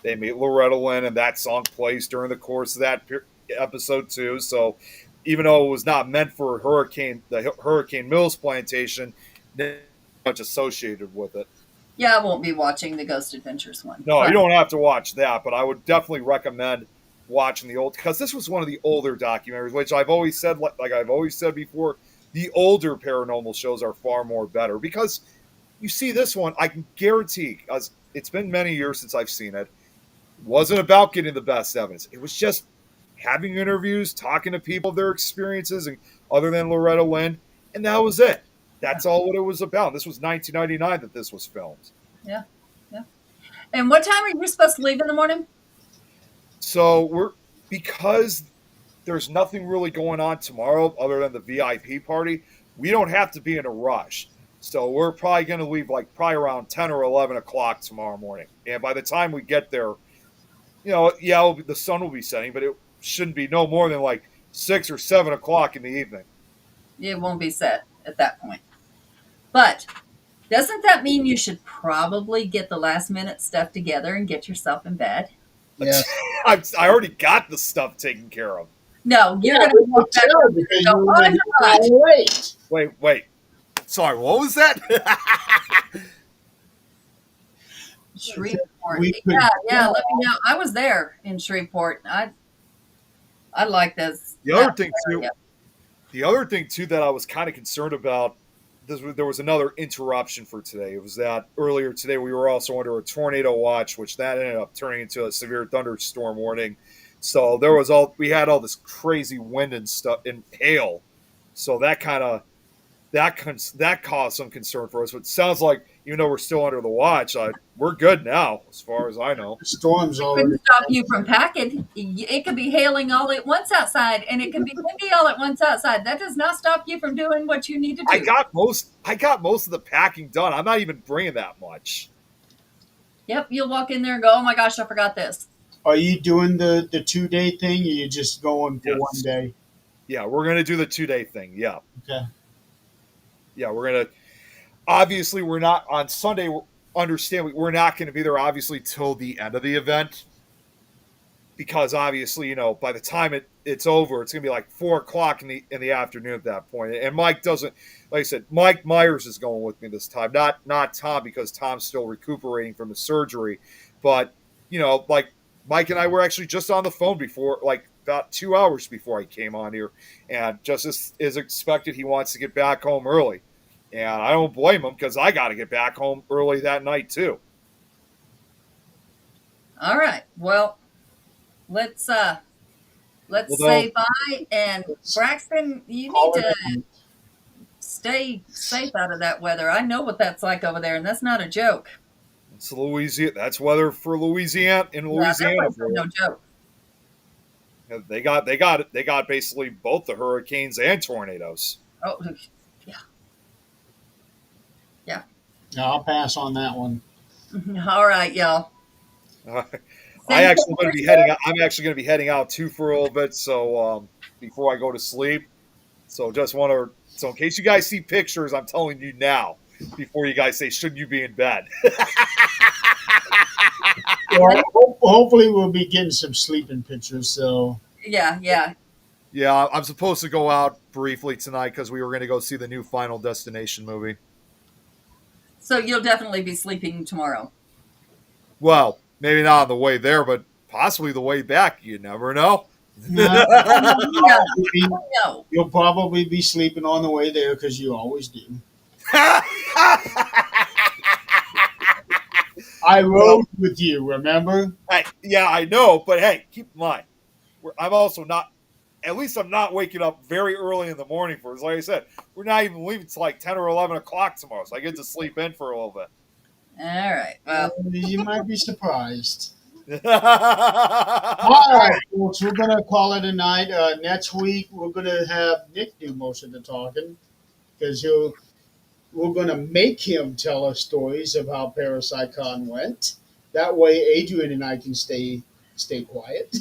they meet Loretta Lynn, and that song plays during the course of that episode too. So, even though it was not meant for the Hurricane Mills plantation, much associated with it. Yeah, I won't be watching the Ghost Adventures one. No, But you don't have to watch that, but I would definitely recommend watching the old, because this was one of the older documentaries, which I've always said, like I've always said before, the older paranormal shows are far more better because you see this one, I can guarantee, because it's been many years since I've seen it, wasn't about getting the best evidence. It was just having interviews, talking to people, their experiences, and other than Loretta Lynn, and that was it. That's all what it was about. This was 1999 that this was filmed. yeah, yeah. And what time are you supposed to leave in the morning? So because there's nothing really going on tomorrow other than the VIP party, we don't have to be in a rush. So we're probably going to leave like probably around 10 or 11 o'clock tomorrow morning. And by the time we get there, yeah, the sun will be setting, but it shouldn't be no more than like 6 or 7 o'clock in the evening. It won't be set at that point. But doesn't that mean you should probably get the last minute stuff together and get yourself in bed? Yeah. I already got the stuff taken care of. No, you're Yeah, going we to will walk back tell up because and you go, were oh, ready my to gosh. wait. Wait. Sorry, what was that? Shreveport. We could- Yeah, let me know. I was there in Shreveport. I like this. The other thing too, area. that I was kind of concerned about, there was another interruption for today. It was that earlier today we were also under a tornado watch, which that ended up turning into a severe thunderstorm warning. So we had all this crazy wind and stuff and hail. So that caused some concern for us. But it sounds like even though we're still under the watch, we're good now as far as I know. The storm's already. Couldn't stop you from packing. It could be hailing all at once outside, and it could be windy all at once outside. That does not stop you from doing what you need to do. I got most of the packing done. I'm not even bringing that much. Yep, you'll walk in there and go, "Oh my gosh, I forgot this." Are you doing the 2 day thing? Or are you just going for Yes. 1 day? Yeah, we're gonna do the 2-day thing. Yeah. Okay. Yeah, we're gonna. Obviously, we're not on Sunday. Understand, we're not going to be there obviously till the end of the event, because obviously, by the time it's over, it's going to be like 4 o'clock in the afternoon at that point. And Mike doesn't, like I said, Mike Myers is going with me this time, not Tom, because Tom's still recuperating from the surgery. But like Mike and I were actually just on the phone before, like about 2 hours before I came on here, and just as expected, he wants to get back home early. And I don't blame him, because I got to get back home early that night too. All right. Well, let's say bye. And Braxton, you Call need it to stay safe out of that weather. I know what that's like over there, and that's not a joke. It's Louisiana. That's weather for Louisiana. In Louisiana, Yeah, that's no joke. they got basically both the hurricanes and tornadoes. Oh, No, I'll pass on that one. all right, y'all. I'm actually going to be heading out too for a little bit. So before I go to sleep, so in case you guys see pictures, I'm telling you now before you guys say, shouldn't you be in bed? Well, hopefully we'll be getting some sleeping pictures. So Yeah. Yeah, I'm supposed to go out briefly tonight because we were going to go see the new Final Destination movie. So you'll definitely be sleeping tomorrow. Well, maybe not on the way there, but possibly the way back. You never know. No. You'll probably be sleeping on the way there because you always do. I rode with you, remember? Yeah, I know, but hey, keep in mind, I'm also not. At least I'm not waking up very early in the morning for it. Like I said, we're not even leaving till like 10 or 11 o'clock tomorrow, so I get to sleep in for a little bit. All right. Well, You might be surprised. All All right, folks, we're going to call it a night. Next week, we're going to have Nick do most of the talking because we're going to make him tell us stories of how Parasite Con went. That way, Adrian and I can stay quiet.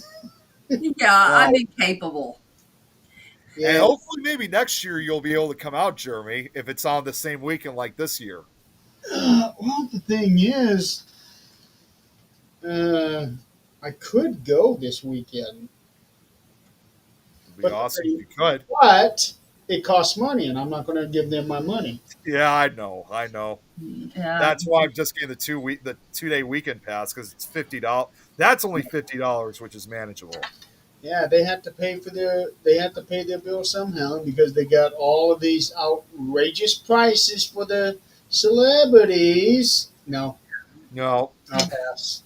Yeah, I'm incapable. And Yeah. hopefully, maybe next year you'll be able to come out, Jeremy, if it's on the same weekend like this year. Well, the thing is, I could go this weekend, It'd be but awesome if you could. it costs money, and I'm not going to give them my money. Yeah, I know. Yeah. That's why I'm just getting the 2-day weekend pass because it's $50. That's only $50, which is manageable. Yeah, they have to pay their bill somehow because they got all of these outrageous prices for the celebrities. No, No, I'll pass.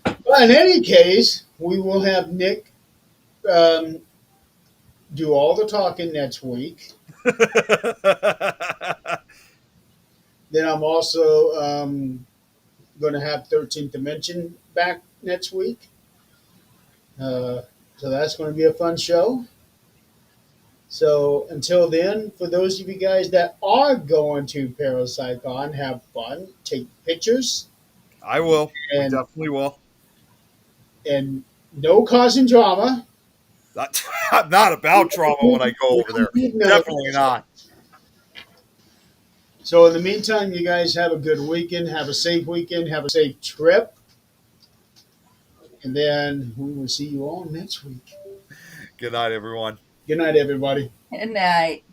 But in any case, we will have Nick um, do all the talking next week. Then I'm also going to have 13th Dimension back next week. So that's going to be a fun show. So until then, for those of you guys that are going to ParaPsychon, have fun, take pictures, I will. We and definitely will. and no causing drama. I'm not about drama when I go over there. No. Definitely not. So in the meantime, you guys have a good weekend. Have a safe weekend. Have a safe trip. And then we will see you all next week. Good night, everyone. Good night, everybody. Good night.